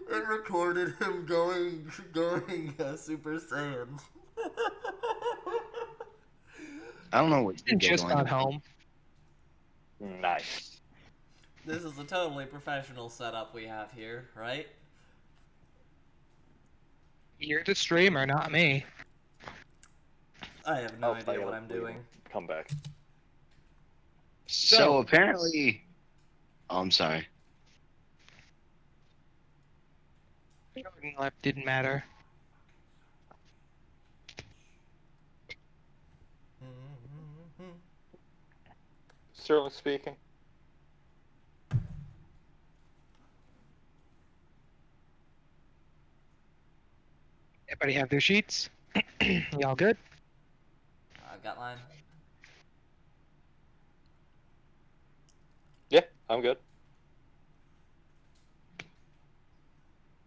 It recorded him going Super Saiyan. I don't know what And you just got home. Nice. This is a totally professional setup we have here, right? You're the streamer, not me. I have no I idea gotta what I'm leave doing. and come back. So apparently, oh, I'm sorry. Jordan left didn't matter. Sterling speaking. Everybody have their sheets? Y'all good? I've got mine. Yeah, I'm good.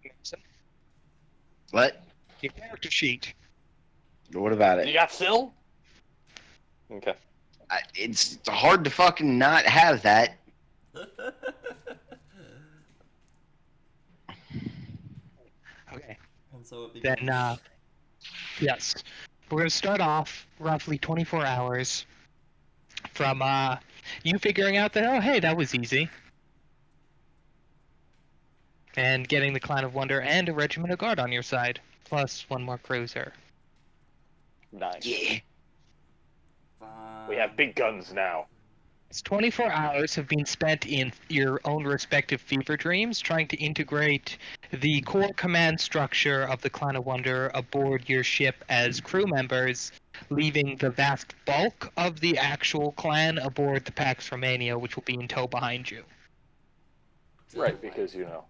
Mason, What? your character sheet. What about You it? got Syl? Okay. It's hard to fucking not have that. Okay. And so it Then, begins. yes. We're going to start off roughly 24 hours from you figuring out that, oh, hey, that was easy. And getting the Clan of Wonder and a Regiment of Guard on your side, plus one more cruiser. Nice. Yeah. We have big guns now. 24 hours have been spent in your own respective fever dreams trying to integrate the core command structure of the Clan of Wonder aboard your ship as crew members, leaving the vast bulk of the actual clan aboard the Pax Romania, which will be in tow behind you. Right, because, you know,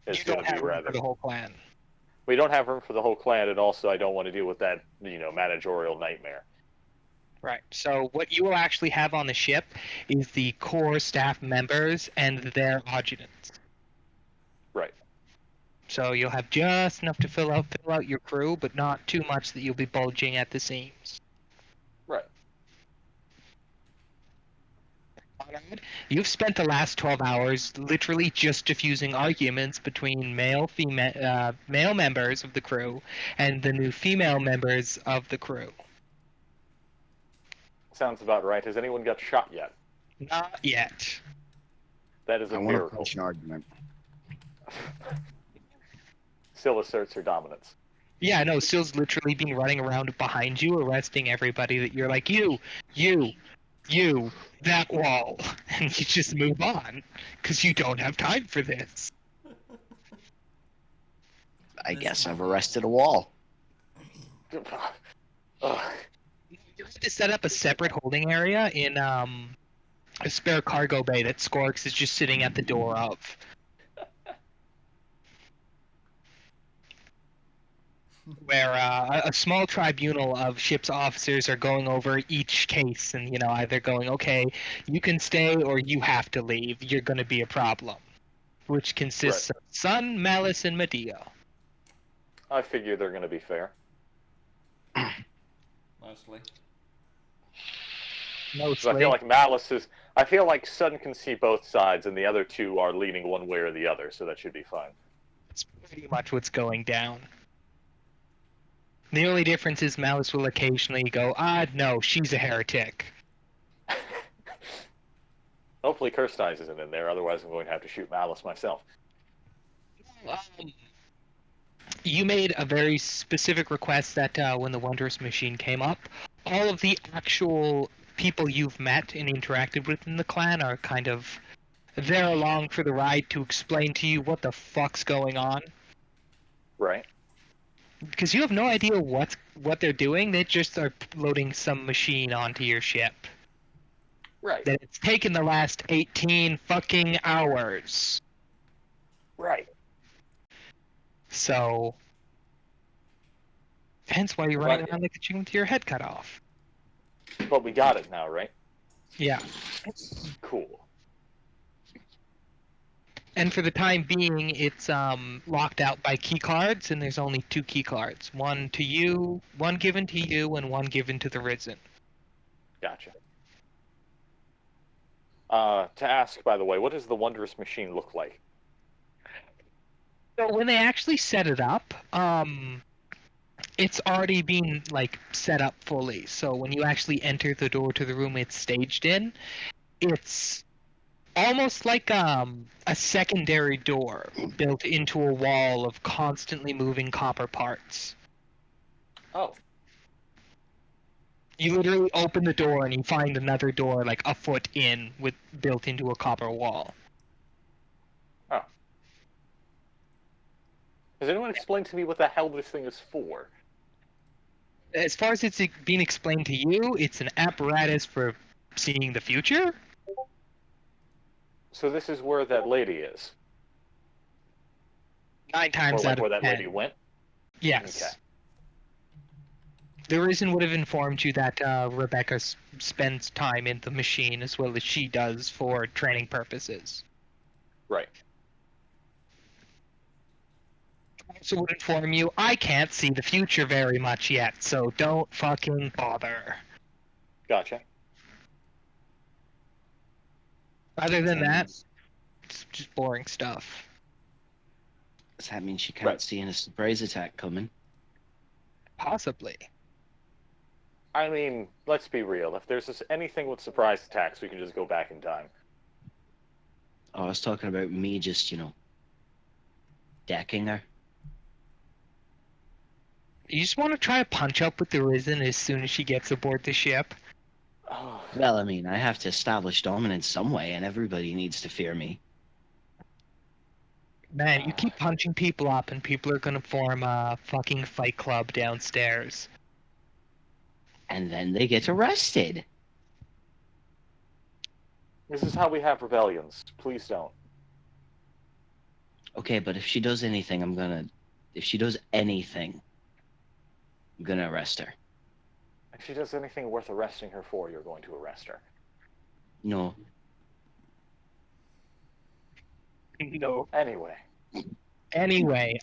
it's You going don't to be have room rather... for the whole clan. We don't have room for the whole clan, and also I don't want to deal with that, you know, managerial nightmare. Right. So what you will actually have on the ship is the core staff members and their adjutants. Right. So you'll have just enough to fill out your crew, but not too much that you'll be bulging at the seams. Right. You've spent the last 12 hours literally just diffusing arguments between male members of the crew and the new female members of the crew. Sounds about right. Has anyone got shot yet? Not yet. That is a I want to miracle. punch an argument. Syl asserts her dominance. Yeah, no, Syl's literally been running around behind you, arresting everybody that you're like, you, that wall. And you just move on, because you don't have time for this. I guess I've arrested a wall. Ugh. You have to set up a separate holding area in a spare cargo bay that Skorx is just sitting at the door of. Where a small tribunal of ship's officers are going over each case and, you know, either going, okay, you can stay or you have to leave. You're going to be a problem. Which consists of Sun, Malice, and Medea. I figure they're going to be fair. Mostly. I feel like Malice is... I feel like Sun can see both sides, and the other two are leaning one way or the other, so that should be fine. It's pretty much what's going down. The only difference is Malice will occasionally go, no, she's a heretic. Hopefully Kirstein isn't in there, otherwise I'm going to have to shoot Malice myself. You made a very specific request that when the Wondrous Machine came up, all of the actual people you've met and interacted with in the clan are kind of there along for the ride to explain to you what the fuck's going on. Right. Because you have no idea what they're doing. They just are loading some machine onto your ship. Right. That it's taken the last 18 fucking hours. Right. So, hence why you're running around like a chicken with your head cut off. But we got it now, right? Yeah. Cool. And for the time being, it's locked out by key cards, and there's only 2 key cards. One to you, one given to you, and one given to the Risen. Gotcha. To ask, by the way, what does the wondrous machine look like? So when they actually set it up, it's already been like set up fully. So when you actually enter the door to the room it's staged in, it's almost like a secondary door built into a wall of constantly moving copper parts. Oh, You literally open the door and you find another door like a foot in with built into a copper wall. oh. Has anyone explained to me what the hell this thing is for? As far as it's being explained to you, it's an apparatus for seeing the future. So this is where that lady is, 9 or times like out where of that 10. lady went. Yes. Okay. The reason would have informed you that Rebecca spends time in the machine as well as she does for training purposes. Right. Also would inform you, I can't see the future very much yet, so don't fucking bother. Gotcha. Other than that, Does it's just boring stuff. that mean she can't Right. see a surprise attack coming? Possibly. I mean, let's be real. If there's just anything with surprise attacks, we can just go back in time. Oh, I was talking about me just, decking her. You just want to try to punch up with the Risen as soon as she gets aboard the ship? Oh, Well, I mean, I have to establish dominance some way, and everybody needs to fear me. Man, you keep punching people up and people are gonna form a fucking fight club downstairs. And then they get arrested. this is how we have rebellions. Please don't. Okay, but if she does anything, if she does anything, I'm gonna arrest her. If she does anything worth arresting her for, you're going to arrest her. No. No. Anyway,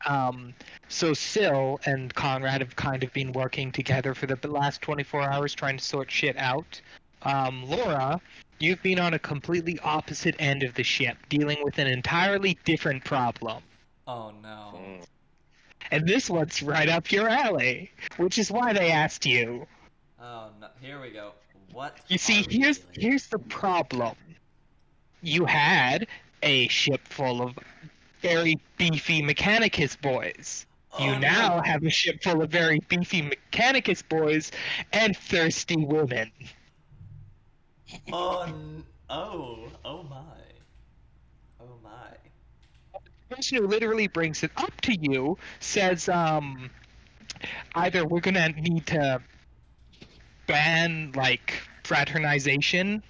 So Syl and Conrad have kind of been working together for the last 24 hours trying to sort shit out. Laura, you've been on a completely opposite end of the ship, dealing with an entirely different problem. Oh no. And this one's right up your alley, which is why they asked you. Oh no. Here we go. What? You see, are we dealing? here's the problem. You had a ship full of very beefy Mechanicus boys. You Oh, now no. have a ship full of very beefy Mechanicus boys and thirsty women. Oh, oh my. Oh my. The person who literally brings it up to you says, either we're gonna need to ban, like, fraternization,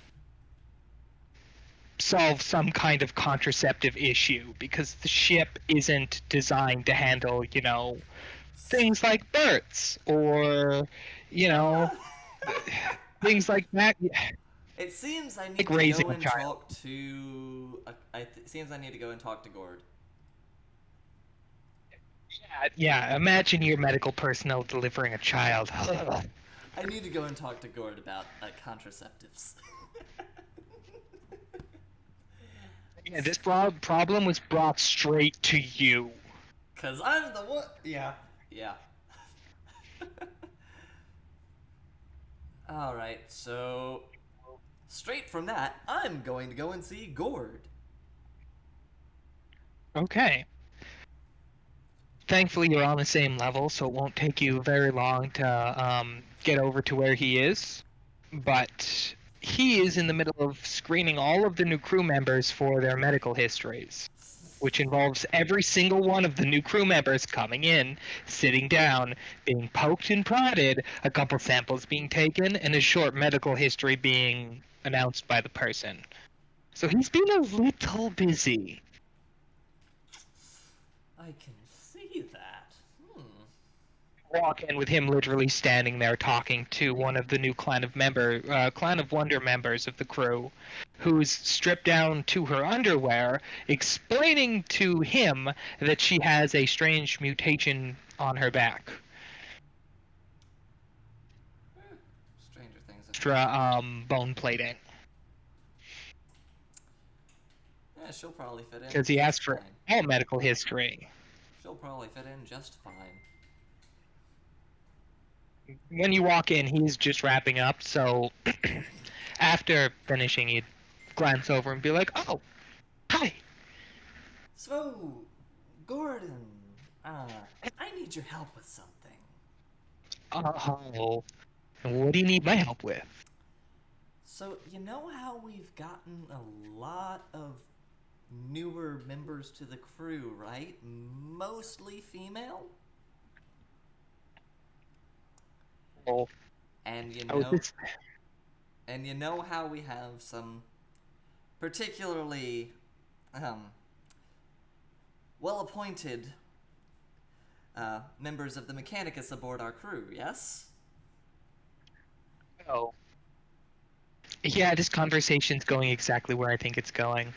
solve some kind of contraceptive issue, because the ship isn't designed to handle, things like births, or, things like that. It seems I need Like to raising go a and child. talk to. Seems I need to go and talk to Gord. Yeah, imagine your medical personnel delivering a child. I need to go and talk to Gord about contraceptives. Yeah, this problem was brought straight to you. Cause I'm the one. Yeah. All right. So, straight from that, I'm going to go and see Gord. Okay. Thankfully, you're on the same level, so it won't take you very long to get over to where he is. But he is in the middle of screening all of the new crew members for their medical histories, which involves every single one of the new crew members coming in, sitting down, being poked and prodded, a couple samples being taken, and a short medical history being announced by the person. So he's been a little busy. I can see that. Walk in with him literally standing there talking to one of the new Clan of Wonder members of the crew, who's stripped down to her underwear, explaining to him that she has a strange mutation on her back. Stranger things. Extra bone plating. Yeah, she'll probably fit in. Because he asked just for fine. all medical history. She'll probably fit in just fine. When you walk in, he's just wrapping up, so after finishing, he'd glance over and be like, "Oh, hi." So, Gordon, I need your help with something. Oh, and what do you need my help with? So, you know how we've gotten a lot of newer members to the crew, right? Mostly female? Oh, And you I was know, just and you know how we have some particularly well-appointed members of the Mechanicus aboard our crew, yes? oh. Yeah, this conversation's going exactly where I think it's going.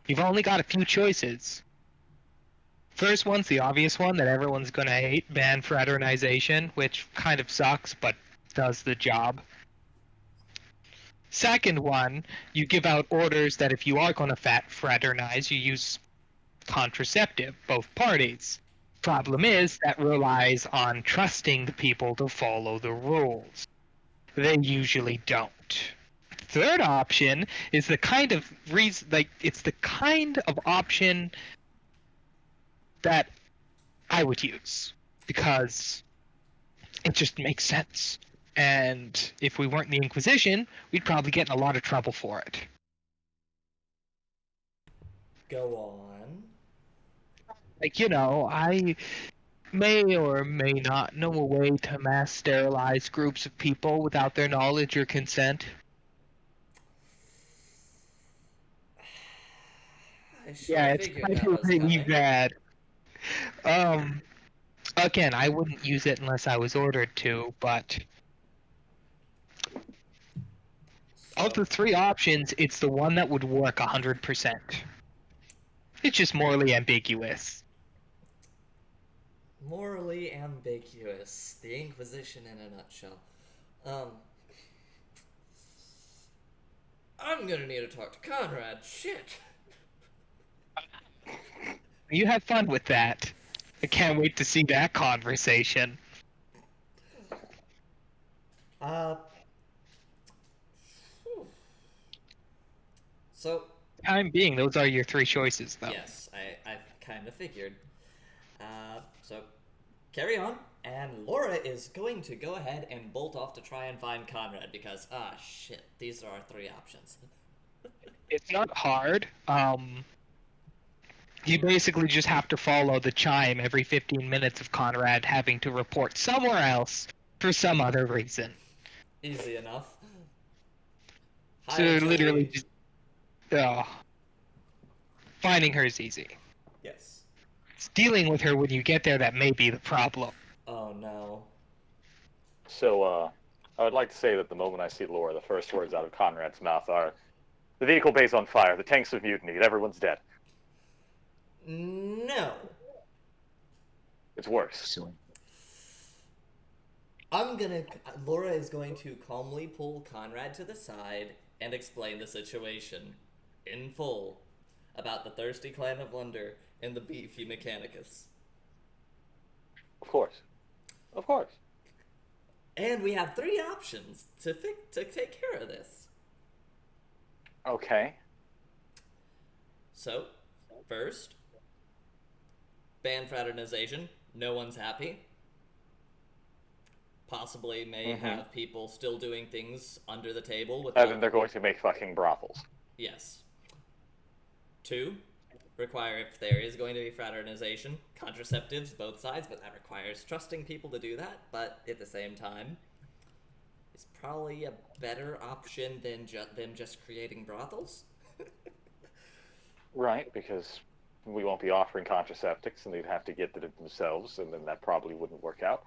You've only got a few choices. First one's the obvious one that everyone's gonna hate, ban fraternization, which kind of sucks, but does the job. Second one, you give out orders that if you are gonna fraternize, you use contraceptive, both parties. Problem is, that relies on trusting the people to follow the rules. They usually don't. Third option is the kind of reason, like, it's the kind of option that I would use because it just makes sense. And if we weren't the Inquisition, we'd probably get in a lot of trouble for it. Go on. Like, I may or may not know a way to mass sterilize groups of people without their knowledge or consent. I should Yeah, have it's figured kind that of was really coming. bad. Um, Again, I wouldn't use it unless I was ordered to, but of So, the three options, it's the one that would work 100%. It's just morally ambiguous. morally ambiguous. The Inquisition in a nutshell. I'm gonna need to talk to Conrad. Shit. You have fun with that. I can't wait to see that conversation. Uh. Whew. So, Time being, those are your three choices, though. yes, I kind of figured. So, carry on. And Laura is going to go ahead and bolt off to try and find Conrad because, shit, these are our three options. It's not hard. You basically just have to follow the chime every 15 minutes of Conrad having to report somewhere else for some other reason. Easy enough. So Hi, literally Joey. just finding her is easy. Yes. It's dealing with her when you get there that may be the problem. Oh no. So, I would like to say that the moment I see Laura, the first words out of Conrad's mouth are, "The vehicle bay's on fire, the tanks have mutinied, everyone's dead." No. It's worse. So, Laura is going to calmly pull Conrad to the side and explain the situation in full about the thirsty clan of Wonder and the beefy Mechanicus. Of course. Of course. And we have three options to take care of this. Okay. So, first, ban fraternization. No one's happy. Possibly may have people still doing things under the table with. And then they're going to make fucking brothels. Yes. Two, require if there is going to be fraternization, contraceptives, both sides, but that requires trusting people to do that. But at the same time, it's probably a better option than them just creating brothels. Right, because we won't be offering contraceptives, and they'd have to get it themselves, and then that probably wouldn't work out.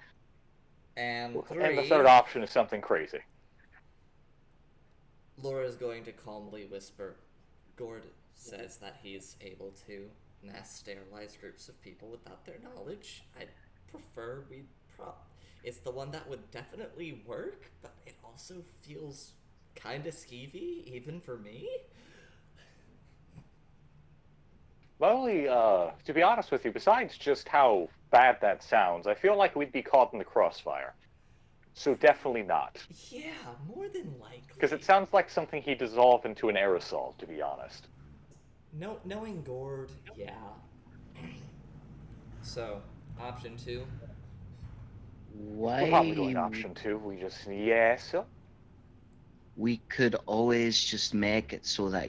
And three, And the third option is something crazy. Laura's going to calmly whisper, Gord says that he's able to mass sterilize groups of people without their knowledge. I'd prefer it's the one that would definitely work, but it also feels kind of skeevy, even for me. Well, only, to be honest with you, besides just how bad that sounds, I feel like we'd be caught in the crossfire. So definitely not. Yeah, more than likely. Because it sounds like something he'd dissolve into an aerosol, to be honest. No, knowing Gord, yeah. So, option 2. We're probably going Why? option 2. We just, yes, sir. We could always just make it so that,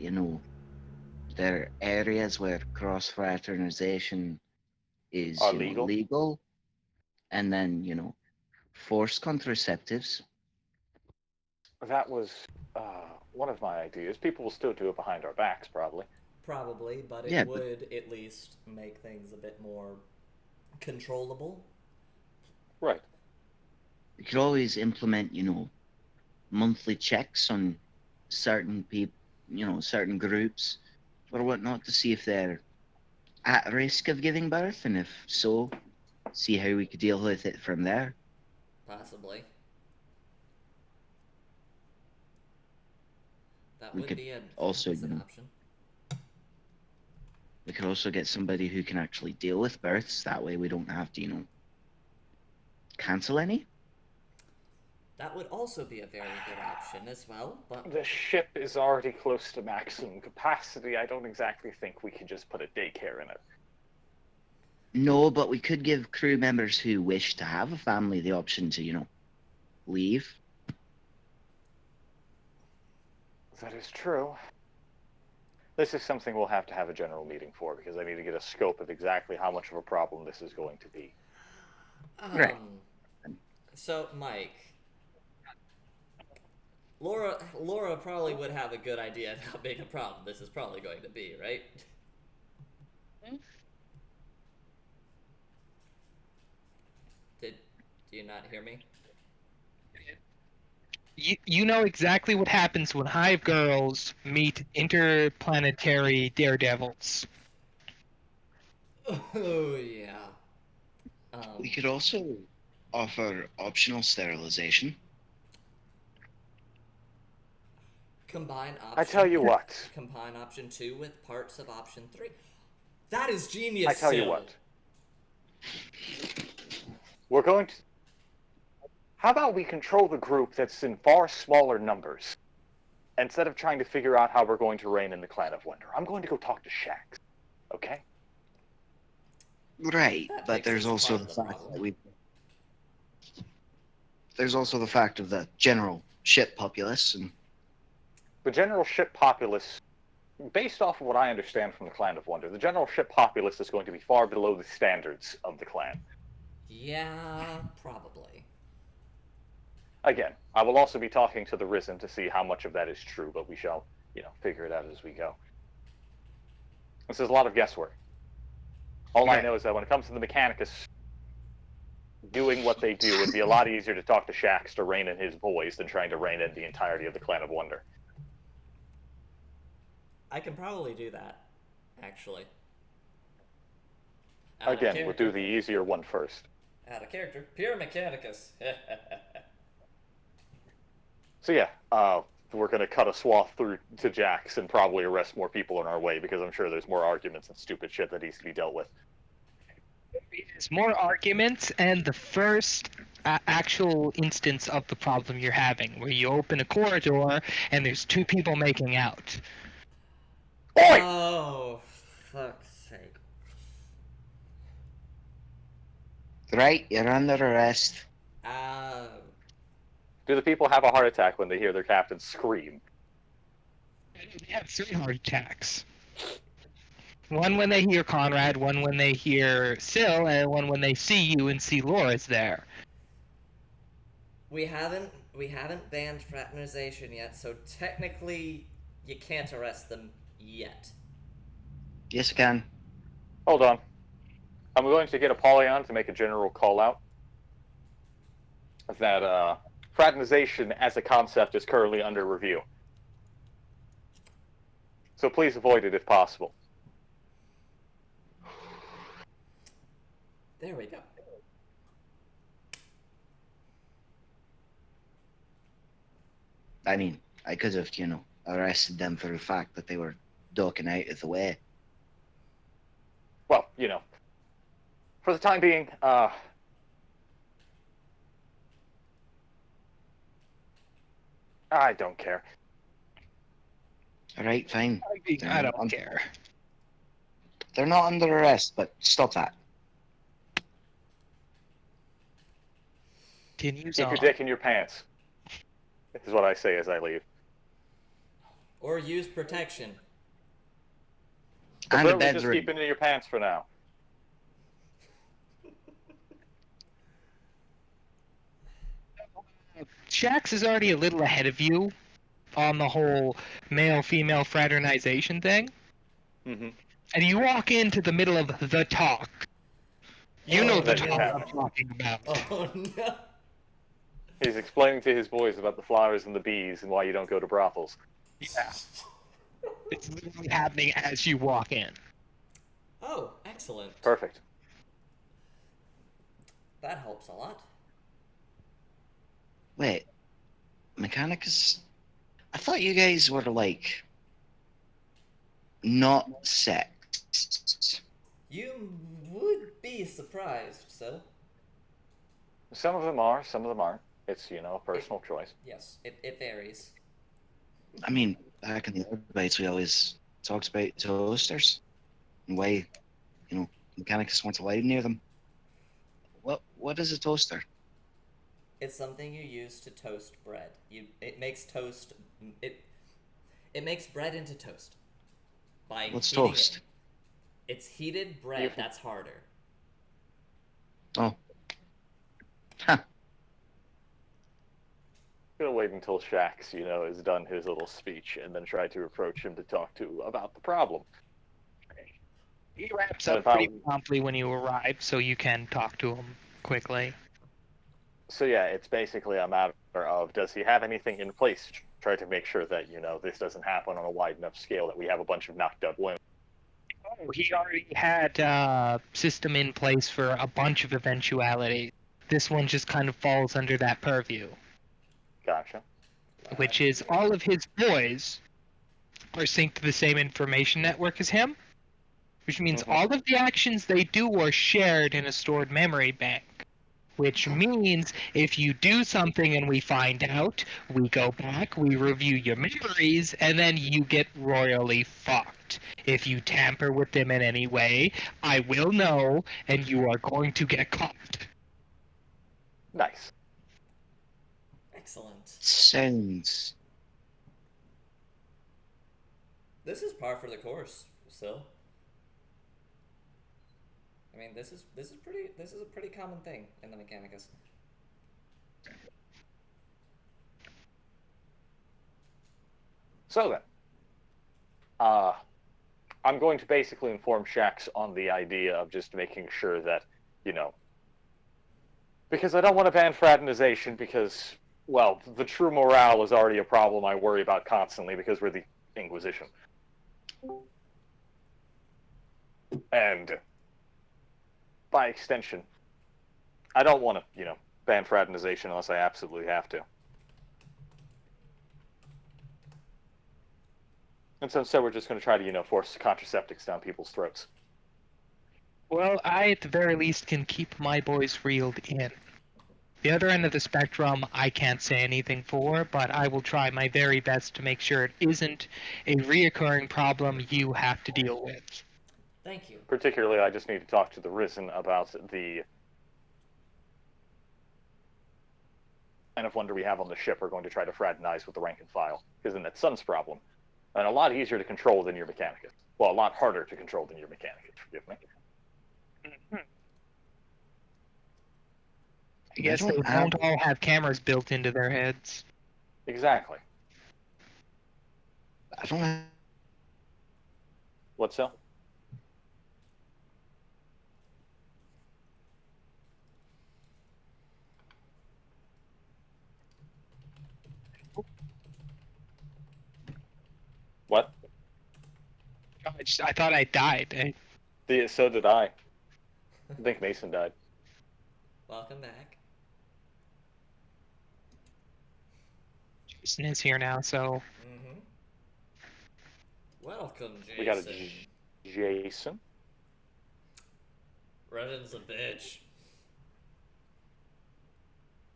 there are areas where cross fraternization is, Are legal? legal, and then, force contraceptives. That was one of my ideas. People will still do it behind our backs, probably. Probably, but it Yeah, would at least make things a bit more controllable. Right. We could always implement, monthly checks on certain people, certain groups or whatnot to see if they're at risk of giving birth, and if so, see how we could deal with it from there. Possibly. That We would could be also, an option. We could also get somebody who can actually deal with births. That way we don't have to, cancel any. That would also be a very good option as well, but... The ship is already close to maximum capacity. I don't exactly think we could just put a daycare in it. No, but we could give crew members who wish to have a family the option to, leave. That is true. This is something we'll have to have a general meeting for, because I need to get a scope of exactly how much of a problem this is going to be. Right. So, Mike, Laura probably would have a good idea of how big a problem this is probably going to be, right? Do you not hear me? You know exactly what happens when hive girls meet interplanetary daredevils. Oh, yeah. We could also offer optional sterilization. Combine option... I tell you what. Combine option 2 with parts of option 3. That is genius, I tell you Sil. what. We're going to... How about we control the group that's in far smaller numbers, instead of trying to figure out how we're going to reign in the Clan of Wonder? I'm going to go talk to Shax, okay? Right, That but there's fixes also part the of the fact problem. that there's also the fact of the general ship populace, and The general ship populace, based off of what I understand from the Clan of Wonder, the general ship populace is going to be far below the standards of the clan. Yeah, probably. Again, I will also be talking to the Risen to see how much of that is true, but we shall, figure it out as we go. This is a lot of guesswork. All I know is that when it comes to the Mechanicus doing what they do, it'd be a lot easier to talk to Shax to rein in his boys than trying to rein in the entirety of the Clan of Wonder. I can probably do that, actually. Again, we'll do the easier one first. Out of character. Pure Mechanicus. So yeah, we're going to cut a swath through to Jax and probably arrest more people in our way, because I'm sure there's more arguments and stupid shit that needs to be dealt with. There's more arguments, and the first actual instance of the problem you're having, where you open a corridor and there's two people making out. Oi! Oh, fuck's sake. right, you're under arrest. Do the people have a heart attack when they hear their captain scream? They have 3 heart attacks. One when they hear Conrad, one when they hear Sil, and one when they see you and see Laura's there. We haven't banned fraternization yet, so technically you can't arrest them yet. Yes, I can. Hold on. I'm going to get Apollyon to make a general call-out that fraternization as a concept is currently under review. So please avoid it if possible. There we go. I mean, I could have, arrested them for the fact that they were ducking out of the way. well, for the time being, I don't care. All right, fine. I don't care. They're not under arrest, but stop that. Continues Keep on. your dick in your pants. This is what I say as I leave. Or use protection. And a Preferably just bedroom. keep it in your pants for now. Shax is already a little ahead of you on the whole male-female fraternization thing. Mm-hmm. And you walk into the middle of the talk. You know the That you talk have. I'm talking about. Oh no. He's explaining to his boys about the flowers and the bees and why you don't go to brothels. Yeah. It's literally happening as you walk in. Oh, excellent. Perfect. That helps a lot. Wait, Mechanicus? I thought you guys were like not sex. You would be surprised, so. Some of them are, some of them aren't. It's, a personal choice. Yes, it varies. I mean, back in the other debates, we always talked about toasters and why, Mechanicus wants to lie near them. What is a toaster? It's something you use to toast bread. It makes toast. It makes bread into toast. By What's heating toast? It's heated bread that's harder. Oh. Huh. I'm gonna wait until Shax, has done his little speech and then try to approach him to talk to about the problem. He wraps up pretty promptly when you arrive, so you can talk to him quickly. So yeah, it's basically a matter of, does he have anything in place to try to make sure that, this doesn't happen on a wide enough scale that we have a bunch of knocked up women? Oh, he already had a system in place for a bunch of eventualities. This one just kind of falls under that purview. Gotcha. Which is all of his boys are synced to the same information network as him, which means all of the actions they do are shared in a stored memory bank. Which means if you do something and we find out, we go back, we review your memories, and then you get royally fucked. If you tamper with them in any way, I will know, and you are going to get caught. Nice. Excellent. Sounds. This is par for the course, still. I mean, this is a pretty common thing in the Mechanicus. So then, I'm going to basically inform Shax on the idea of just making sure that, because I don't want to ban fraternization because, well, the true morale is already a problem I worry about constantly because we're the Inquisition. And by extension, I don't want to, ban fraternization unless I absolutely have to. And so instead we're just going to try to, force contraceptives down people's throats. Well, I at the very least can keep my boys reeled in. The other end of the spectrum, I can't say anything for, but I will try my very best to make sure it isn't a reoccurring problem you have to deal with. Thank you. Particularly, I just need to talk to the Risen about the kind of wonder we have on the ship. We're going to try to fraternize with the rank and file, because then that's Sun's problem. And a lot easier to control than your Mechanicus. Well, a lot harder to control than your Mechanicus, forgive me. I guess they don't all have cameras built into their heads. Exactly. I don't have... What's so? What? I thought I died. So did I. I think Mason died. Welcome back. Jason is here now, so... Mm-hmm. Welcome, Jason. We got a Jason. Redden's a bitch.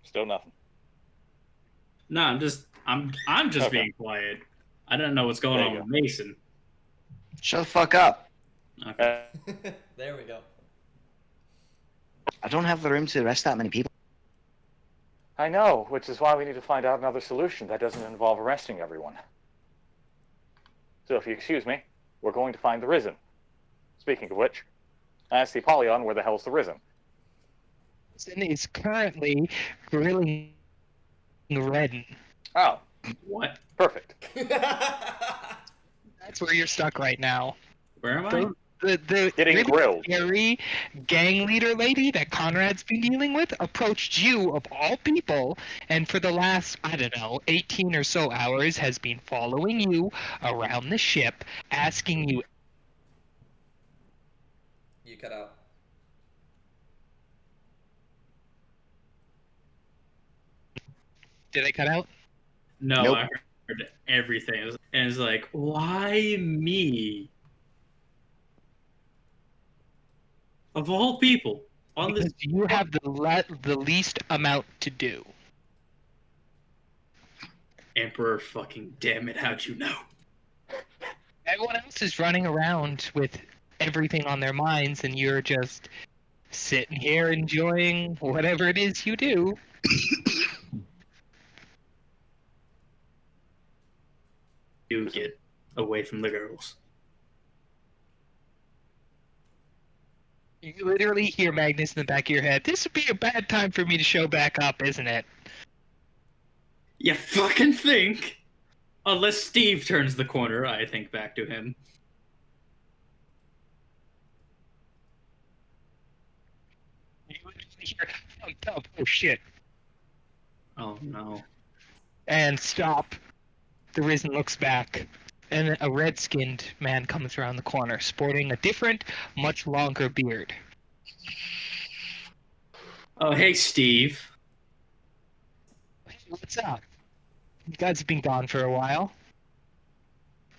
Still nothing. No, I'm just Okay. being quiet. I don't know what's going There on you with Mason. Shut the fuck up. Okay. There we go. I don't have the room to arrest that many people. I know, which is why we need to find out another solution that doesn't involve arresting everyone. So if you excuse me, we're going to find the Risen. Speaking of which, I asked the Apollyon where the hell's the Risen. Risen is currently grilling Redden. Oh, What? perfect. That's where you're stuck right now. Where am I? The Getting really grilled. scary gang leader lady that Conrad's been dealing with approached you of all people, and for the last, 18 or so hours has been following you around the ship, asking you. You cut out. Did I cut out? No, Nope. I heard everything. And it's like, why me? Of all people, on this. Because you have the least amount to do. Emperor fucking damn it, how'd you know? Everyone else is running around with everything on their minds, and you're just sitting here enjoying whatever it is you do. You get away from the girls. You literally hear Magnus in the back of your head. This would be a bad time for me to show back up, isn't it? You fucking think? Unless Steve turns the corner, I think back to him. You literally hear, oh shit, Oh no. and stop. The Risen looks back, and a red-skinned man comes around the corner, sporting a different, much longer beard. Oh, hey, Steve. Hey, what's up? You guys have been gone for a while.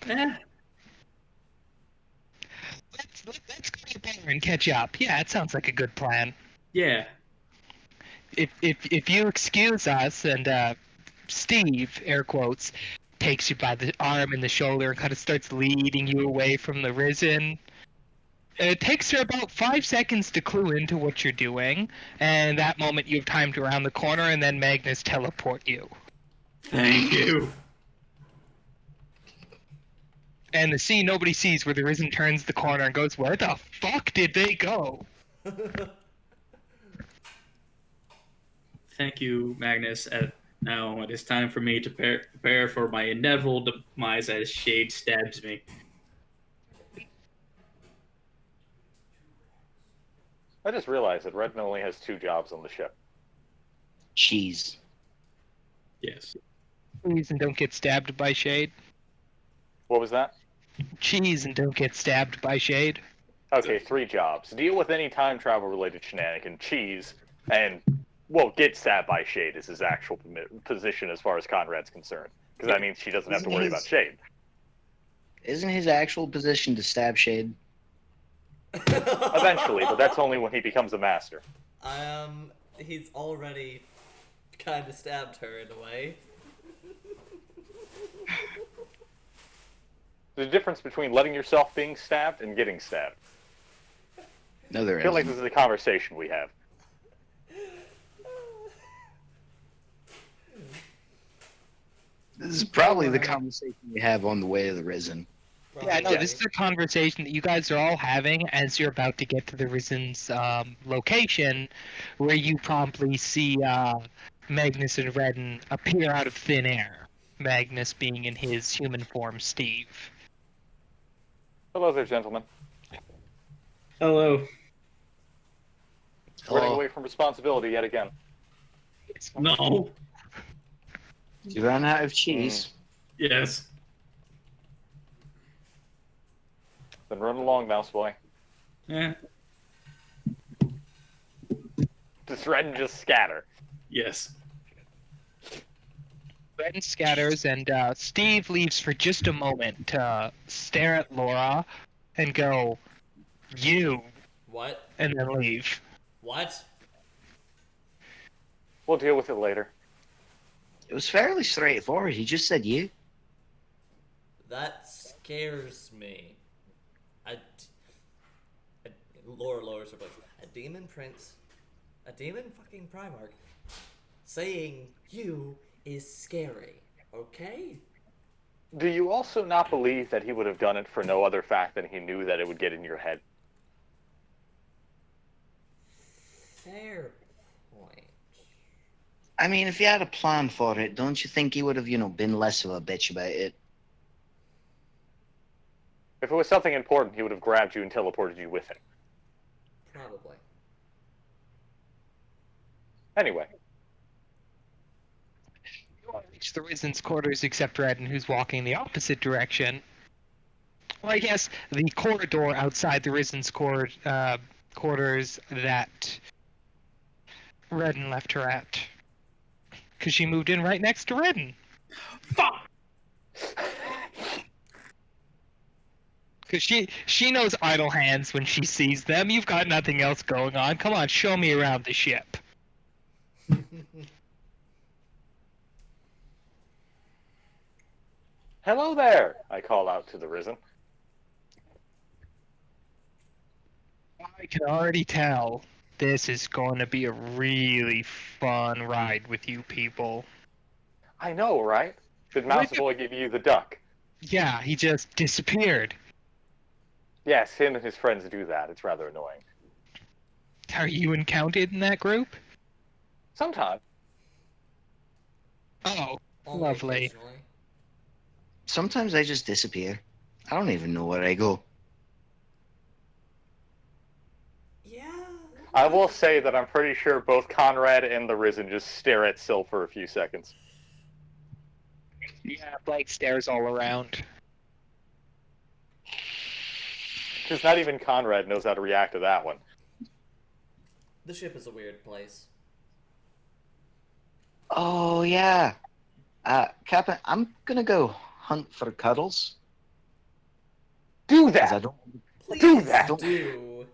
Eh, Let's go to the bar and catch up. Yeah, it sounds like a good plan. yeah. If you excuse us, and Steve, air quotes, takes you by the arm and the shoulder and kind of starts leading you away from the Risen. It takes her about 5 seconds to clue into what you're doing, and that moment you have time to round the corner, and then Magnus teleport you. Thank you. And the scene nobody sees where the Risen turns the corner and goes, where the fuck did they go? Thank you, Magnus. Now it is time for me to prepare for my inevitable demise as Shade stabs me. I just realized that Redden only has 2 jobs on the ship. Cheese. Yes. Cheese and don't get stabbed by Shade. What was that? Cheese and don't get stabbed by Shade. Okay, 3 jobs. Deal with any time travel related shenanigan, cheese, and, well, get stabbed by Shade is his actual position as far as Conrad's concerned. Because that means she doesn't have to worry about Shade. Isn't his actual position to stab Shade? Eventually, but that's only when he becomes a master. He's already kind of stabbed her in a way. There's a difference between letting yourself being stabbed and getting stabbed. No, there I feel like isn't. this is a conversation we have. This is probably the conversation we have on the way to the Risen. Yeah, no, Yeah. this is a conversation that you guys are all having as you're about to get to the Risen's location, where you promptly see Magnus and Redden appear out of thin air. Magnus being in his human form, Steve. Hello there, gentlemen. Hello. Running Oh, away from responsibility yet again. No. you ran out of cheese. Yes. Then run along, mouse boy. Eh. Does Redden just scatter? Yes. Redden scatters, and Steve leaves for just a moment to stare at Laura and go, "You What? and then leave. What? We'll deal with it later. It was fairly straightforward. He just said you. That scares me. Laura lowers her voice. A demon prince, a demon fucking Primarch, saying you is scary. Okay? Do you also not believe that he would have done it for no other fact than he knew that it would get in your head? Fair point. I mean, if he had a plan for it, don't you think he would have, been less of a bitch about it? If it was something important, he would have grabbed you and teleported you with him. Probably. Anyway. You all reach the Risen's quarters except Redden, who's walking the opposite direction. Well, I guess the corridor outside the Risen's quarters that Redden left her at. Because she moved in right next to Redden. Fuck! Because she knows idle hands when she sees them. You've got nothing else going on. Come on, show me around the ship. Hello there, I call out to the Risen. I can already tell this is going to be a really fun ride with you people. I know, right? Did Mouse Boy give you the duck? Yeah, he just disappeared. Yes, him and his friends do that. It's rather annoying. Are you encountered in that group? Sometimes. Oh, Only lovely. occasionally. Sometimes I just disappear. I don't even know where I go. Yeah. I will say that I'm pretty sure both Conrad and the Risen just stare at Syl for a few seconds. Yeah, Blake stares all around. Because not even Conrad knows how to react to that one. The ship is a weird place. Oh, yeah. Captain, I'm gonna go hunt for cuddles. Do 'Cause that! I don't... Please Do that! do.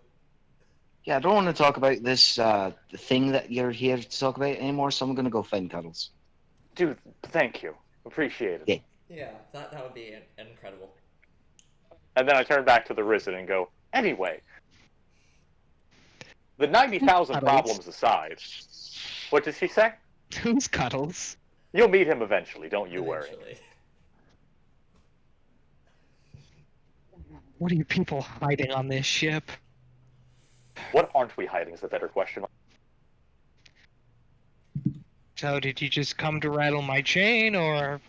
Yeah, I don't want to talk about this, the thing that you're here to talk about anymore, so I'm gonna go find cuddles. Dude, thank you. Appreciate it. Yeah. Yeah, that would be incredible. And then I turn back to the Risen and go, anyway, the 90,000 problems aside, what does he say? Who's Cuddles? You'll meet him eventually, don't you worry. Eventually. What are you people hiding on this ship? What aren't we hiding is the better question. So did you just come to rattle my chain, or...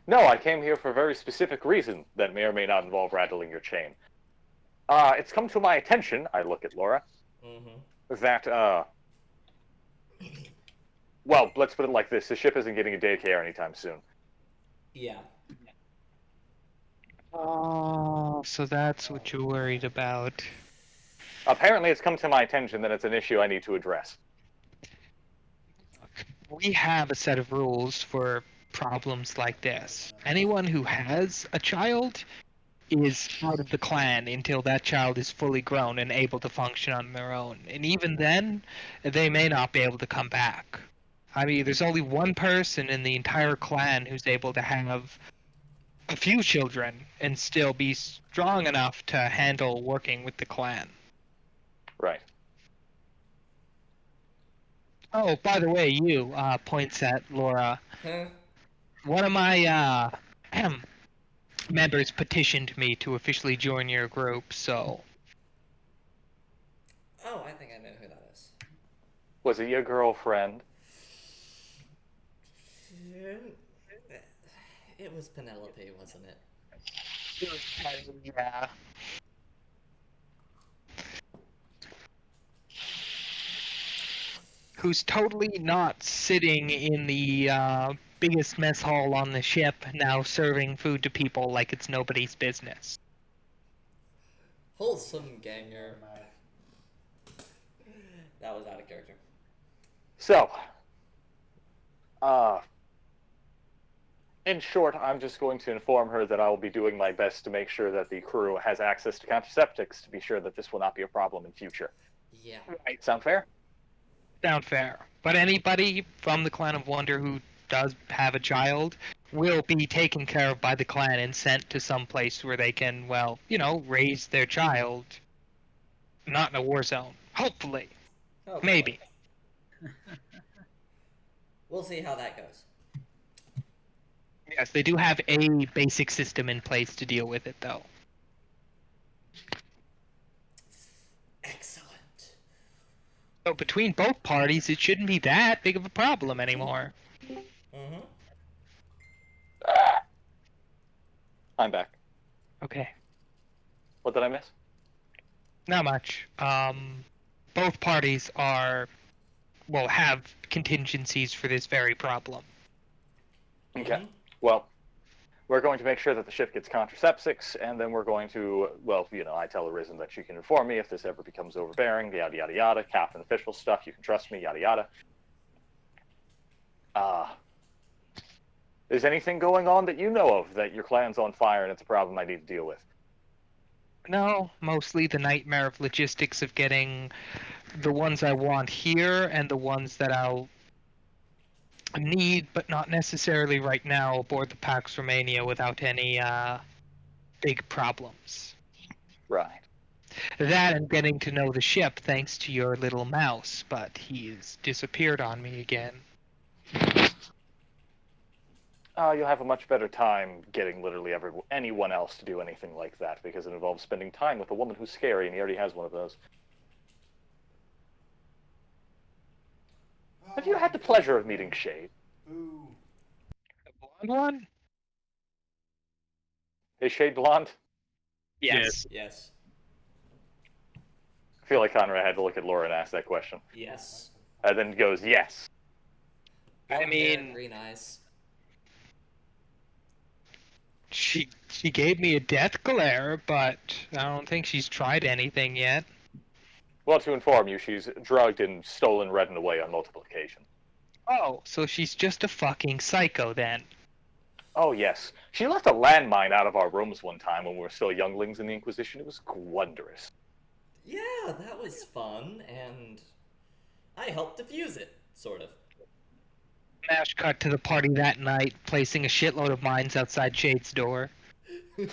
No, I came here for a very specific reason that may or may not involve rattling your chain. It's come to my attention, I look at Laura, that, well, let's put it like this, the ship isn't getting a daycare anytime soon. Yeah. Oh, so that's what you're worried about. Apparently it's come to my attention that it's an issue I need to address. We have a set of rules for problems like this. Anyone who has a child is out of the clan until that child is fully grown and able to function on their own. And even then, they may not be able to come back. I mean, there's only one person in the entire clan who's able to have a few children and still be strong enough to handle working with the clan. Right. Oh, by the way, you, points at Laura. Huh? One of my, members petitioned me to officially join your group, so... Oh, I think I know who that is. Was it your girlfriend? It was Penelope, wasn't it? Yeah. Who's totally not sitting in the biggest mess hall on the ship, now serving food to people like it's nobody's business. Wholesome ganger. That was out of character. So, In short, I'm just going to inform her that I will be doing my best to make sure that the crew has access to contraceptics to be sure that this will not be a problem in future. Yeah. Right. Sound fair? Sound fair. But anybody from the Clan of Wonder who does have a child will be taken care of by the clan and sent to some place where they can, well, raise their child. Not in a war zone. Hopefully. Oh, Maybe. We'll see how that goes. Yes, they do have a basic system in place to deal with it, though. Excellent. So between both parties, it shouldn't be that big of a problem anymore. Mm-hmm. I'm back. Okay. What did I miss? Not much. Both parties have contingencies for this very problem. Okay. Mhm. Well, we're going to make sure that the ship gets contraceptics, and then we're going to, I tell Arisen that she can inform me if this ever becomes overbearing, yada, yada, yada, captain official stuff, you can trust me, yada, yada. Is anything going on that you know of that your clan's on fire and it's a problem I need to deal with? No, mostly the nightmare of logistics of getting the ones I want here and the ones that I'll need, but not necessarily right now, aboard the Pax Romania without any big problems. Right. That and getting to know the ship thanks to your little mouse, but he's disappeared on me again. You'll have a much better time getting literally anyone else to do anything like that, because it involves spending time with a woman who's scary, and he already has one of those. Have you had the pleasure of meeting Shade? Ooh. The blonde one? Is Shade blonde? Yes. Yes. I feel like Conrad had to look at Laura and ask that question. Yes. And then goes, yes. Blonde mean- hair, green eyes. She gave me a death glare, but I don't think she's tried anything yet. Well, to inform you, she's drugged and stolen, redden away on multiple occasions. Oh, so she's just a fucking psycho then. Oh, yes. She left a landmine out of our rooms one time when we were still younglings in the Inquisition. It was wondrous. Yeah, that was fun, and I helped defuse it, sort of. Smash cut to the party that night, placing a shitload of mines outside Shade's door. So,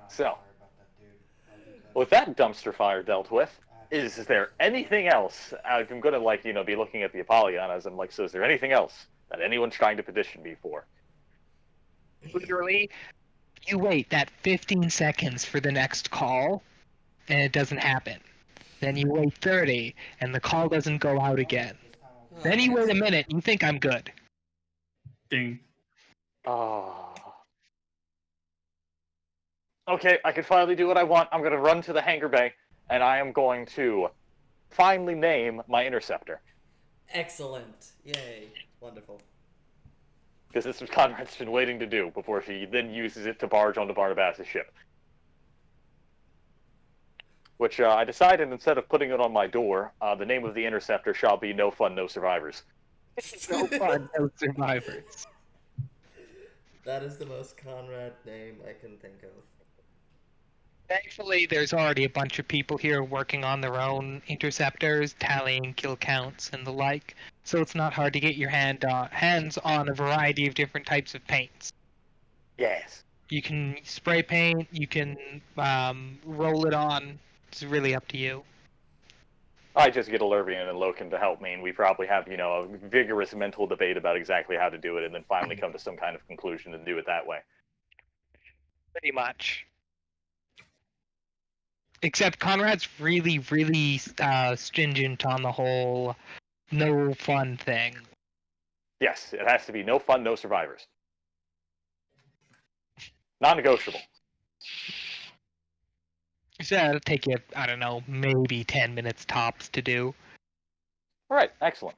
Sorry about that, dude. with that dumpster fire dealt with, is there anything else? I'm going to, be looking at the Apollyon as I'm like, so is there anything else that anyone's trying to petition me for? Literally, you wait that 15 seconds for the next call, and it doesn't happen. Then you wait 30, and the call doesn't go out again. Then you wait a minute, and you think I'm good. Ding. Oh. Okay, I can finally do what I want. I'm going to run to the hangar bay, and I am going to finally name my interceptor. Excellent. Yay. Wonderful. Because this is what Conrad's been waiting to do before she then uses it to barge onto Barnabas' ship. Which I decided, instead of putting it on my door, the name of the interceptor shall be No Fun, No Survivors. No fun, no survivors. That is the most Conrad name I can think of. Thankfully, there's already a bunch of people here working on their own interceptors, tallying kill counts and the like, so it's not hard to get your hands on a variety of different types of paints. Yes. You can spray paint, you can roll it on. It's really up to you. I just get Alervian and Loken to help me, and we probably have, a vigorous mental debate about exactly how to do it, and then finally come to some kind of conclusion and do it that way. Pretty much. Except Conrad's really, really stringent on the whole no fun thing. Yes, it has to be no fun, no survivors. Non-negotiable. So it'll take you, I don't know, maybe 10 minutes tops to do. All right, excellent.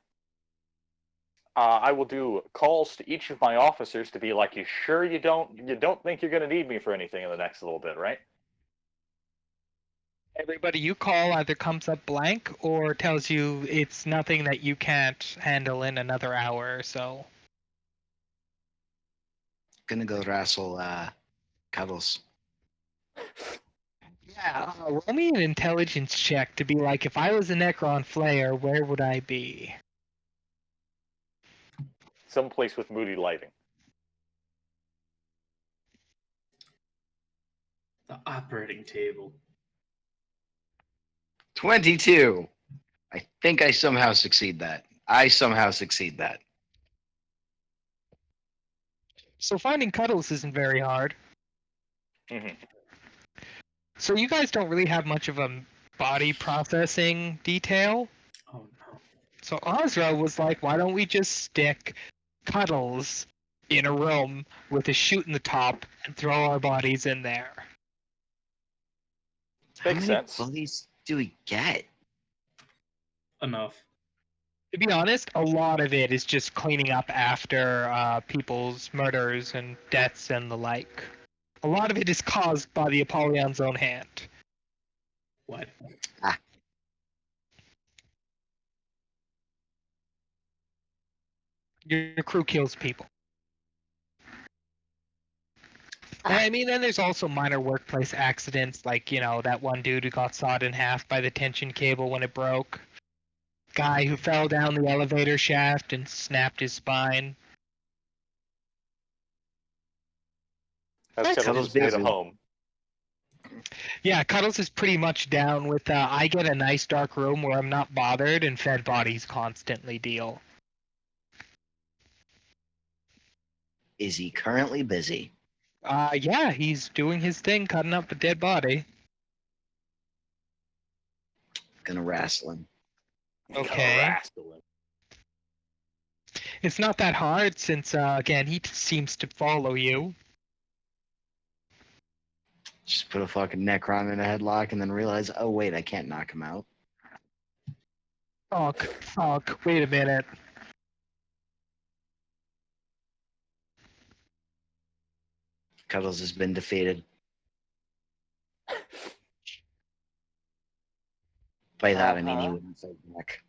I will do calls to each of my officers to be like, you sure you don't think you're going to need me for anything in the next little bit, right? Everybody you call either comes up blank or tells you it's nothing that you can't handle in another hour or so. Gonna go wrestle Cuddles. Yeah, roll me an intelligence check to be like, if I was a Necron Flayer, where would I be? Someplace with moody lighting. The operating table. 22. I think I somehow succeed that. So finding Cuddles isn't very hard. hmm So you guys don't really have much of a body processing detail. Oh no. So Azra was like, why don't we just stick Cuddles in a room with a chute in the top and throw our bodies in there? How Makes many sense. bodies do we get? Enough. To be honest, a lot of it is just cleaning up after people's murders and deaths and the like. A lot of it is caused by the Apollyon's own hand. What? Your crew kills people. I mean, then there's also minor workplace accidents, like, that one dude who got sawed in half by the tension cable when it broke. Guy who fell down the elevator shaft and snapped his spine. That's Cuddles Cuddles made a busy. home. Yeah, Cuddles is pretty much down with, I get a nice dark room where I'm not bothered and fed bodies constantly deal. Is he currently busy? Yeah, he's doing his thing, cutting up a dead body. Gonna wrestle him. Okay. Wrestle him. It's not that hard since, again, he seems to follow you. Just put a fucking Necron in a headlock and then realize, oh wait, I can't knock him out. Fuck, wait a minute. Cuddles has been defeated. By that I mean he wouldn't fight back.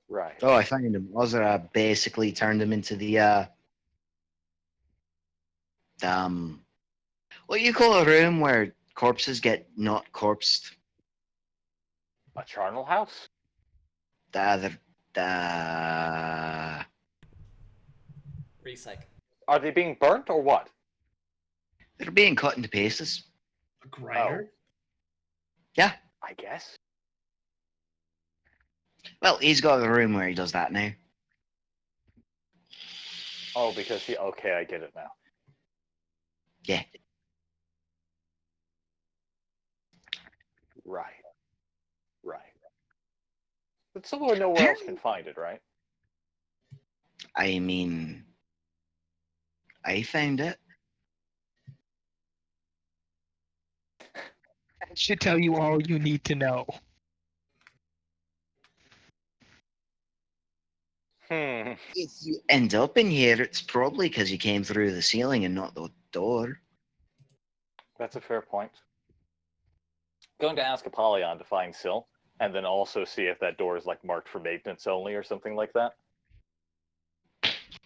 Right. Oh, I found him. Ozra basically turned him into the what you call a room where corpses get not corpsed? A charnel house? The Recycle. Are they being burnt or what? they're being cut into pieces. A grinder? Yeah. I guess. Well, he's got a room where he does that now. Oh, because he. Okay, I get it now. Yeah. Right. Right. But somewhere nowhere else can find it, right? I mean, I found it. That should tell you all you need to know. If you end up in here, it's probably because you came through the ceiling and not the door. That's a fair point. Going to ask Apollyon to find Syl, and then also see if that door is like marked for maintenance only or something like that.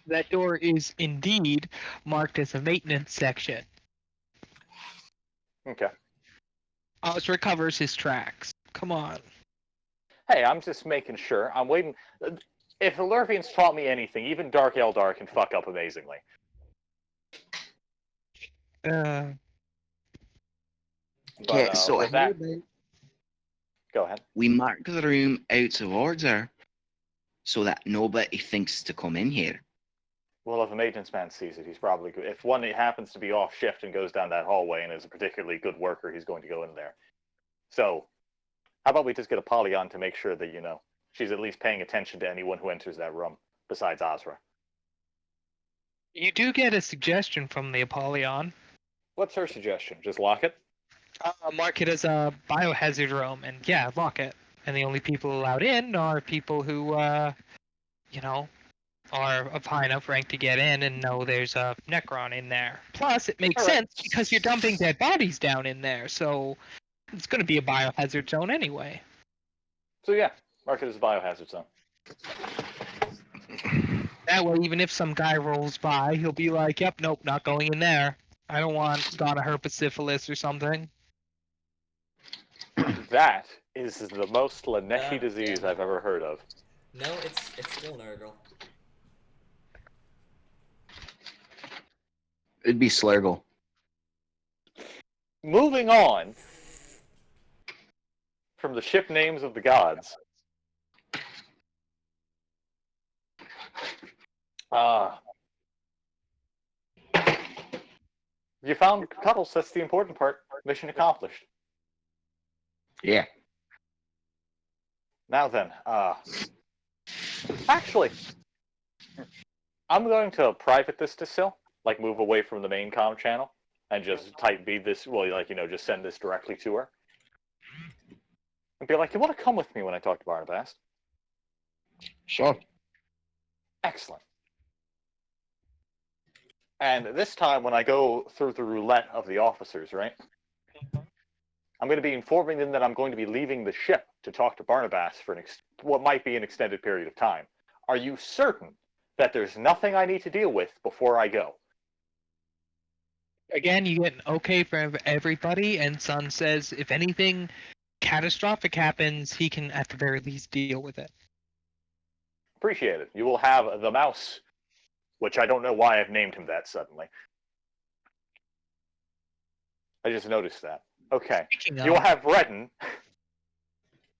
That door is indeed marked as a maintenance section. Okay. Oz recovers his tracks. Come on. Hey, I'm just making sure. I'm waiting. If the Lurvians taught me anything, even Dark Eldar can fuck up amazingly. Okay, But, so with how that, about go ahead. we mark the room out of order so that nobody thinks to come in here? Well, if a maintenance man sees it, he's probably good. If one happens to be off shift and goes down that hallway and is a particularly good worker, he's going to go in there. So, how about we just get Apollyon to make sure that, she's at least paying attention to anyone who enters that room, besides Azra. You do get a suggestion from the Apollyon. What's her suggestion? Just lock it? Mark it as a biohazard room, and yeah, lock it. And the only people allowed in are people who, are of high enough rank to get in and know there's a Necron in there. Plus, it makes sense because you're dumping dead bodies down in there, so it's going to be a biohazard zone anyway. So yeah, mark it as a biohazard zone. That way, even if some guy rolls by, he'll be like, "Yep, nope, not going in there. I don't want got a herpes or something." That is the most Laneshi God disease damn it. I've ever heard of. No, it's still Nurgle. It'd be Slurgle. Moving on from the ship names of the gods. You found Cuddles, that's the important part. Mission accomplished. Yeah. Now then, actually, I'm going to private this to Sil, like move away from the main comm channel, and just type B this, well, like, just send this directly to her. And be like, you want to come with me when I talk to Barnabas? Sure. Excellent. And this time, when I go through the roulette of the officers, right? I'm going to be informing them that I'm going to be leaving the ship to talk to Barnabas for what might be an extended period of time. Are you certain that there's nothing I need to deal with before I go? Again, you get an okay from everybody, and Sun says if anything catastrophic happens, he can at the very least deal with it. Appreciate it. You will have the mouse, which I don't know why I've named him that suddenly. I just noticed that. Okay. You will have Redden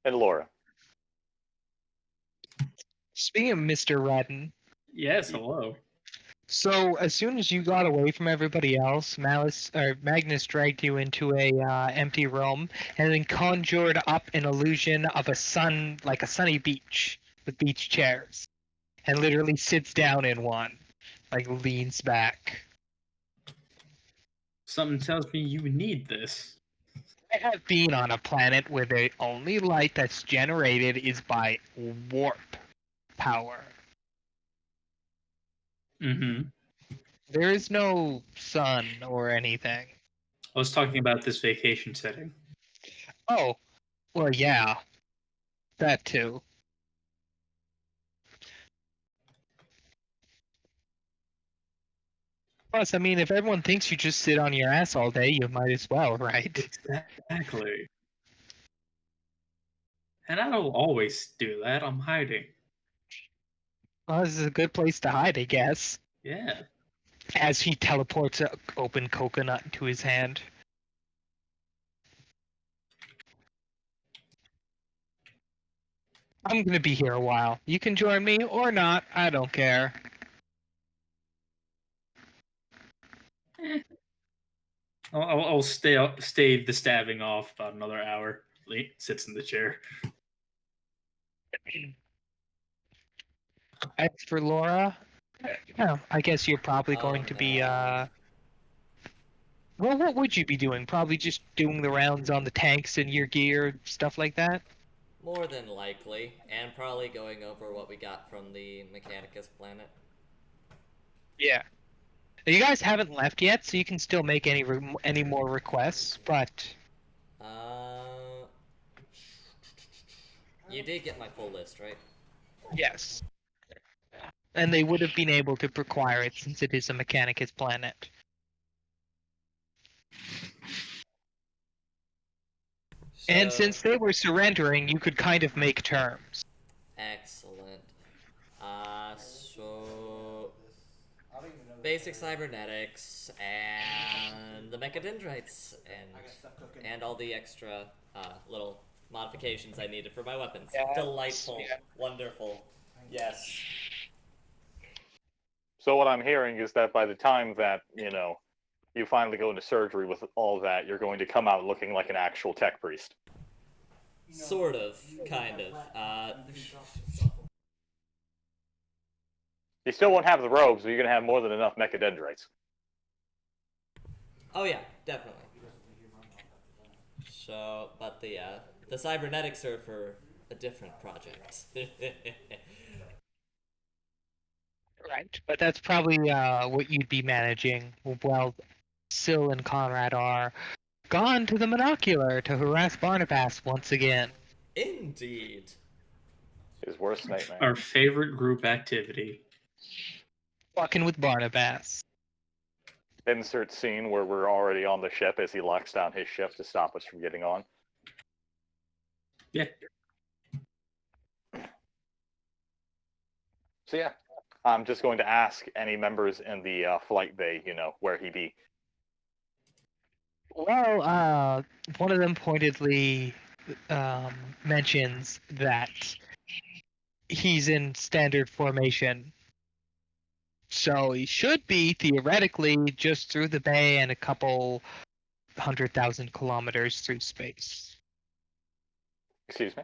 and Laura. Speaking of Mr. Redden. Yes, hello. So as soon as you got away from everybody else, Magnus dragged you into a empty room and then conjured up an illusion of a sunny beach with beach chairs, and literally sits down in one, like leans back. Something tells me you need this. I have been on a planet where the only light that's generated is by warp power. Mm-hmm. There is no sun or anything. I was talking about this vacation setting. Oh, well, yeah. That too. Plus, I mean, if everyone thinks you just sit on your ass all day, you might as well, right? Exactly. And I don't always do that. I'm hiding. Well, this is a good place to hide, I guess. Yeah. As he teleports an open coconut into his hand. I'm gonna be here a while. You can join me or not. I don't care. I'll stave the stabbing off about another hour. Lee sits in the chair. As for Laura, I guess you're probably going to be well, what would you be doing? Probably just doing the rounds on the tanks and your gear, stuff like that? More than likely, and probably going over what we got from the Mechanicus planet. Yeah. You guys haven't left yet, so you can still make any more requests, but... You did get my full list, right? Yes. And they would have been able to require it since it is a Mechanicus planet. And since they were surrendering, you could kind of make terms. Excellent. So... Basic cybernetics, and the mechadendrites, and all the extra little modifications I needed for my weapons. Yes. Delightful. Yeah. Wonderful. Yes. So what I'm hearing is that by the time that, you finally go into surgery with all that, you're going to come out looking like an actual tech priest. Sort of. Kind of. You still won't have the robes, but you're going to have more than enough mechadendrites. Oh yeah, definitely. So, but the cybernetics are for a different project. Right, but that's probably what you'd be managing while Syl and Conrad are gone to the monocular to harass Barnabas once again. Indeed. His worst nightmare. Our favorite group activity. Fucking with Barnabas. Insert scene where we're already on the ship as he locks down his ship to stop us from getting on. Yeah. So yeah, I'm just going to ask any members in the flight bay, where he be. Well, one of them pointedly mentions that he's in standard formation. So he should be, theoretically, just through the bay and a couple 100,000 kilometers through space. Excuse me?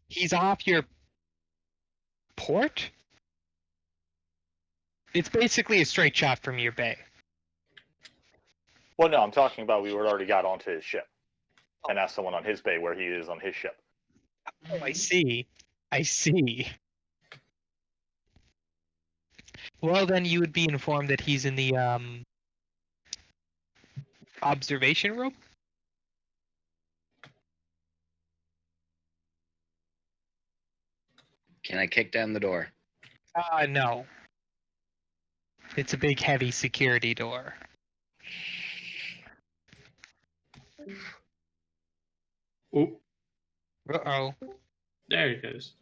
He's off your port? It's basically a straight shot from your bay. Well, no, I'm talking about we already got onto his ship. And asked someone on his bay where he is on his ship. Oh, I see. I see. Well, then you would be informed that he's in the observation room? Can I kick down the door? No. It's a big, heavy security door. Oh, Uh-oh. there he goes.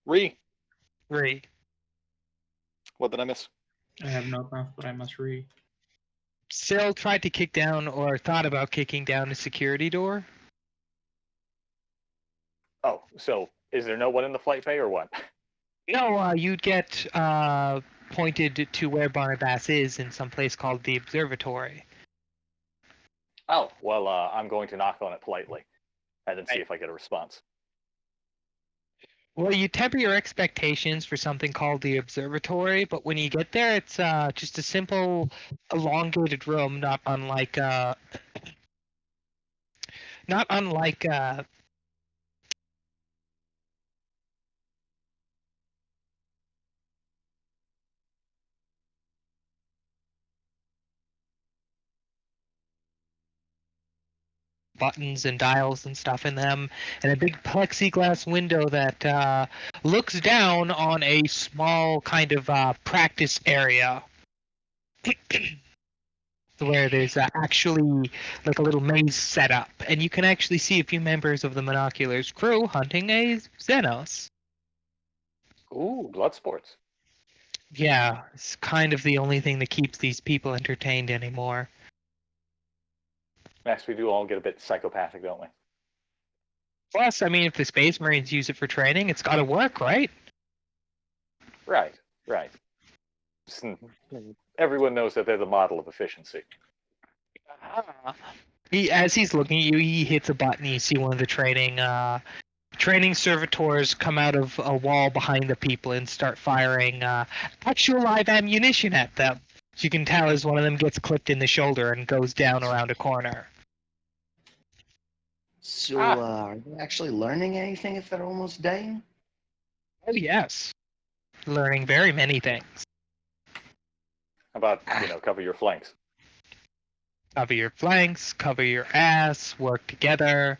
Re, Three. what did I miss? I have no mouth, but I must read. Still tried to kick down or thought about kicking down the security door? Oh, so is there no one in the flight bay or what? No, you'd get pointed to where Barnabas is in some place called the observatory. Oh, well, I'm going to knock on it politely and then see if I get a response. Well, you temper your expectations for something called the observatory, but when you get there, it's just a simple, elongated room, not unlike buttons and dials and stuff in them, and a big plexiglass window that looks down on a small kind of practice area where there's actually like a little maze set up, and you can actually see a few members of the Monocular's crew hunting a Xenos. Ooh, blood sports. Yeah, it's kind of the only thing that keeps these people entertained anymore. Yes, we do all get a bit psychopathic, don't we? Plus, I mean, if the Space Marines use it for training, it's got to work, right? Right. Everyone knows that they're the model of efficiency. As he's looking at you, he hits a button. You see one of the training servitors come out of a wall behind the people and start firing actual live ammunition at them. So you can tell as one of them gets clipped in the shoulder and goes down around a corner. So, are they actually learning anything if they're almost dying? Oh yes, learning very many things. How about, cover your flanks? Cover your flanks, cover your ass, work together,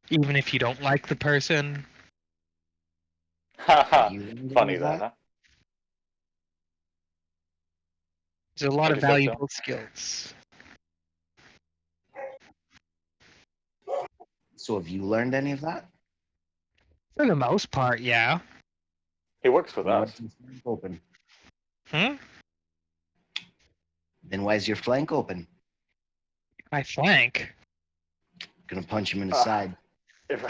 even if you don't like the person. Haha, You learned funny any of that, huh? There's a lot Like of I said, valuable skills. So, have you learned any of that? For the most part, yeah. He works with Then us. why's your flank open? Hmm? Then why's your flank open? My flank? Gonna punch him in the side. If,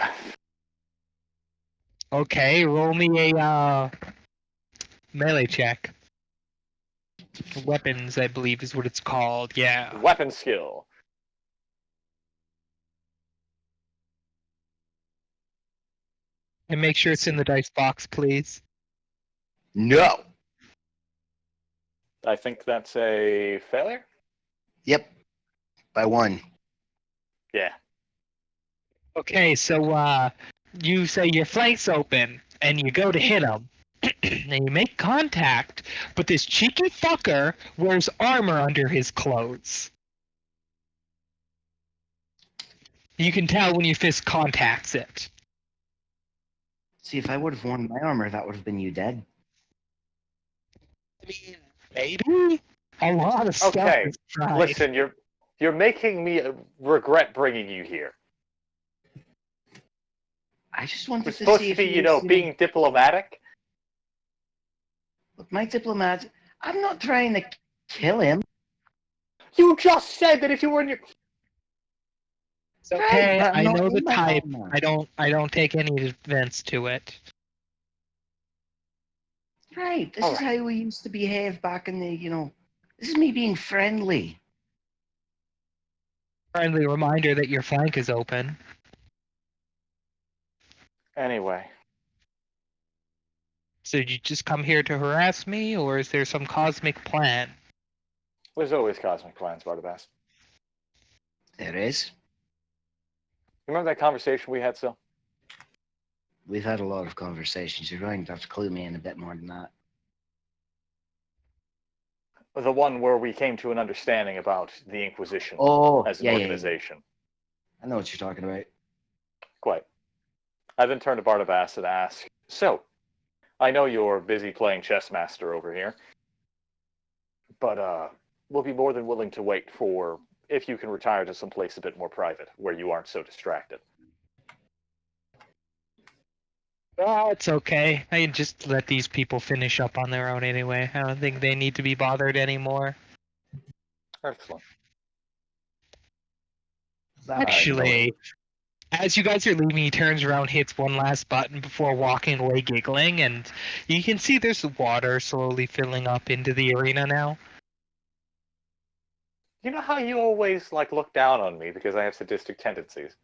Okay, roll me a melee check. Weapons, I believe, is what it's called. Yeah. weapon skill. And make sure it's in the dice box, please. No! I think that's a failure? Yep. By one. Yeah. Okay, so you say your flank's open, and you go to hit him, and you make contact, but this cheeky fucker wears armor under his clothes. You can tell when your fist contacts it. See, if I would have worn my armor, that would have been you dead. I mean, maybe a lot of stuff Okay, is tried. listen, you're making me regret bringing you here. I just We're wanted to supposed see to if be, he was, being diplomatic. Look, my diplomat. I'm not trying to kill him. You just said that if you were in your... It's okay. Right, but I'm I not know the in my type. armor. I don't take any offense to it. Right, this All is right. how we used to behave back in the. This is me being friendly. Friendly reminder that your flank is open. Anyway, So did you just come here to harass me, or is there some cosmic plan? there's always cosmic plans, Barnabas. There is. Remember that conversation we had, Sil? We've had a lot of conversations. You're going to have to clue me in a bit more than that. The one where we came to an understanding about the Inquisition Oh, as an yeah. organization. I know what you're talking about. Quite. I then turned to Barnabas and asked, so, I know you're busy playing chess master over here, but we'll be more than willing to wait for if you can retire to some place a bit more private, where you aren't so distracted. Oh, it's okay. I can just let these people finish up on their own anyway. I don't think they need to be bothered anymore. Excellent. Actually, as you guys are leaving, he turns around, hits one last button before walking away giggling, and you can see there's water slowly filling up into the arena now. You know how you always look down on me because I have sadistic tendencies?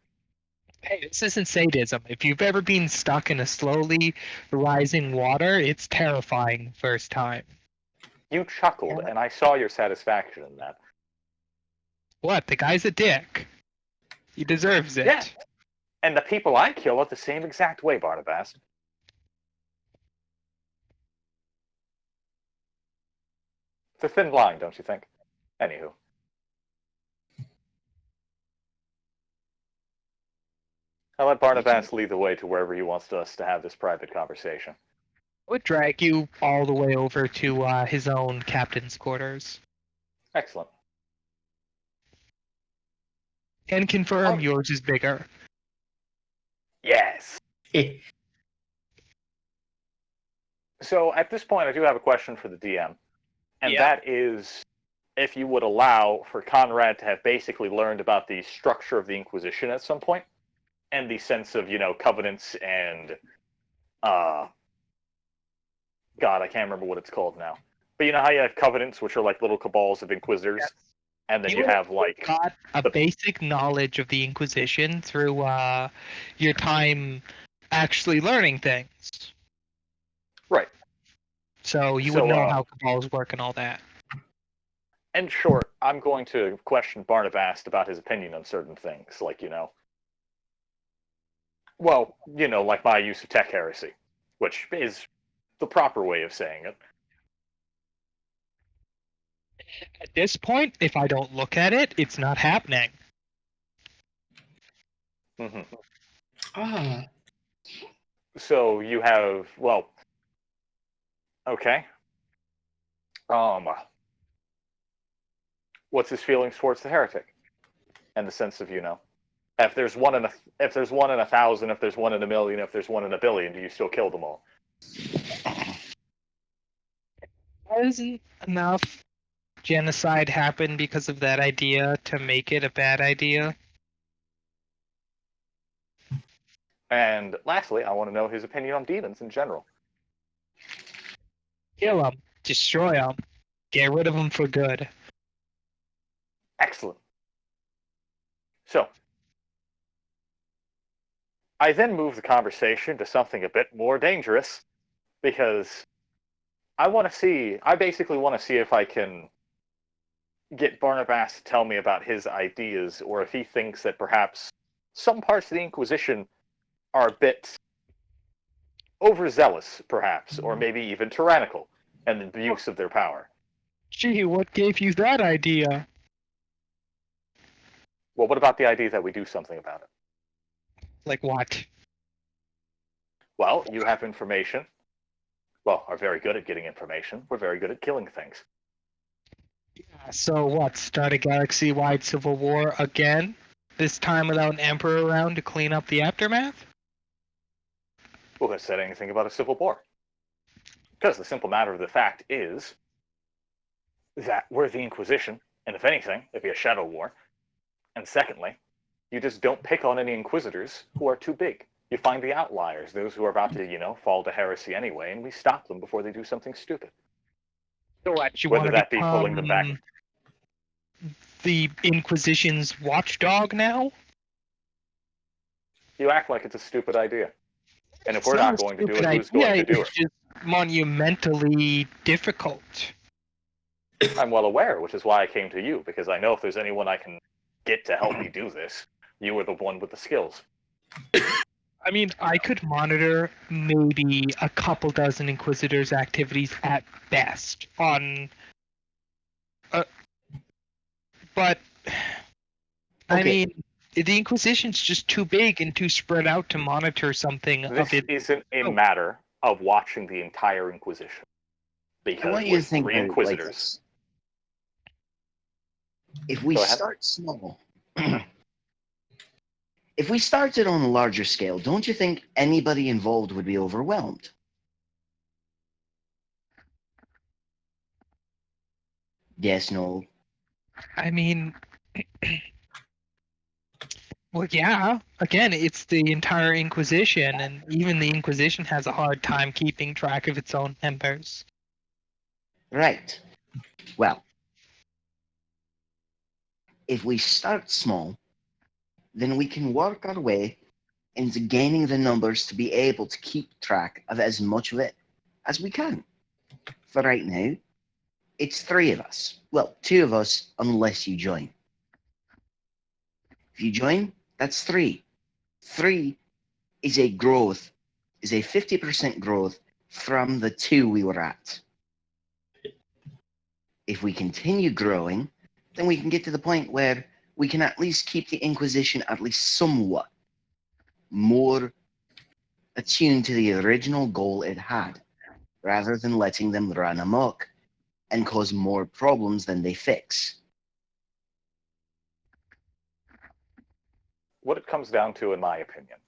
Hey, this isn't sadism. If you've ever been stuck in a slowly rising water, it's terrifying first time. You chuckled, and I saw your satisfaction in that. What? The guy's a dick. He deserves it. Yeah. And the people I kill are the same exact way, Barnabas. It's a thin line, don't you think? Anywho. I'll let Barnabas lead the way to wherever he wants us to have this private conversation. I would drag you all the way over to his own captain's quarters. Excellent. And confirm Oh. yours is bigger. Yes. So at this point, I do have a question for the DM. And that is, if you would allow for Conrad to have basically learned about the structure of the Inquisition at some point, and the sense of, covenants and, God, I can't remember what it's called now. But you know how you have covenants, which are like little cabals of Inquisitors? Yes. And then you have, got a basic knowledge of the Inquisition through your time actually learning things. Right. So you would know how cabals work and all that. In short, I'm going to question Barnabas about his opinion on certain things, like my use of tech heresy, which is the proper way of saying it. At this point, if I don't look at it, it's not happening. Mm-hmm. Ah. So you have, okay. What's his feelings towards the heretic? And the sense of, if there's one in 1,000, if there's one in 1,000,000, if there's one in 1,000,000,000, do you still kill them all? Hasn't enough genocide happen because of that idea to make it a bad idea? And lastly, I want to know his opinion on demons in general. Kill them. Destroy them. Get rid of them for good. Excellent. So, I then move the conversation to something a bit more dangerous, because I basically want to see if I can get Barnabas to tell me about his ideas, or if he thinks that perhaps some parts of the Inquisition are a bit overzealous, perhaps, or maybe even tyrannical in the use of their power. Gee, what gave you that idea? Well, what about the idea that we do something about it? Like what? Well, you have information. are very good at getting information. We're very good at killing things. So what? Start a galaxy-wide civil war again? This time without an emperor around to clean up the aftermath? Who has said anything about a civil war? Because the simple matter of the fact is that we're the Inquisition, and if anything, it'd be a shadow war. And secondly, you just don't pick on any Inquisitors who are too big. You find the outliers, those who are about to, fall to heresy anyway, and we stop them before they do something stupid. So what? You Whether want to that be pulling them back. The Inquisition's watchdog now? You act like it's a stupid idea. And if It's we're not not a going to do it, stupid who's going to idea, do it's it? just monumentally difficult. I'm well aware, which is why I came to you, because I know if there's anyone I can get to help me do this, you are the one with the skills. I mean, I could monitor maybe a couple dozen Inquisitors' activities at best on... but... I Okay. mean, the Inquisition's just too big and too spread out to monitor something This of it. isn't a Oh. matter of watching the entire Inquisition. I Because want you we're to think three about it like Inquisitors. this. If we Go ahead. start small, if we started on a larger scale, don't you think anybody involved would be overwhelmed? Yes, no. I mean... Well, yeah. Again, it's the entire Inquisition, and even the Inquisition has a hard time keeping track of its own members. Right. Well, if we start small, then we can work our way into gaining the numbers to be able to keep track of as much of it as we can. For right now, it's 3 of us. Well, 2 of us, unless you join. If you join, that's 3. 3 is a 50% growth from the 2 we were at. If we continue growing, then we can get to the point where we can at least keep the Inquisition at least somewhat more attuned to the original goal it had, rather than letting them run amok and cause more problems than they fix. What it comes down to, in my opinion,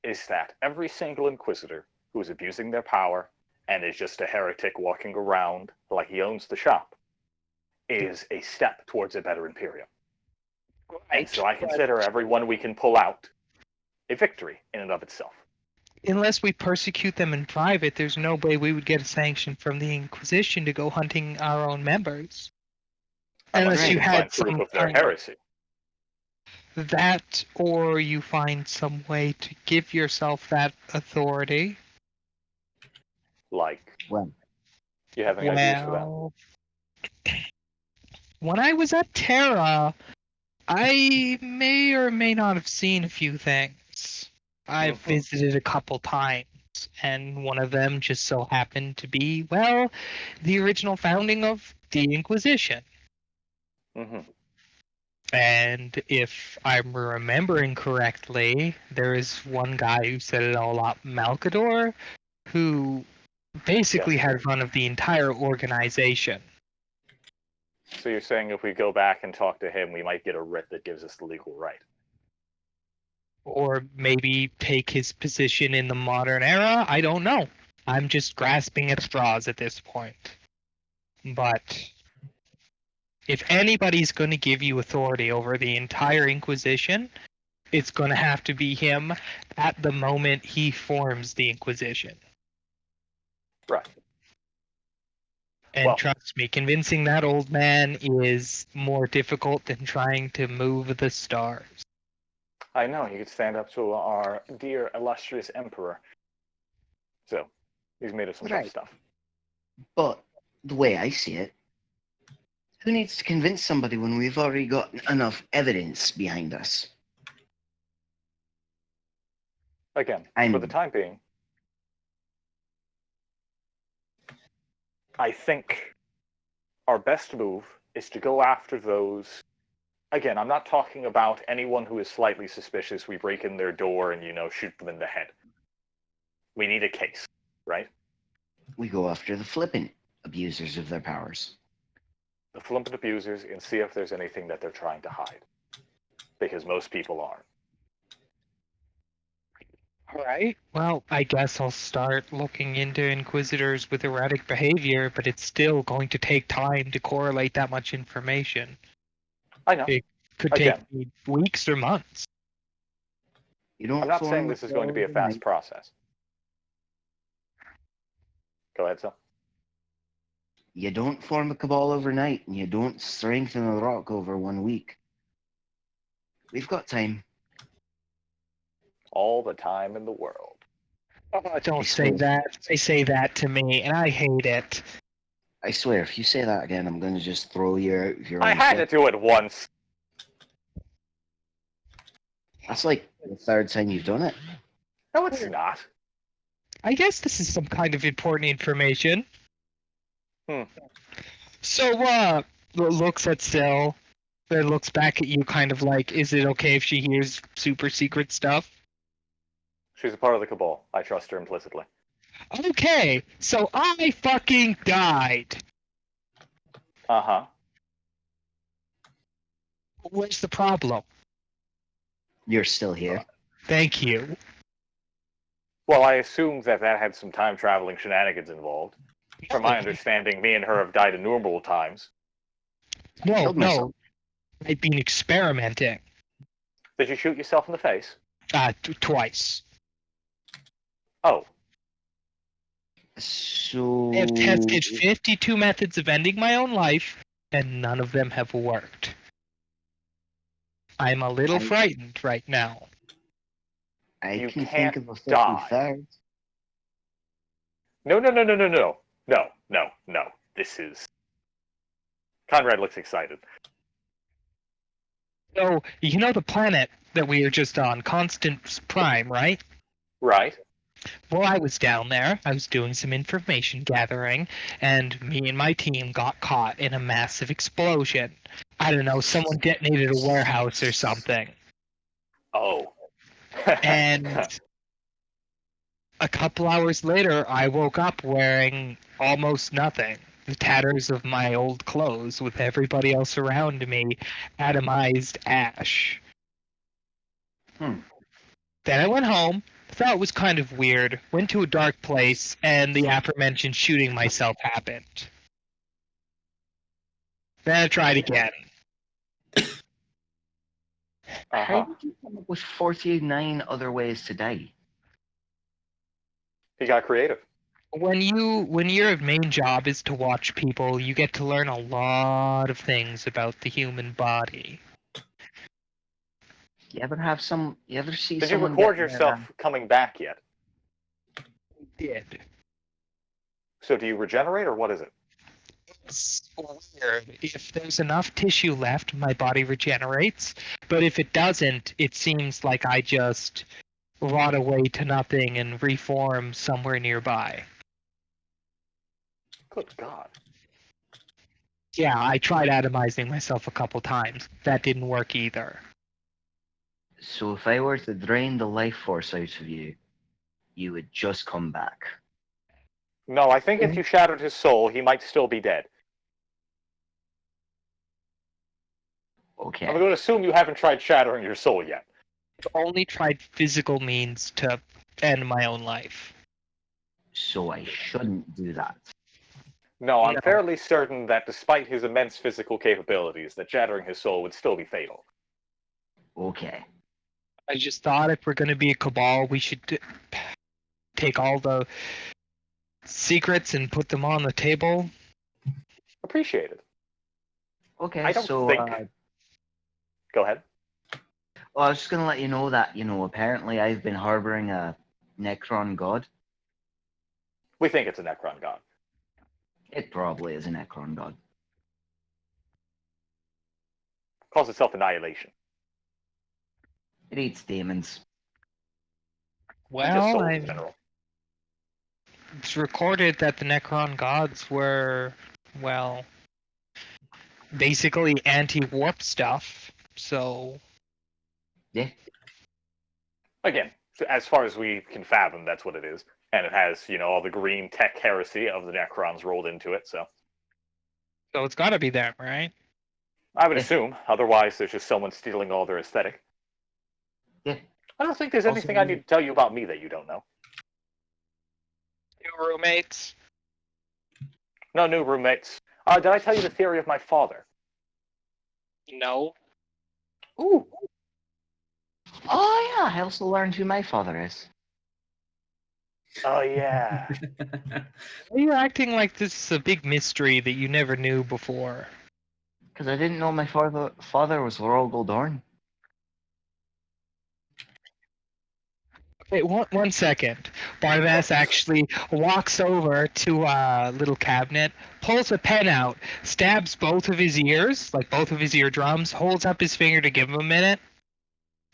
is that every single Inquisitor who is abusing their power and is just a heretic walking around like he owns the shop is a step towards a better Imperium. And so I consider everyone we can pull out a victory in and of itself. Unless we persecute them in private, there's no way we would get a sanction from the Inquisition to go hunting our own members. Unless you had find proof some of their kind heresy. that, or you find some way to give yourself that authority. Like, Well, you have any ideas for that? Well, when I was at Terra, I may or may not have seen a few things. I've visited a couple times, and one of them just so happened to be, well, the original founding of the Inquisition. Mm-hmm. And if I'm remembering correctly, there is one guy who set it all up, Malkador, who basically had run of the entire organization. So you're saying if we go back and talk to him, we might get a writ that gives us the legal right? Or maybe take his position in the modern era? I don't know. I'm just grasping at straws at this point. But if anybody's going to give you authority over the entire Inquisition, it's going to have to be him at the moment he forms the Inquisition. Right. And Well, trust me, convincing that old man is more difficult than trying to move the stars. I know, he could stand up to our dear, illustrious Emperor. So, he's made of some tough stuff. but the way I see it, who needs to convince somebody when we've already got enough evidence behind us? Again, I for know. the time being, I think our best move is to go after those. Again, I'm not talking about anyone who is slightly suspicious. We break in their door and, shoot them in the head. We need a case, right? We go after the flippant abusers of their powers. The flippant abusers, and see if there's anything that they're trying to hide. Because most people aren't. Alright, well, I guess I'll start looking into Inquisitors with erratic behavior, but it's still going to take time to correlate that much information. I know. It could Again. take me weeks or months. You don't I'm not form saying this is going to be a cabal fast process. Go ahead, Sal. You don't form a cabal overnight, and you don't strengthen a rock over 1 week. We've got time. All the time in the world. Oh, don't say that. They say that to me, and I hate it. I swear, if you say that again, I'm going to just throw you out of your I own had to ship. do it once. That's like the third time you've done it. No, it's not. I guess this is some kind of important information. So, looks at Syl, then looks back at you kind of like, is it okay if she hears super secret stuff? She's a part of the cabal. I trust her implicitly. Okay, so I fucking died. Uh-huh. Where's the problem? You're still here. Thank you. Well, I assumed that had some time-traveling shenanigans involved. From my understanding, me and her have died innumerable times. No, Killed myself. I've been experimenting. Did you shoot yourself in the face? Twice. Oh. So... I have tested 52 methods of ending my own life, and none of them have worked. I'm a little frightened right now. I can can't think of a die. 53rd. No. This is... Conrad looks excited. So, you know the planet that we are just on, Constance Prime, right? Right. Well, I was down there. I was doing some information gathering, and me and my team got caught in a massive explosion. I don't know, someone detonated a warehouse or something. Oh. And a couple hours later, I woke up wearing almost nothing. The tatters of my old clothes, with everybody else around me atomized ash. Then I went home, thought it was kind of weird, went to a dark place, and the aforementioned shooting myself happened. Then I tried again. How did you come up with 49 other ways to die? He got creative. When your main job is to watch people, you get to learn a lot of things about the human body. You ever see Did you someone record get yourself coming back yet? I did. So do you regenerate, or what is it? It's weird. If there's enough tissue left, my body regenerates. But if it doesn't, it seems like I just rot away to nothing and reform somewhere nearby. Good God. Yeah, I tried atomizing myself a couple times. That didn't work either. So if I were to drain the life force out of you, you would just come back. No, I think if you shattered his soul, he might still be dead. Okay. I'm going to assume you haven't tried shattering your soul yet. I've only tried physical means to end my own life. So I shouldn't do that. No, I'm No. fairly certain that despite his immense physical capabilities, that shattering his soul would still be fatal. Okay. I just thought if we're going to be a cabal, we should take all the secrets and put them on the table. Appreciate it. Okay, I don't so... think... Go ahead. Well, I was just going to let you know that, apparently I've been harboring a Necron god. We think it's a Necron god. It probably is a Necron god. Calls itself Annihilation. It eats demons. And just Well, souls in general. it's recorded that the Necron gods were, well, basically anti-warp stuff, so... Yeah. Again, as far as we can fathom, that's what it is. And it has, all the green tech heresy of the Necrons rolled into it, so So it's gotta be them, right? I would Yeah. assume. Otherwise, there's just someone stealing all their aesthetic. Yeah. I don't think there's Also, anything I need to tell you about me that you don't know. New roommates. No new roommates. Did I tell you the theory of my father? No. Ooh. Oh yeah, I also learned who my father is. Oh, yeah. Why are you acting like this is a big mystery that you never knew before? Because I didn't know my father was Rogel Dorn. Okay, one second. Barnabas actually walks over to a little cabinet, pulls a pen out, stabs both of his ears, like both of his eardrums, holds up his finger to give him a minute,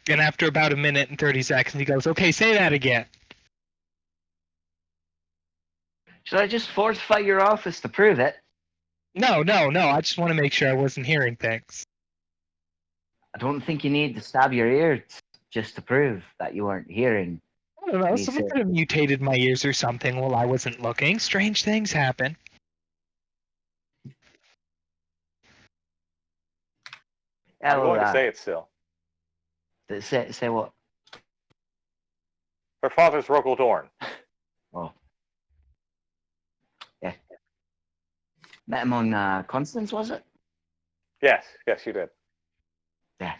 and after about a minute and 30 seconds, he goes, "Okay, say that again." Should I just fortify your office to prove it? No, I just want to make sure I wasn't hearing things. I don't think you need to stab your ear just to prove that you weren't hearing. I don't know, He someone said- could have mutated my ears or something while I wasn't looking. Strange things happen. Yeah, I'm well, going to say it still. Say what? Her father's Rogel Dorn. Oh. Yeah. Met him on Constance, was it? Yes, you did. Yeah.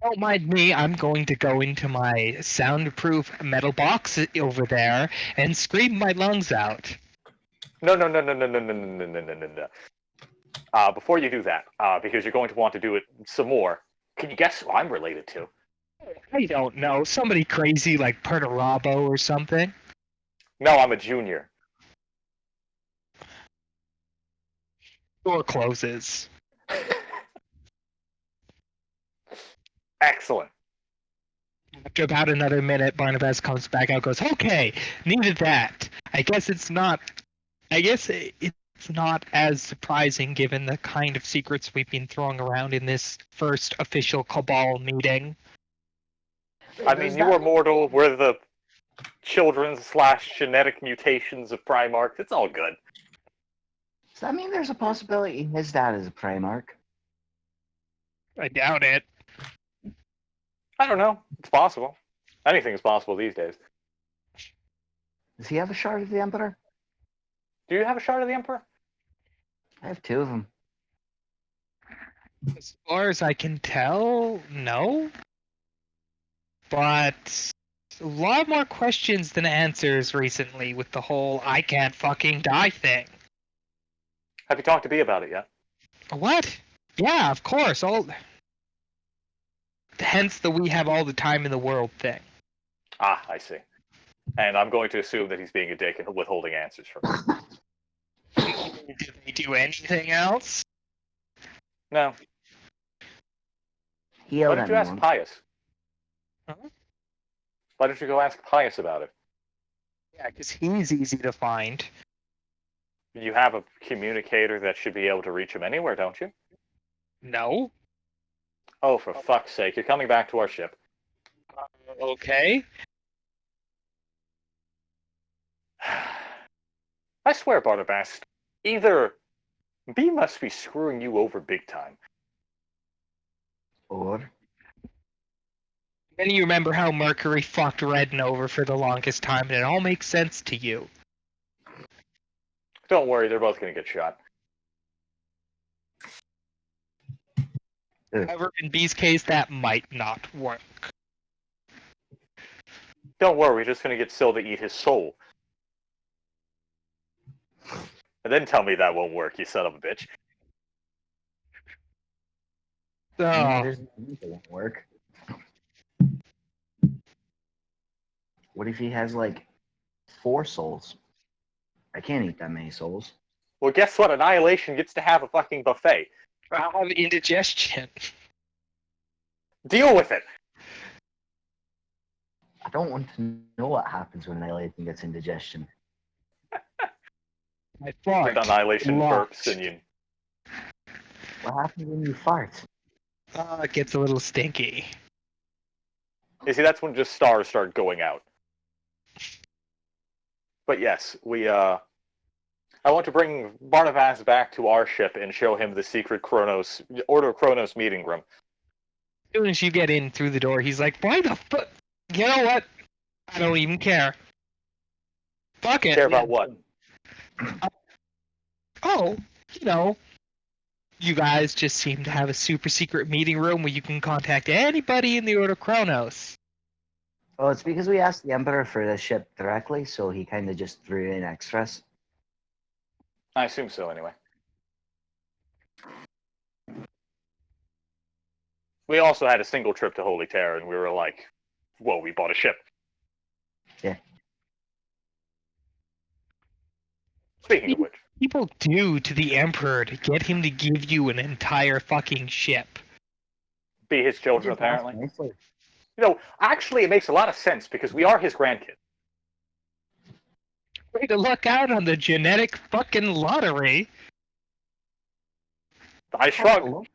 Don't mind me, I'm going to go into my soundproof metal box over there and scream my lungs out. No. Before you do that, because you're going to want to do it some more, can you guess who I'm related to? I don't know, somebody crazy like Perturabo or something. No, I'm a junior. Door closes. Excellent. After about another minute, Barnabas comes back out and goes, "Okay, needed that. I guess it's not as surprising given the kind of secrets we've been throwing around in this first official Cabal meeting." I mean, you are mortal. We're the children/genetic mutations of Primarchs. It's all good. Does that mean there's a possibility his dad is a Primarch? I doubt it. I don't know. It's possible. Anything is possible these days. Does he have a shard of the Emperor? Do you have a shard of the Emperor? I have 2 of them. As far as I can tell, no. But a lot more questions than answers recently with the whole "I can't fucking die" thing. Have you talked to B about it yet? What? Yeah, of course. Hence the "we have all the time in the world" thing. Ah, I see. And I'm going to assume that he's being a dick and withholding answers from me. Did they do anything else? No. He Why yelled don't at you me ask once. Pius? Huh? Why don't you go ask Pius about it? Yeah, because he's easy to find. You have a communicator that should be able to reach him anywhere, don't you? No. Oh, for fuck's sake, you're coming back to our ship. Okay. I swear, Barnabas, either B must be screwing you over big time. Or Then you remember how Mercury fucked Redden over for the longest time, and it all makes sense to you. Don't worry, they're both going to get shot. However, in B's case, that might not work. Don't worry, we're just going to get Syl to eat his soul. And then tell me that won't work, you son of a bitch. no, So, there's it won't work. What if he has like 4 souls? I can't eat that many souls. Well, guess what? Annihilation gets to have a fucking buffet. I'll have indigestion. Deal with it. I don't want to know what happens when Annihilation gets indigestion. I fart. With Annihilation lots. burps and you... What happens when you fart? It gets a little stinky. You see, that's when just stars start going out. But yes, we I want to bring Barnabas back to our ship and show him the secret Order of Kronos meeting room. As soon as you get in through the door, he's like, "Why the fuck? You know what? I don't even care. Fuck it." Care about what? Oh, you know, you guys just seem to have a super secret meeting room where you can contact anybody in the Order of Kronos. Oh, it's because we asked the Emperor for the ship directly, so he kind of just threw in extras. I assume so, anyway. We also had a single trip to Holy Terror, and we were like, whoa, we bought a ship. Yeah. Speaking of which. People do to the Emperor to get him to give you an entire fucking ship. Be his children, Just asked apparently. nicely. You know, actually, it makes a lot of sense, because we are his grandkid. Way to luck out on the genetic fucking lottery. I shrug. Oh,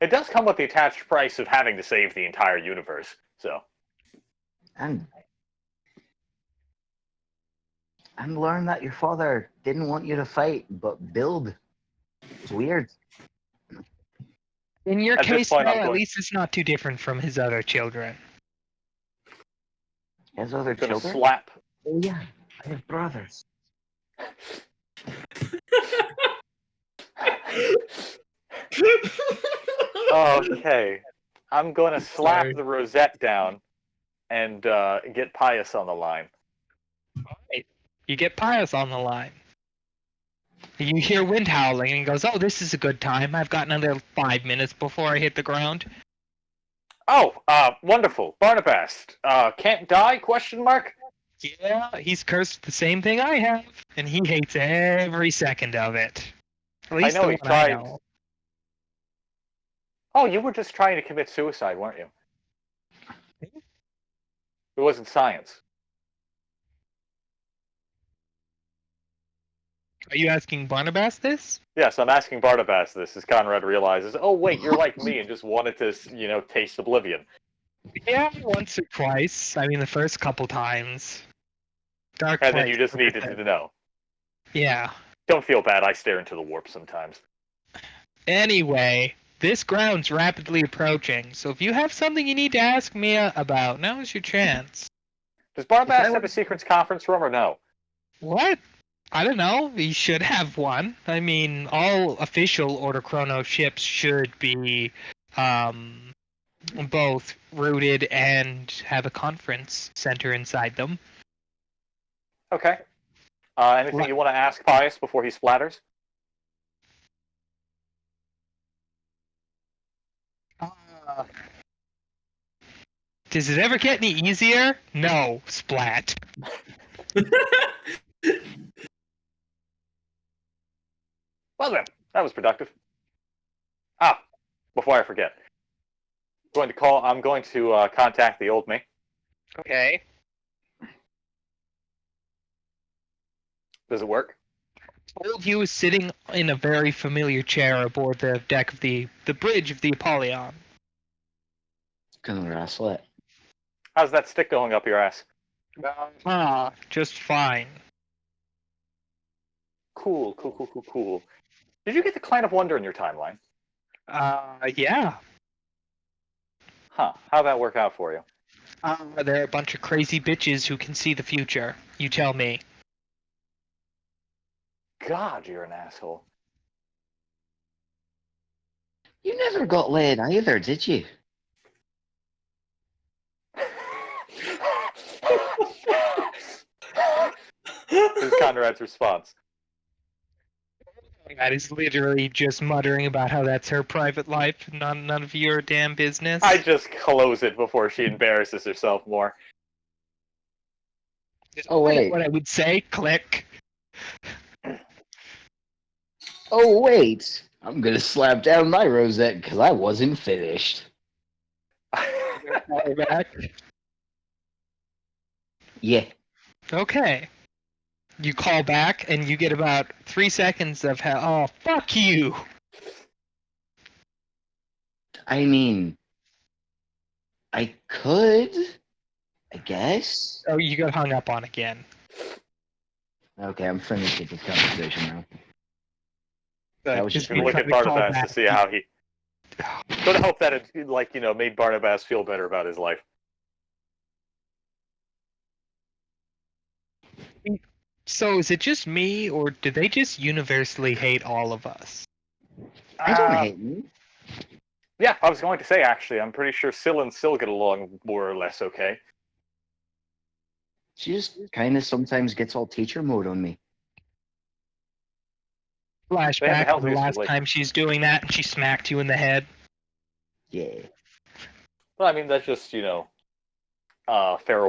It does come with the attached price of having to save the entire universe, so. and learn that your father didn't want you to fight, but build. It's weird. In your At this case, point, though, I'm at going- least it's not too different from his other children. His other Gonna children? slap. Oh yeah, I have brothers. Okay. I'm gonna slap Sorry. the rosette down and get Pius on the line. Alright. You get Pius on the line. You hear wind howling, and he goes, "Oh, this is a good time. I've got another 5 minutes before I hit the ground." Oh, wonderful. Barnabas, can't die, question mark? Yeah, he's cursed the same thing I have, and he hates every second of it. At least know the he one I tried. know. Oh, you were just trying to commit suicide, weren't you? It wasn't science. Are you asking Barnabas this? Yes, I'm asking Barnabas this as Conrad realizes, oh, wait, you're like me and just wanted to, taste oblivion. Yeah, once or twice. I mean, the first couple times. Dark And then place. you just needed to know. Yeah. Don't feel bad, I stare into the warp sometimes. Anyway, this ground's rapidly approaching, so if you have something you need to ask me about, now's your chance. Does Barnabas If I have a were- secrets conference room or no? What? I don't know. He should have one. I mean, all official Order Chrono ships should be both rooted and have a conference center inside them. Okay. Anything What? you want to ask Pius before he splatters? Does it ever get any easier? No, splat. Well then, that was productive. Before I forget. I'm going to contact the old me. Okay. Does it work? Old you is sitting in a very familiar chair aboard the deck of the bridge of the Apollyon. Gonna wrestle it. How's that stick going up your ass? Just fine. Cool. Did you get the Clan of Wonder in your timeline? Yeah. Huh. How'd that work out for you? There are a bunch of crazy bitches who can see the future. You tell me. God, you're an asshole. You never got laid either, did you? This is Conrad's response. That is literally just muttering about how that's her private life, none of your damn business. I just close it before she embarrasses herself more. Oh, wait. What I would say, click. Oh wait, I'm gonna slap down my rosette because I wasn't finished. Back. Yeah. Okay. You call back and you get about 3 seconds of hell. Oh, fuck you! I mean, I could I guess. Oh, you got hung up on again. Okay, I'm finished with this conversation now. That was just Gonna weird. look at Barnabas to see how he. Gonna hope that it, made Barnabas feel better about his life. So is it just me, or do they just universally hate all of us? I don't hate you. Yeah, I was going to say, actually, I'm pretty sure Syl and Syl get along more or less okay. She just kind of sometimes gets all teacher mode on me. They have a Flashback to healthy the last relationship. time she's doing that and she smacked you in the head. Yeah. Well, I mean, that's just, feral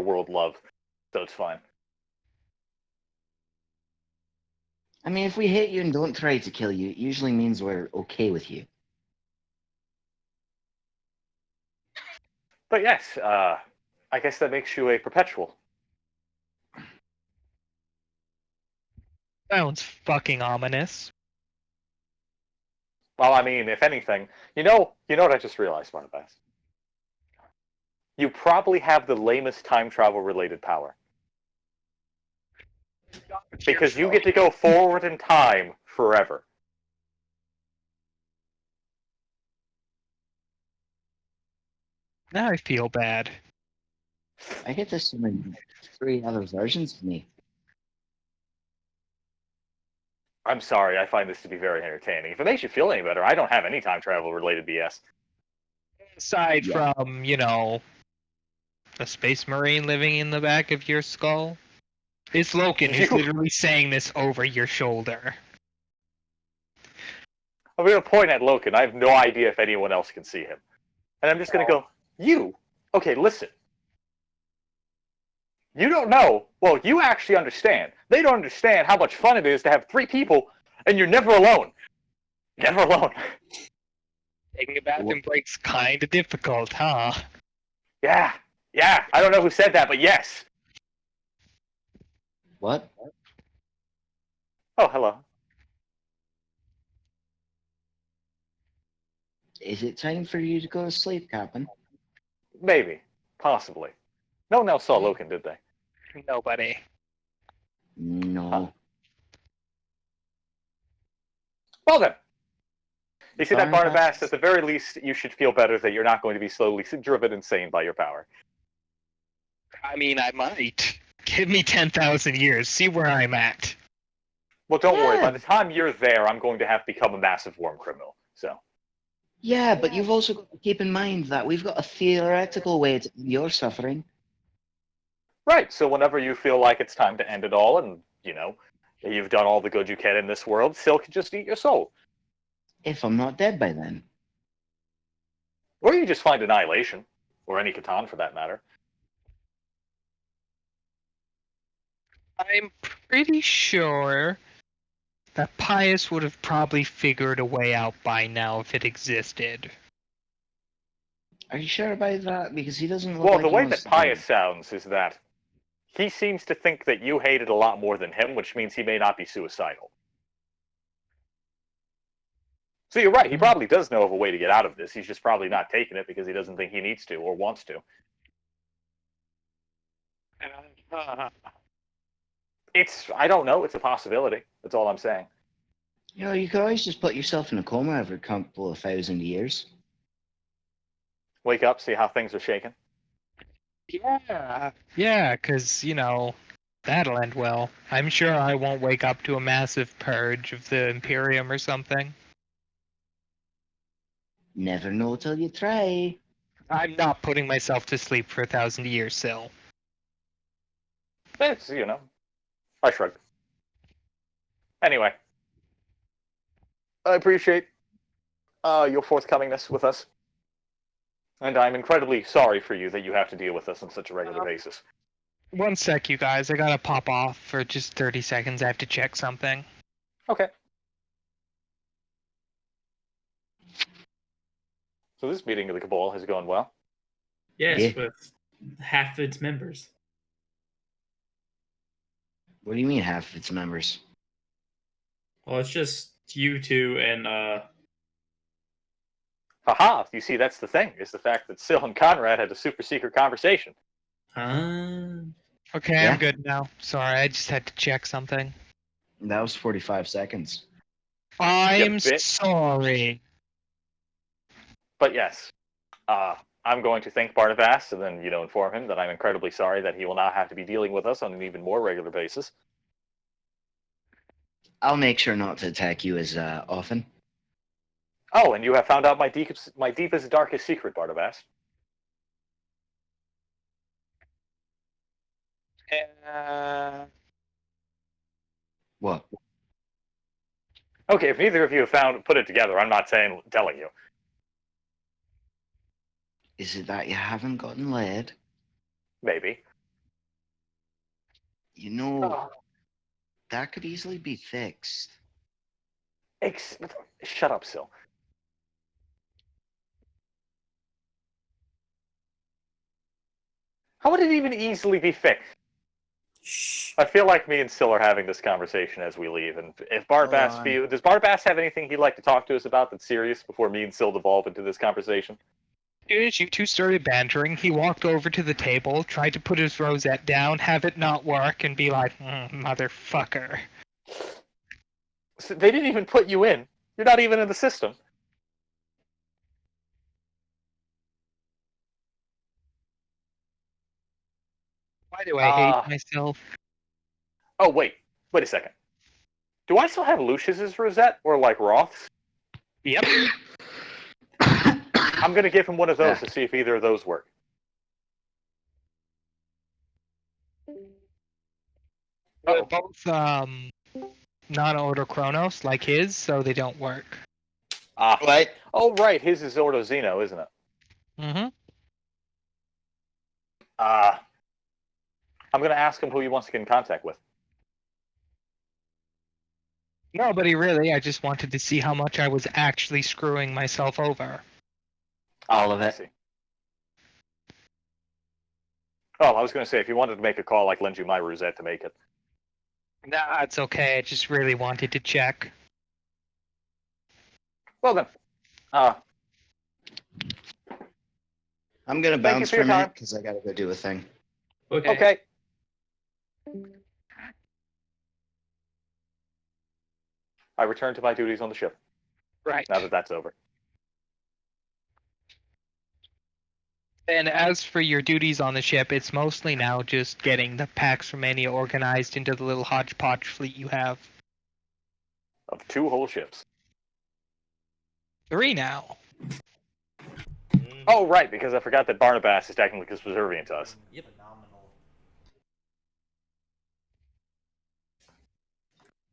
world love, so it's fine. I mean, if we hate you and don't try to kill you, it usually means we're okay with you. But yes, I guess that makes you a perpetual. Sounds fucking ominous. Well, I mean, if anything, you know what I just realized, Barnabas? You probably have the lamest time travel related power. Because you get to go forward in time forever. Now I feel bad. I get to summon 3 other versions of me. I'm sorry, I find this to be very entertaining. If it makes you feel any better, I don't have any time travel related BS. Aside Yeah. from, a space marine living in the back of your skull. It's Loken who's You- literally saying this over your shoulder. I'm going to point at Loken. I have no idea if anyone else can see him. And I'm just going to go, you? Okay, listen. You don't know. Well, you actually understand. They don't understand how much fun it is to have 3 people, and you're never alone. Never alone. Taking a bathroom break's kind of difficult, huh? Yeah. I don't know who said that, but yes. What? Oh, hello. Is it time for you to go to sleep, Captain? Maybe. Possibly. No one else saw Loken, did they? Nobody. No. Huh. Well then. You see that, Barnabas? At the very least, you should feel better that you're not going to be slowly driven insane by your power. I mean, I might. Give me 10,000 years. See where I'm at. Well, don't worry. Yeah. By the time you're there, I'm going to have become a massive worm criminal. So. Yeah, but you've also got to keep in mind that we've got a theoretical way to end your suffering. Right. So whenever you feel like it's time to end it all, and you've done all the good you can in this world, Syl can just eat your soul, If I'm not dead by then. or you just find annihilation, or any Catan for that matter. I'm pretty sure that Pius would have probably figured a way out by now if it existed. Are you sure about that? Because he doesn't look Well, like the he way wants that to die. Pius sounds is that he seems to think that you hate it a lot more than him, which means he may not be suicidal. So you're right. He probably does know of a way to get out of this. He's just probably not taking it because he doesn't think he needs to or wants to. I don't know. It's a possibility. That's all I'm saying. You could always just put yourself in a coma every couple of 1,000 years. Wake up, see how things are shaking. Yeah, because, that'll end well. I'm sure I won't wake up to a massive purge of the Imperium or something. Never know till you try. I'm not putting myself to sleep for 1,000 years, Syl. It's, I shrug. Anyway, I appreciate your forthcomingness with us. And I'm incredibly sorry for you that you have to deal with this on such a regular basis. One sec, you guys. I gotta pop off for just 30 seconds. I have to check something. Okay. So this meeting of the Cabal has gone well. Yes, Yeah. with half its members. What do you mean half of its members? Well, it's just you two and Haha, you see, that's the thing, is the fact that Syl and Conrad had a super secret conversation. Okay, Yeah. I'm good now. Sorry, I just had to check something. That was 45 seconds. I'm bit. sorry. But yes, I'm going to thank Barnabas and then, inform him that I'm incredibly sorry that he will now have to be dealing with us on an even more regular basis. I'll make sure not to attack you as often. Oh, and you have found out my deepest, darkest secret, Barnabas. What? Okay, if neither of you have put it together, I'm not telling you. Is it that you haven't gotten laid? Maybe. You know, that could easily be fixed. Shut up, Sil. How would it even easily be fixed? Shh. I feel like me and Sil are having this conversation as we leave, and if Barnabas does Barnabas have anything he'd like to talk to us about that's serious before me and Sil devolve into this conversation? As soon as you two started bantering, he walked over to the table, tried to put his rosette down, have it not work, and be like, motherfucker. So they didn't even put you in. You're not even in the system. Why do I hate myself? Oh, wait a second. Do I still have Lucius's rosette, or like Roth's? Yep. I'm going to give him one of those to see if either of those work. They're both non-order Chronos, like his, so they don't work. What? Oh, right. His is Ordo Xeno, isn't it? Mm-hmm. I'm going to ask him who he wants to get in contact with. Nobody really. I just wanted to see how much I was actually screwing myself over. All of I it. see. Oh, I was going to say, if you wanted to make a call, I could lend you my rosette to make it. Nah, it's okay. I just really wanted to check. Well then, I'm gonna Thank you bounce for for a your time. minute because I gotta go do a thing. okay. I return to my duties on the ship, Right. now that that's over. And as for your duties on the ship, it's mostly now just getting the Pax Romania organized into the little hodgepodge fleet you have. Of 2 whole ships. 3 now. Oh, right, because I forgot that Barnabas is technically subservient to us. Yep.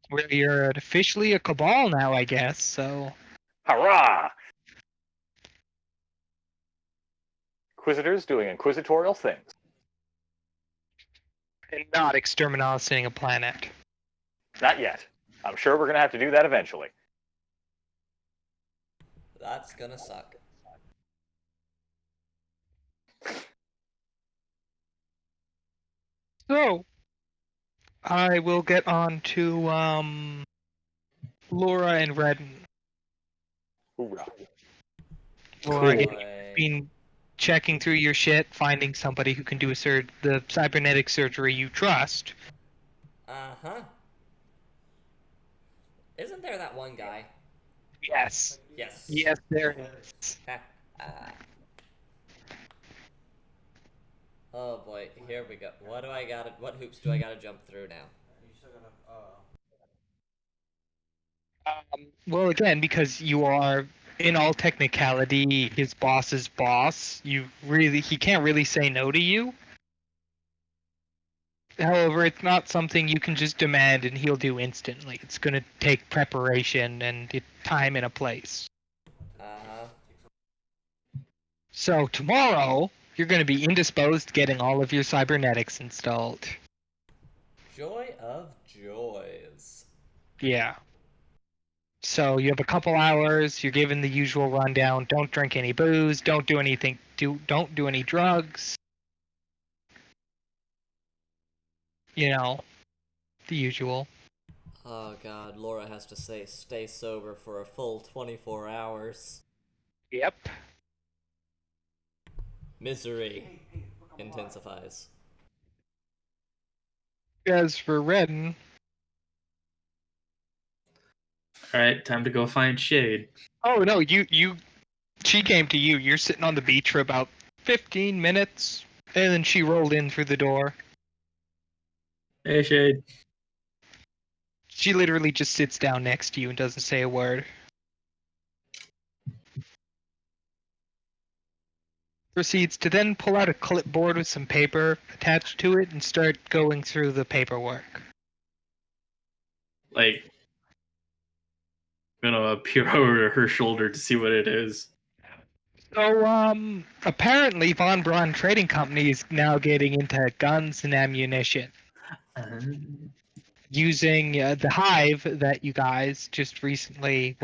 Well, you're officially a cabal now, I guess, so... Hurrah! Inquisitors doing inquisitorial things. And not exterminating a planet. Not yet. I'm sure we're going to have to do that eventually. That's gonna suck. So, I will get on to, Laura and Redden. Hoorah. Laura, Boy. you've been checking through your shit, finding somebody who can do the cybernetic surgery you trust. Uh-huh. Isn't there that one guy? Yes. Yes. Yes, there is. Oh boy, here we go. What hoops do I gotta jump through now? Well, again, because you are, in all technicality, his boss's boss, he can't really say no to you. However, it's not something you can just demand and he'll do instantly. It's going to take preparation and time and a place. Uh-huh. So tomorrow, you're going to be indisposed getting all of your cybernetics installed. Joy of joys. Yeah. So you have a couple hours, you're given the usual rundown. Don't drink any booze, don't do anything, don't do any drugs. You know, the usual. Oh god, Laura has to say stay sober for a full 24 hours. Yep. Misery intensifies. As for Redden, All right, time to go find Shade. oh no, she came to you. You're sitting on the beach for about 15 minutes, and then she rolled in through the door. Hey, Shade. She literally just sits down next to you and doesn't say a word. Proceeds to then pull out a clipboard with some paper attached to it and start going through the paperwork. Like, gonna peer over her shoulder to see what it is. So, apparently Von Braun Trading Company is now getting into guns and ammunition. Using the hive that you guys just recently,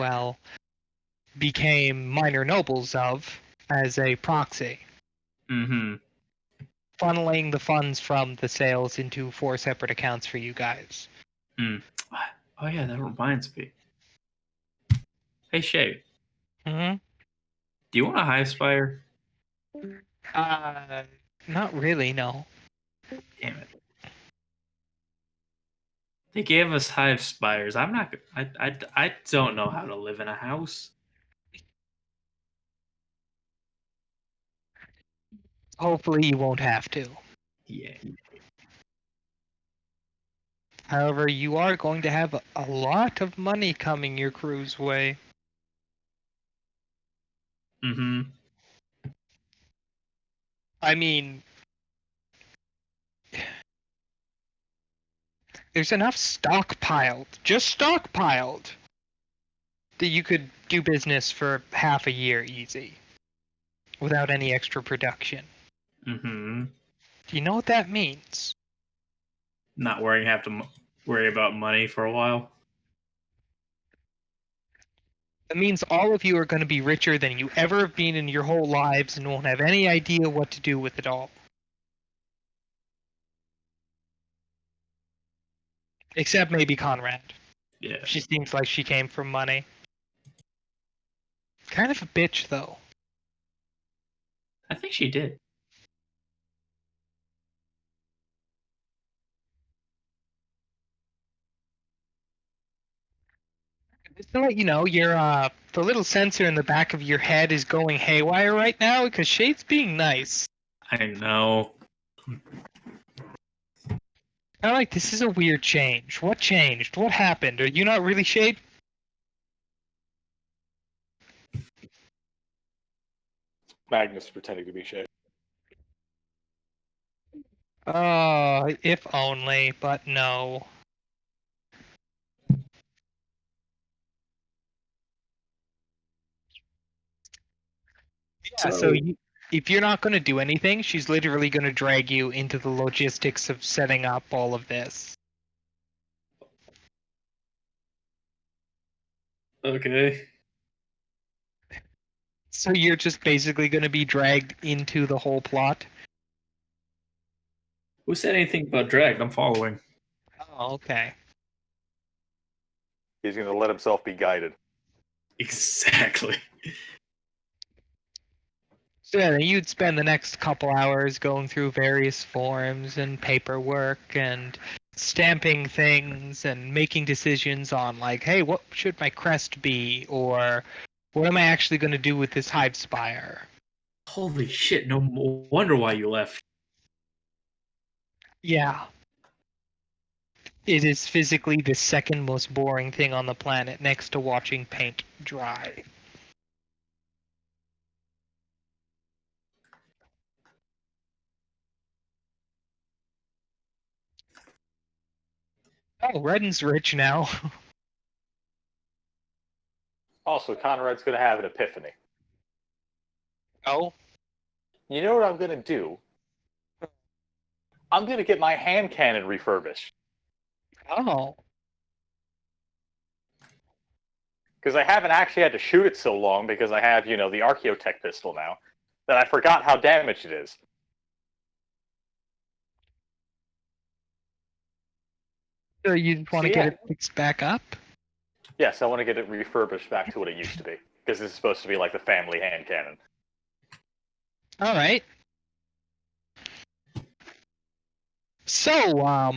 became minor nobles of as a proxy. Mm-hmm. Funneling the funds from the sales into 4 separate accounts for you guys. Oh yeah, that reminds me. Hey, Shade. Mm-hmm. Do you want a hive spire? Not really, no. Damn it. They gave us hive spires. I'm not. I don't know how to live in a house. Hopefully you won't have to. Yeah. However, you are going to have a lot of money coming your crew's way. Mm-hmm. I mean, there's enough just stockpiled, that you could do business for half a year easy, without any extra production. Mm-hmm. Do you know what that means? Not have to worry about money for a while. It means all of you are going to be richer than you ever have been in your whole lives and won't have any idea what to do with it all. Except maybe Conrad. Yeah. She seems like she came from money. Kind of a bitch, though. I think she did. Just to let you know, the little sensor in the back of your head is going haywire right now because Shade's being nice. I know. I'm like, this is a weird change. What changed? What happened? Are you not really Shade? Magnus pretending to be Shay. If only, but no. Yeah, so if you're not going to do anything, she's literally going to drag you into the logistics of setting up all of this. Okay. So you're just basically going to be dragged into the whole plot? Who said anything about drag? I'm following. Oh, okay. He's going to let himself be guided. Exactly. So yeah, then you'd spend the next couple hours going through various forms and paperwork and stamping things and making decisions on like, hey, what should my crest be? Or what am I actually going to do with this hive spire? Holy shit! No wonder why you left. Yeah. It is physically the second most boring thing on the planet next to watching paint dry. Oh, Redden's rich now. Also, Conrad's going to have an epiphany. Oh? You know what I'm going to do? I'm going to get my hand cannon refurbished. Oh. Because I haven't actually had to shoot it so long because I have, the Archaeotech pistol now, that I forgot how damaged it is. So you want to get it fixed back up? Yes, I want to get it refurbished back to what it used to be. Because this is supposed to be like the family hand cannon. Alright. So,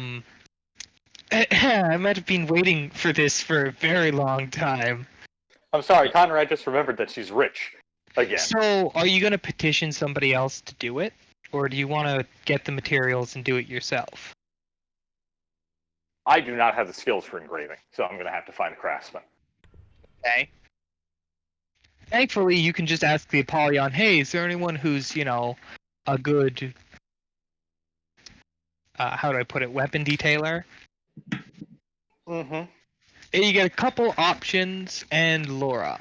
I might have been waiting for this for a very long time. I'm sorry, Conrad just remembered that she's rich. Again. So, are you going to petition somebody else to do it? Or do you want to get the materials and do it yourself? I do not have the skills for engraving, so I'm going to have to find a craftsman. Okay. Thankfully, you can just ask the Apollyon, hey, is there anyone who's, a good, how do I put it, weapon detailer? Mm-hmm. And you get a couple options and Laura.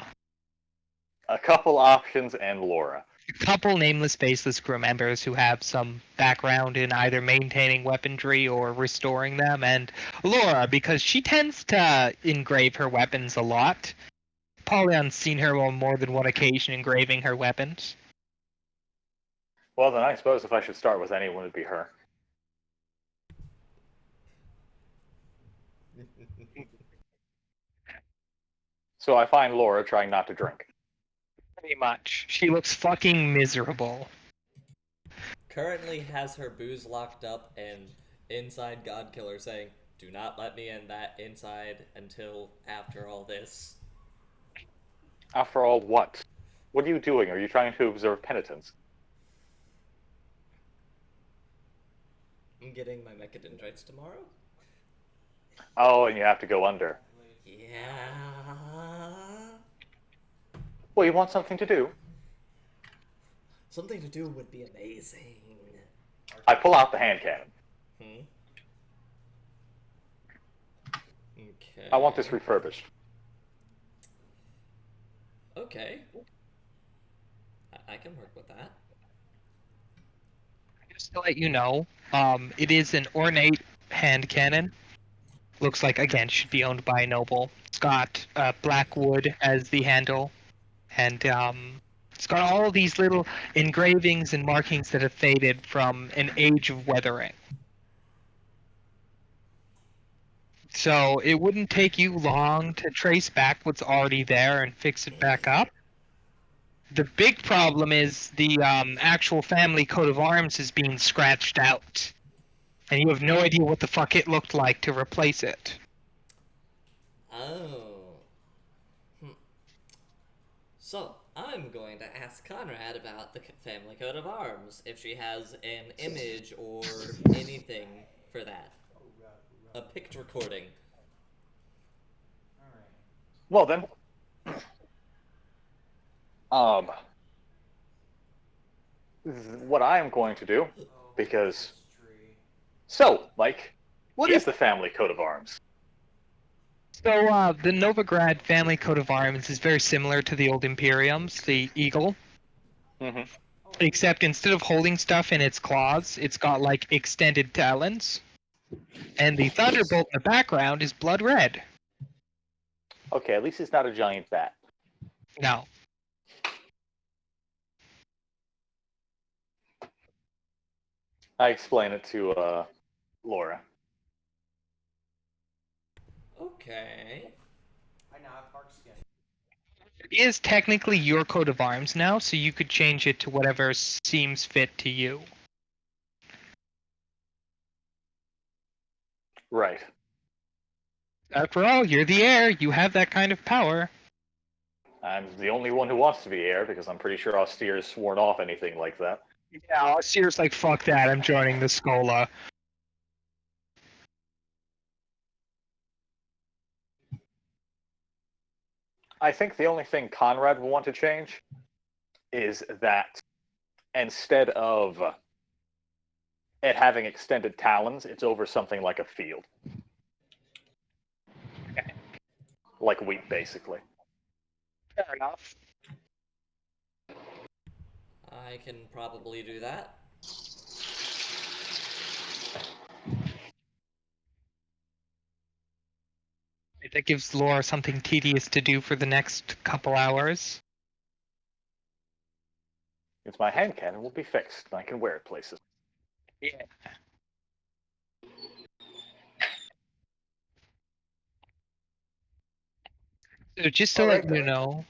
A couple options and Laura. A couple nameless, faceless crew members who have some background in either maintaining weaponry or restoring them, and Laura, because she tends to engrave her weapons a lot. Apollion's seen her on more than one occasion engraving her weapons. Well, then I suppose if I should start with anyone, it'd be her. So I find Laura trying not to drink. Pretty much. She looks fucking miserable. Currently has her booze locked up and inside Godkiller saying, "Do not let me in that inside until after all this." After all, what? What are you doing? Are you trying to observe penitence? I'm getting my mechadendrites tomorrow. Oh, and you have to go under. Yeah. Well, you want something to do? Something to do would be amazing. I pull out the hand cannon. Okay. I want this refurbished. Okay. I can work with that. Just to let you know, it is an ornate hand cannon. Looks like, again, should be owned by a noble. It's got black wood as the handle, and it's got all of these little engravings and markings that have faded from an age of weathering. So it wouldn't take you long to trace back what's already there and fix it back up. The big problem is the actual family coat of arms is being scratched out. And you have no idea what the fuck it looked like to replace it. Oh. So, I'm going to ask Conrad about the family coat of arms, if she has an image or anything for that. A picture recording. Well then, what I am going to do, because... So, Mike, what is the family coat of arms? So, the Novigrad family coat of arms is very similar to the old Imperium's, the eagle. Mm-hmm. Except instead of holding stuff in its claws, it's got, like, extended talons. And the thunderbolt in the background is blood red. Okay, at least it's not a giant bat. No. I explain it to, Laura. Okay. I now have dark skin. It is technically your coat of arms now, so you could change it to whatever seems fit to you. Right. After all, you're the heir. You have that kind of power. I'm the only one who wants to be heir, because I'm pretty sure Austere's sworn off anything like that. Yeah, Seer's like, fuck that, I'm joining the Schola. I think the only thing Conrad will want to change is that instead of it having extended talons, it's over something like a field. Okay. Like wheat, basically. Fair enough. I can probably do that. That gives Laura something tedious to do for the next couple hours. It's my hand cannon will be fixed, and I can wear it places. Yeah. So just to let you know,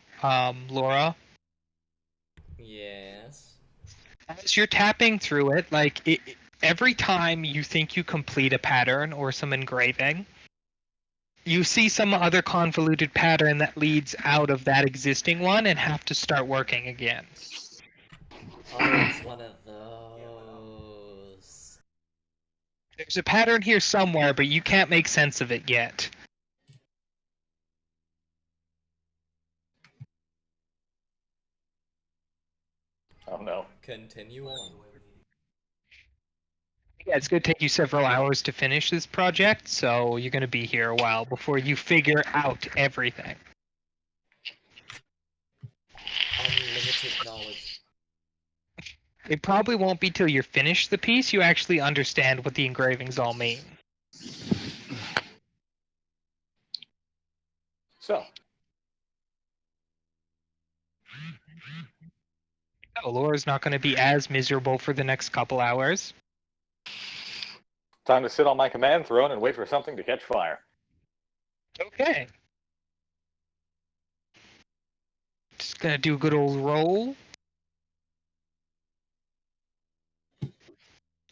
Laura, Yes. as you're tapping through it, like every time you think you complete a pattern or some engraving, you see some other convoluted pattern that leads out of that existing one and have to start working again. Oh, it's one of those. There's a pattern here somewhere, but you can't make sense of it yet. Oh no. Continue on. Yeah, it's going to take you several hours to finish this project, so you're going to be here a while before you figure out everything. Unlimited knowledge. It probably won't be till you're finished the piece you actually understand what the engravings all mean. So, Oh, Laura's not going to be as miserable for the next couple hours. time to sit on my command throne and wait for something to catch fire. Okay. Just going to do a good old roll.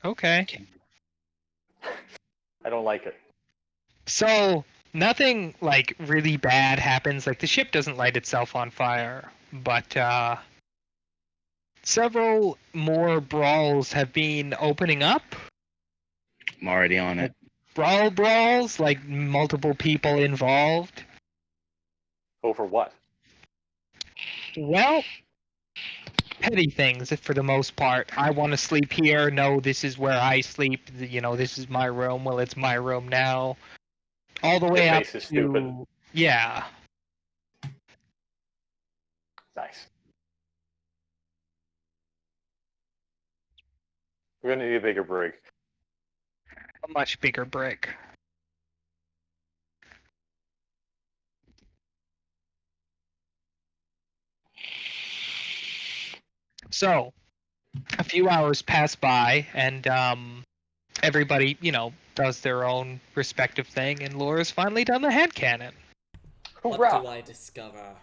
Okay. I don't like it. So, nothing, like, really bad happens. Like, the ship doesn't light itself on fire. But, several more brawls have been opening up. I'm already on it. Brawls, like, multiple people involved. Over what? Well, petty things for the most part. I want to sleep here. No, this is where I sleep. You know, this is my room. Well, it's my room now. All the way Your up face is to stupid. yeah. Nice. We're gonna need a bigger brig. A much bigger brick. So, a few hours pass by, and everybody, you know, does their own respective thing, and Laura's finally done the headcanon. What Hoorah! do I discover?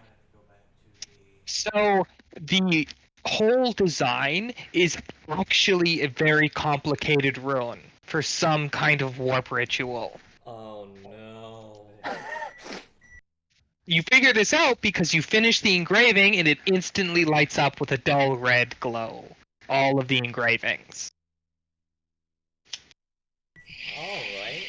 So, the whole design is actually a very complicated rune for some kind of warp ritual. Oh no. You figure this out because you finish the engraving and it instantly lights up with a dull red glow. All of the engravings. Alright.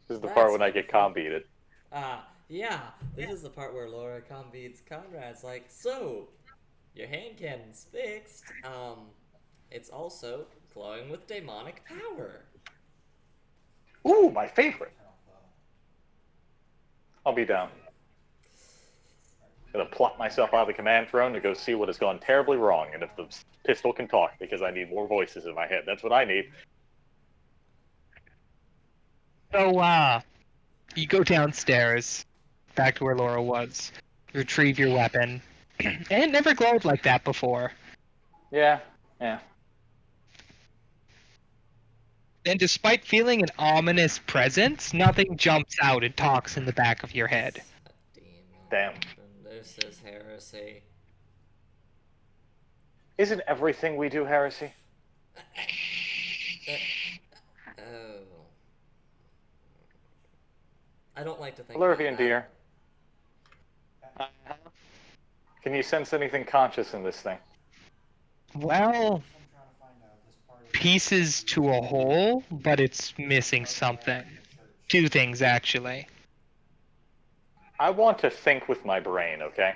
This is the part That's when I get wonderful. combeated. Yeah, this is the part where Laura convenes Conrad's like, so, your hand cannon's fixed, it's also glowing with demonic power. Ooh, my favorite. I'll be down. Gonna plop myself out of the command throne to go see what has gone terribly wrong, and if the pistol can talk, because I need more voices in my head. That's what I need. So, you go downstairs, back to where Laura was, retrieve your weapon, and it never glowed like that before. Yeah. And despite feeling an ominous presence, nothing jumps out and talks in the back of your head. A demon. Damn. And this is heresy. Isn't everything we do heresy? Oh. I don't like to think Lurvian about that. dear, can you sense anything conscious in this thing? Well, pieces to a whole, but it's missing something. Two things, actually. I want to think with my brain, okay?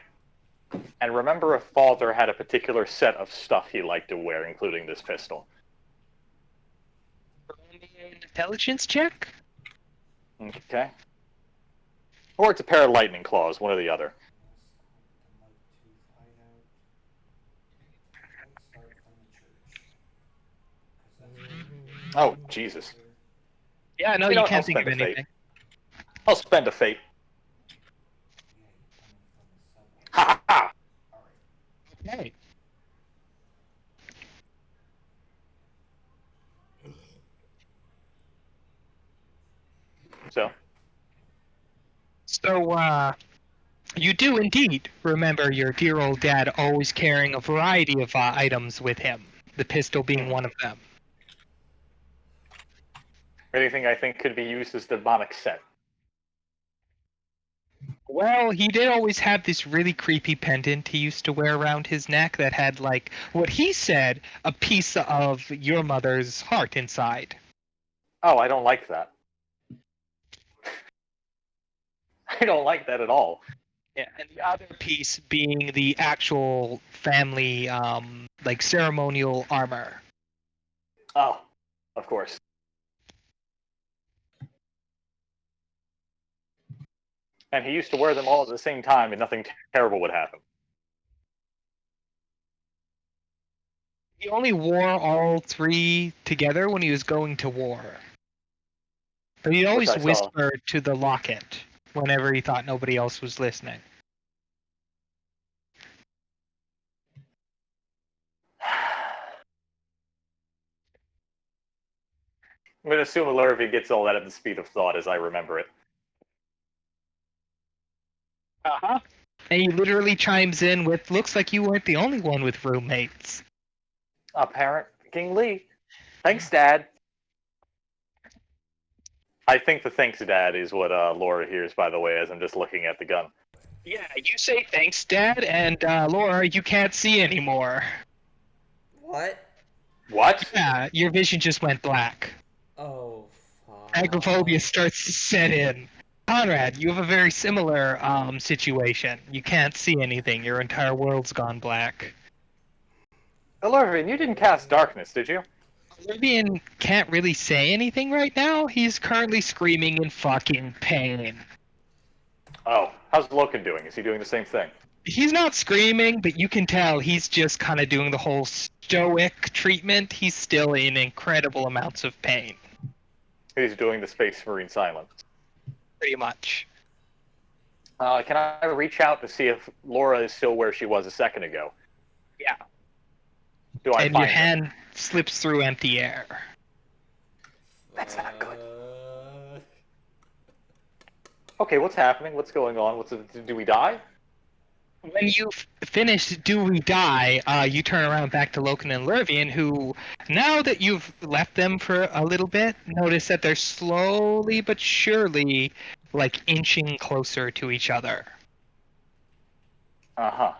And remember if Father had a particular set of stuff he liked to wear, including this pistol. Intelligence check? Okay. Or it's a pair of lightning claws, one or the other. Oh, Jesus. Yeah, no, You know you what, can't I'll think of spend a fate. anything. I'll spend a fate. Ha ha ha! Okay. So, So, You do indeed remember your dear old dad always carrying a variety of items with him, the pistol being one of them. Anything I think could be used as demonic scent. Well, he did always have this really creepy pendant he used to wear around his neck that had, like, what he said, a piece of your mother's heart inside. Oh, I don't like that. I don't like that at all. Yeah, and the other piece being the actual family, like, ceremonial armor. Oh, of course. And he used to wear them all at the same time, and nothing terrible would happen. He only wore all three together when he was going to war. But he'd always I saw. whisper to the locket whenever he thought nobody else was listening. I'm going to assume Lurvy gets all that at the speed of thought as I remember it. Uh-huh. And he literally chimes in with, looks like you weren't the only one with roommates. Apparent King Lee. Thanks, Dad. I think the thanks, Dad, is what Laura hears, by the way, as I'm just looking at the gun. Yeah, you say thanks, Dad, and Laura, you can't see anymore. What? What? Yeah, your vision just went black. Oh, fuck. Agoraphobia starts to set in. Conrad, you have a very similar situation. You can't see anything. Your entire world's gone black. Lurvy, you didn't cast darkness, did you? Olivia can't really say anything right now. He's currently screaming in fucking pain. Oh, how's Loken doing? Is he doing the same thing? He's not screaming, but you can tell he's just kind of doing the whole stoic treatment. He's still in incredible amounts of pain. He's doing the Space Marine silence. Pretty much. Can I reach out to see if Laura is still where she was a second ago? Yeah. Do I And find your her? hand slips through empty air. That's not good. Okay, what's happening? What's going on? Do we die? When you finish Do We Die, you turn around back to Loken and Lurvian, who, now that you've left them for a little bit, notice that they're slowly but surely, like, inching closer to each other. Uh-huh.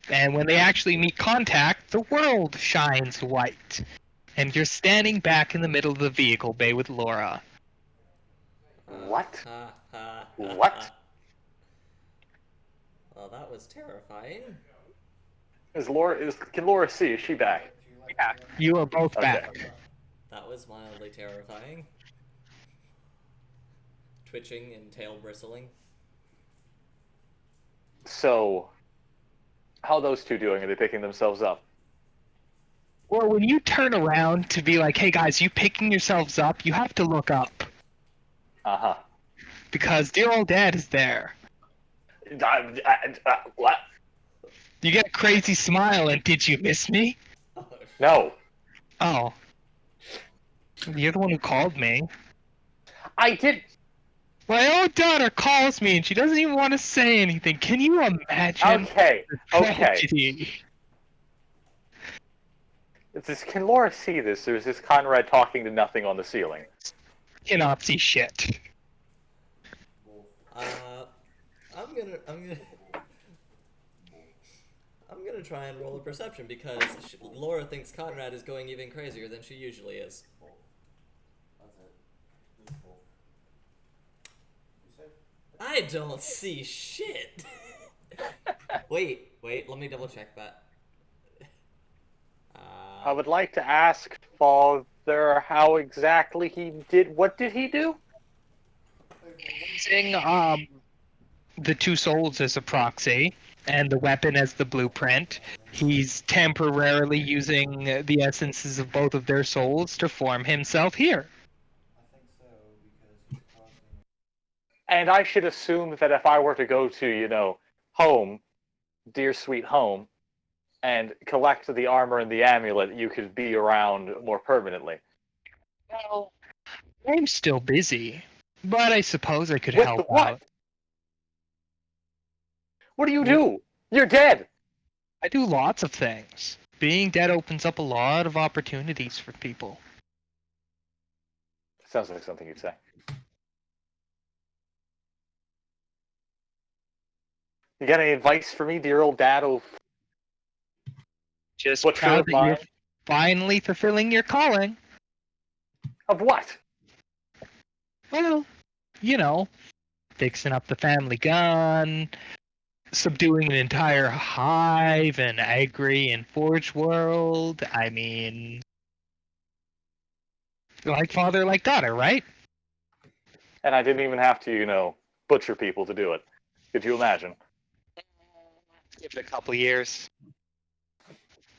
And when they actually meet contact, the world shines white. And you're standing back in the middle of the vehicle bay with Laura. What? What? Well, that was terrifying. Can Laura see? Is she back? Yeah, you are both Okay. back. That was mildly terrifying. Twitching and tail bristling. So, how are those two doing? Are they picking themselves up? Well, when you turn around to be like, hey guys, you picking yourselves up, you have to look up. Uh-huh. Because dear old dad is there. What? You get a crazy smile and did you miss me? No. Oh. You're the one who called me. I did. My own daughter calls me and she doesn't even want to say anything. Can you imagine? Okay. the Okay. tragedy? Can Laura see this? Or is this Conrad talking to nothing on the ceiling? Cannot see shit. I'm gonna try and roll a perception because Laura thinks Conrad is going even crazier than she usually is. I don't see shit. wait, let me double check that. I would like to ask Father how exactly he did. What did he do? Using the two souls as a proxy and the weapon as the blueprint, he's temporarily using the essences of both of their souls to form himself here. I think so, because he's causing... And I should assume that if I were to go to, home, dear sweet home, and collect the armor and the amulet, you could be around more permanently. Well, I'm still busy, but I suppose I could With help what? out. What do? You're dead. I do lots of things. Being dead opens up a lot of opportunities for people. Sounds like something you'd say. You got any advice for me, dear old dad? Just Butcher proud of that you're mine? finally fulfilling your calling. Of what? Well, you know, fixing up the family gun, subduing an entire hive and agri and forge world. I mean, like father, like daughter, right? And I didn't even have to, butcher people to do it. Could you imagine? Give it a couple years.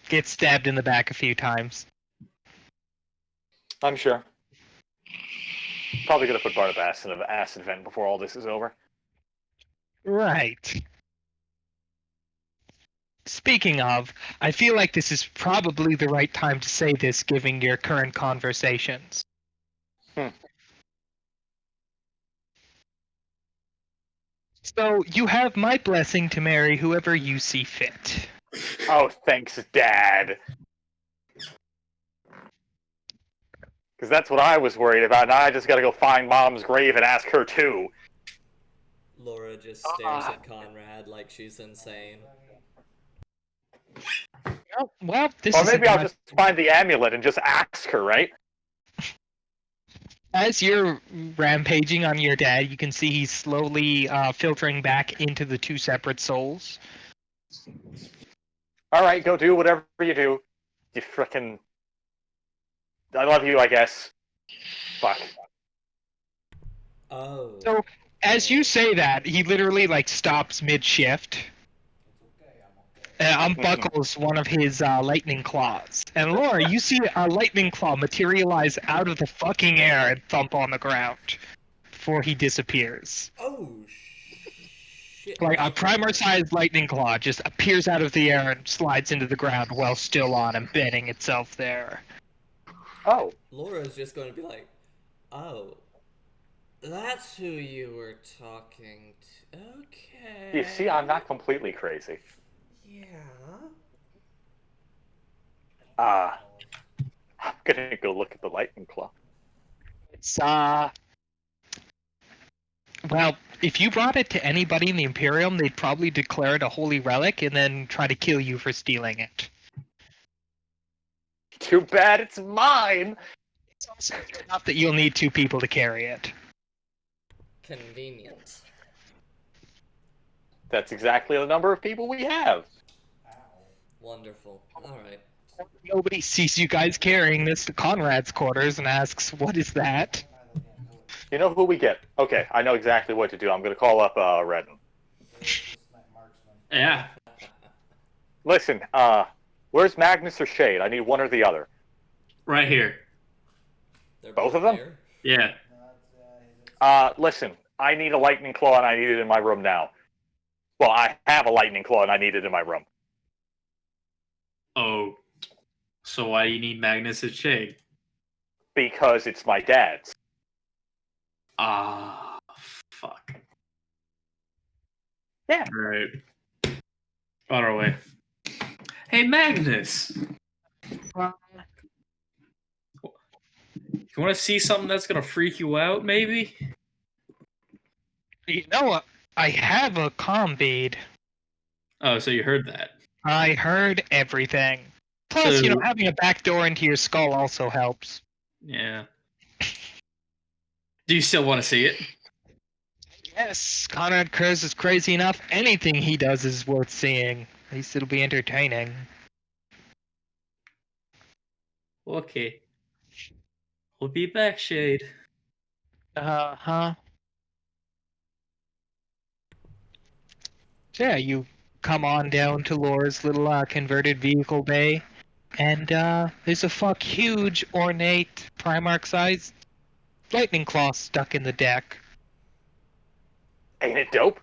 Get stabbed in the back a few times. I'm sure. Probably gonna put Barnabas in an acid vent before all this is over. Right. Speaking of, I feel like this is probably the right time to say this given your current conversations. So, you have my blessing to marry whoever you see fit. Oh, thanks, Dad. Because that's what I was worried about. Now I just gotta go find Mom's grave and ask her too. Laura just stares at Conrad like she's insane. Well, this Or is maybe I'll just find the amulet and just ask her, right? As you're rampaging on your dad, you can see he's slowly filtering back into the two separate souls. Alright, go do whatever you do. You frickin'... I love you, I guess. Fuck. Oh. So, as you say that, he literally stops mid-shift, and unbuckles one of his lightning claws. And Laura, you see a lightning claw materialize out of the fucking air and thump on the ground before he disappears. Oh, shit. Like a primer-sized lightning claw just appears out of the air and slides into the ground while still on, embedding itself there. Oh. Laura's just going to be like, oh, that's who you were talking to. Okay. You see, I'm not completely crazy. Yeah. I'm gonna go look at the lightning claw. It's, well, if you brought it to anybody in the Imperium, they'd probably declare it a holy relic and then try to kill you for stealing it. Too bad it's mine! It's also enough that you'll need two people to carry it. Convenient. That's exactly the number of people we have. Wonderful. Alright. Nobody sees you guys carrying this to Conrad's quarters and asks, what is that? You know who we get? Okay, I know exactly what to do. I'm gonna call up Redden. Yeah. Listen, where's Magnus or Shade? I need one or the other. Right here. They're Both of them? there. Yeah. Listen, I need a lightning claw and I need it in my room now. Well, I have a lightning claw and I need it in my room. Oh. So why do you need Magnus and Shade? Because it's my dad's. Ah, fuck. Yeah. Alright. On our way. Hey, Magnus! You want to see something that's gonna freak you out, maybe? You know what? I have a comm bead. Oh, so you heard that. I heard everything. Plus, So- having a back door into your skull also helps. Yeah. Do you still want to see it? Yes, Conrad Kurz is crazy enough. Anything he does is worth seeing. At least it'll be entertaining. Okay. We'll be back, Shade. Huh? So yeah, you come on down to Laura's little converted vehicle bay, and there's a huge, ornate, Primarch-sized lightning claw stuck in the deck. Ain't it dope?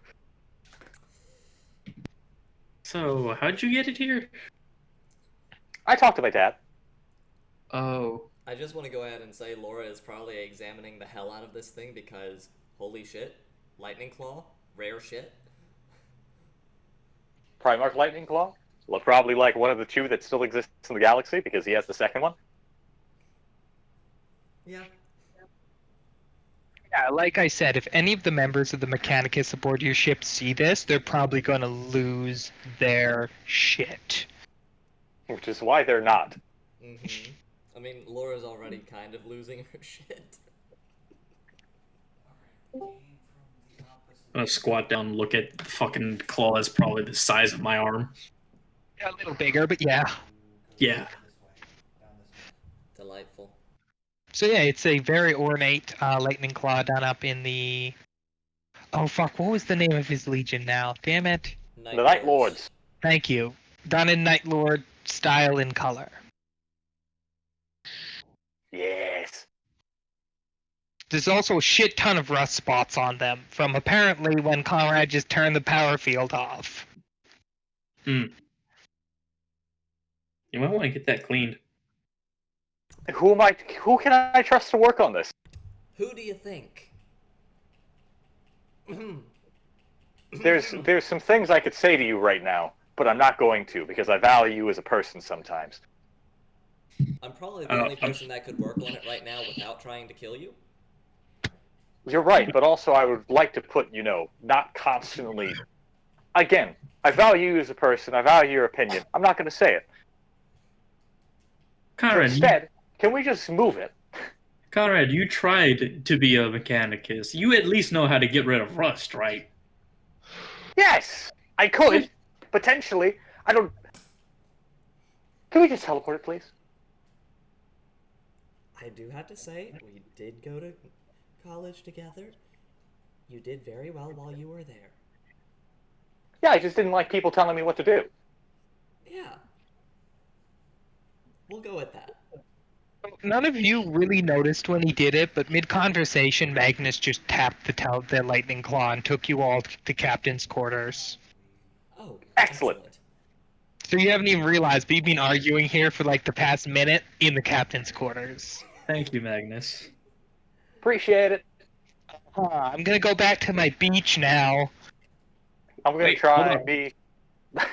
So, how'd you get it here? I talked to my dad. Oh. I just want to go ahead and say Laura is probably examining the hell out of this thing because, holy shit, lightning claw, rare shit. Primarch Lightning Claw. Look probably like one of the two that still exists in the galaxy because he has the second one. Yeah. Yeah, like I said, if any of the members of the Mechanicus aboard your ship see this, they're probably going to lose their shit. Which is why they're not. Mm-hmm. I mean, Laura's already kind of losing her shit. Came from the opposite. I'm gonna squat down and look at the fucking claw. It's probably the size of my arm. A little bigger, but yeah. Yeah. This way, down this way. Delightful. So yeah, it's a very ornate lightning claw done up in the... Oh fuck, what was the name of his legion now? Damn it. The Night Lords. Thank you. Done in Night Lord style and color. Yes. There's also a shit ton of rust spots on them, from apparently when Conrad just turned the power field off. You might want to get that cleaned. Who can I trust to work on this? Who do you think? There's some things I could say to you right now, but I'm not going to because I value you as a person sometimes. I'm probably the only person that could work on it right now without trying to kill you. You're right, but also I would like to put, not constantly... Again, I value you as a person, I value your opinion. I'm not going to say it. Conrad, Instead, can we just move it? Conrad, you tried to be a Mechanicus. You at least know how to get rid of rust, right? Yes! I could, potentially. I don't... Can we just teleport it, please? I do have to say, we did go to college together. You did very well while you were there. Yeah, I just didn't like people telling me what to do. Yeah. We'll go with that. None of you really noticed when he did it, but mid-conversation, Magnus just tapped the lightning claw and took you all to the captain's quarters. Oh, Excellent. So you haven't even realized we've been arguing here for like the past minute in the captain's quarters. Thank you, Magnus. Appreciate it. I'm gonna go back to my beach now. I'm gonna Wait, try hold and be... Yeah,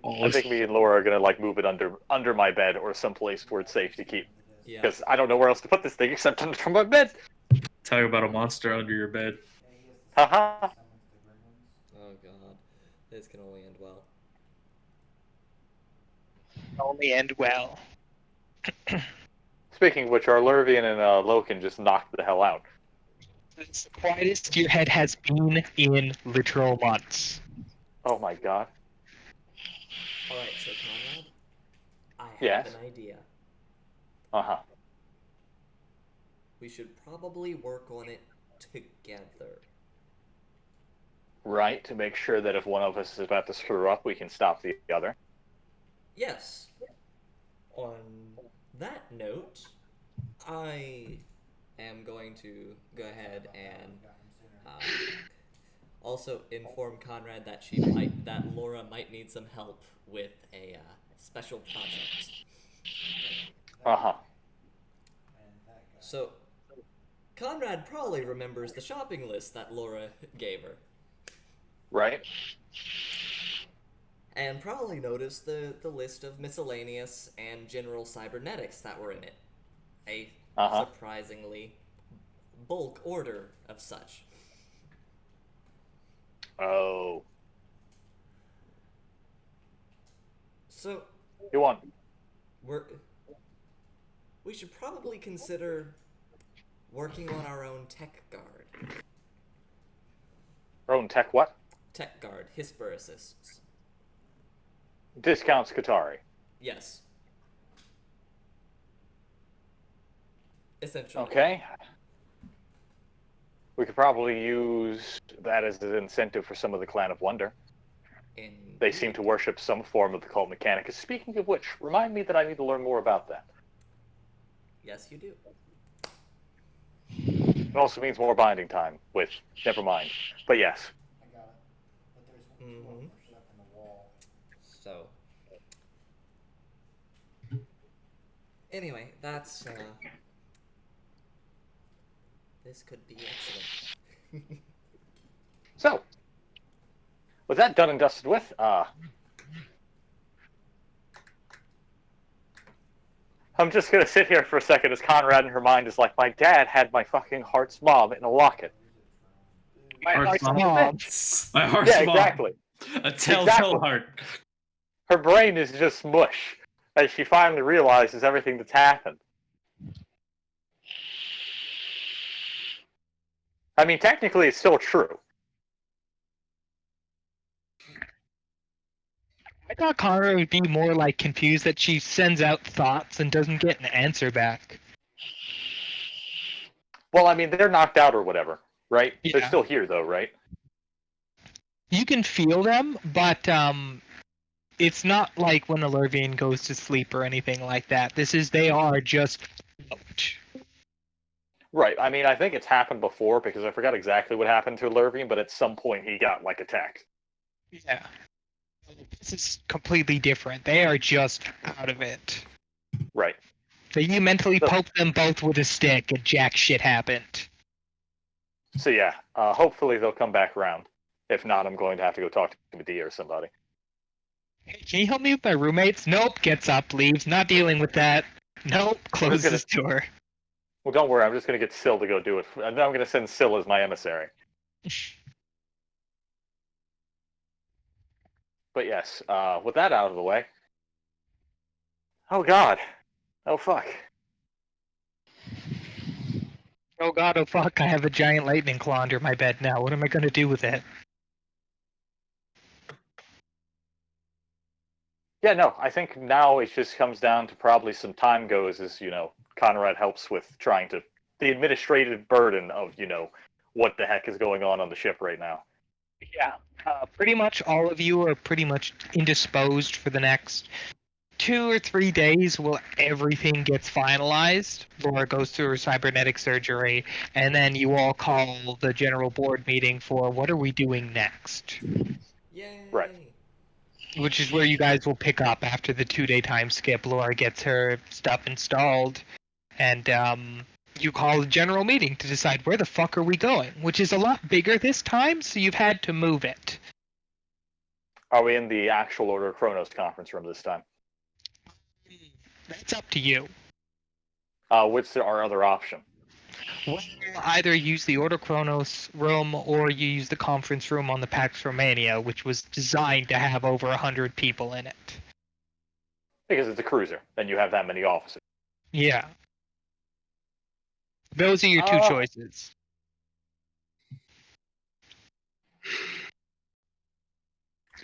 Oh, I think me and Laura are gonna move it under my bed or someplace where it's safe to keep. Yeah. Because I don't know where else to put this thing except under my bed. talk about a monster under your bed. Haha. Oh god. This can only end well. Only end well. Speaking of which, our Lurvian and Loken just knocked the hell out. It's the quietest your head has been in literal months. Oh my god. Alright, so Conrad, I have Yes? an idea. Uh-huh. We should probably work on it together. Right, to make sure that if one of us is about to screw up, we can stop the other. Yes. On that note, I am going to go ahead and also inform Conrad that that Laura might need some help with a special project. Uh-huh. So, Conrad probably remembers the shopping list that Laura gave her. Right? And probably noticed the list of miscellaneous and general cybernetics that were in it. A surprisingly bulk order of such. Oh. So, You want... we should probably consider working on our own tech guard. Our own tech what? Tech guard, Hisper assists. Discounts Qatari. Yes. Essentially. Okay. We could probably use that as an incentive for some of the Clan of Wonder. They seem to worship some form of the cult Mechanicus. Speaking of which, remind me that I need to learn more about that. Yes, you do. It also means more binding time, which, never mind. But yes. I got it. But there's one more stuck in the wall. So. Anyway, that's, this could be excellent. So, Was that done and dusted with? I'm just gonna sit here for a second as Conrad in her mind is like, my dad had my fucking heart's mom in a locket. My Heart's heart's mom. mom. My heart's Yeah, mom. exactly. A telltale Exactly. heart. Her brain is just mush as she finally realizes everything that's happened. I mean, technically, it's still true. I thought Kara would be more like confused that she sends out thoughts and doesn't get an answer back. Well, I mean, they're knocked out or whatever, right? They're Yeah. still here, though, right? You can feel them, but it's not like when a Lurvian goes to sleep or anything like that. They are just out. Right. I mean, I think it's happened before because I forgot exactly what happened to Lurvian, but at some point he got, like, attacked. Yeah. This is completely different. They are just out of it. Right. So you mentally So- poke them both with a stick and jack shit happened. So, yeah, hopefully they'll come back around. If not, I'm going to have to go talk to Medea or somebody. Hey, can you help me with my roommates? Nope, gets up, leaves, not dealing with that. Nope, closes his door. Well, don't worry, I'm just going to get Syl to go do it. I'm going to send Syl as my emissary. But yes, with that out of the way. Oh, God. Oh, fuck. Oh god, oh fuck, I have a giant lightning claw under my bed now. What am I gonna do with it? Yeah, no, I think now it just comes down to probably some time goes as, Conrad helps with trying to... the administrative burden of, what the heck is going on the ship right now. Yeah. Pretty much all of you are pretty much indisposed for the next 2 or 3 days while everything gets finalized. Laura goes through her cybernetic surgery, and then you all call the general board meeting for what are we doing next? Yay! Right. Which is where you guys will pick up after the 2-day time skip. Laura gets her stuff installed, and you call the general meeting to decide where the fuck are we going, which is a lot bigger this time, so you've had to move it. Are we in the actual Order of Kronos conference room this time? That's up to you. What's our other option? Well, either use the Order Kronos room or you use the conference room on the Pax Romania, which was designed to have over 100 people in it. Because it's a cruiser, and you have that many officers. Yeah. Those are your two choices.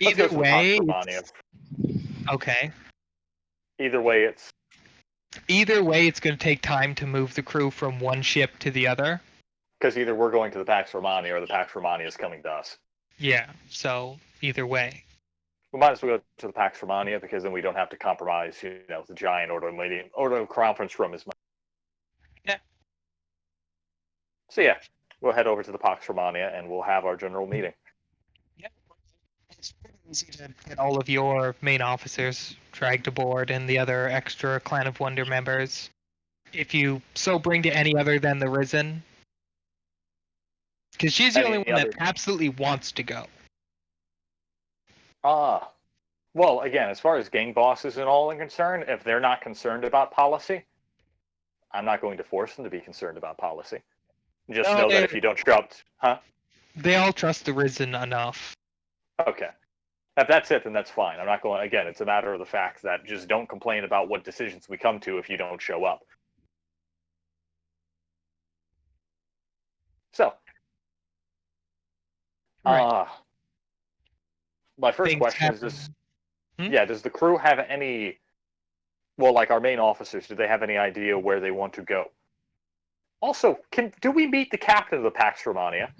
Let's go Either to the way, Pax Romania. okay. Either way, it's going to take time to move the crew from one ship to the other. because either we're going to the Pax Romania or the Pax Romania is coming to us. Yeah, so either way. We might as well go to the Pax Romania because then we don't have to compromise, the giant Order conference room is much. Yeah. So yeah, we'll head over to the Pax Romania and we'll have our general meeting. Yeah. It's pretty easy to get all of your main officers dragged aboard and the other extra Clan of Wonder members. If you so bring to any other than the Risen. Because she's the only one that absolutely wants to go. Well, again, as far as gang bosses and all are concerned, if they're not concerned about policy, I'm not going to force them to be concerned about policy. Just know that if you don't show up, They all trust the Risen enough. Okay. If that's it, then that's fine. I'm not going, again, it's a matter of the fact that just don't complain about what decisions we come to if you don't show up. So, Right. My first question is this, does the crew have any, well, like our main officers, do they have any idea where they want to go? Also, do we meet the captain of the Pax Romania?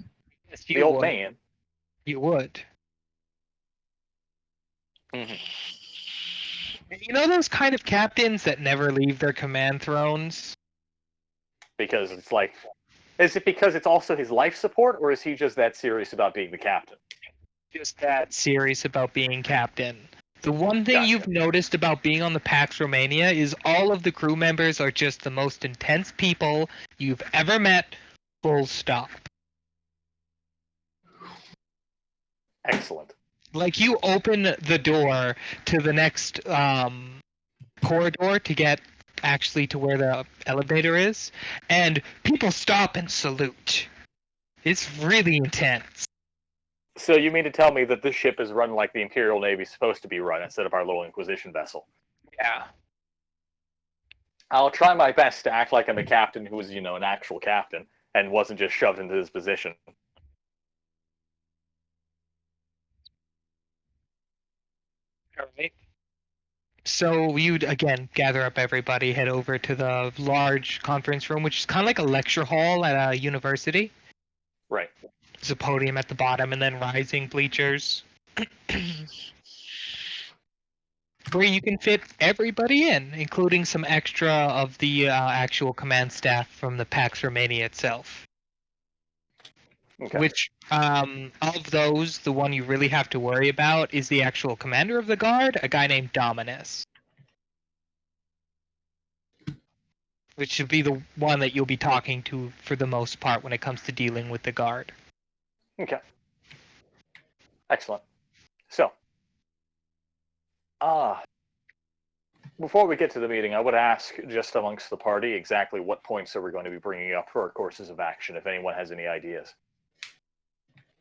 Yes, the old man? You would. Mm-hmm. You know those kind of captains that never leave their command thrones? Because it's like, is it because it's also his life support, or is he just that serious about being the captain? Just that serious about being captain. The one thing you've noticed about being on the Pax Romania is all of the crew members are just the most intense people you've ever met, full stop. Excellent. Like, you open the door to the next corridor to get actually to where the elevator is, and people stop and salute. It's really intense. So you mean to tell me that this ship is run like the Imperial Navy is supposed to be run instead of our little Inquisition vessel? Yeah. I'll try my best to act like I'm a captain who was, an actual captain and wasn't just shoved into this position. Alright. So you'd again gather up everybody, head over to the large conference room, which is kind of like a lecture hall at a university. Right. There's a podium at the bottom and then rising bleachers. Where you can fit everybody in, including some extra of the actual command staff from the Pax Romania itself. Okay. Which, of those, the one you really have to worry about is the actual commander of the guard, a guy named Dominus. Which should be the one that you'll be talking to for the most part when it comes to dealing with the guard. Okay. Excellent. So, before we get to the meeting, I would ask just amongst the party exactly what points are we going to be bringing up for our courses of action, if anyone has any ideas.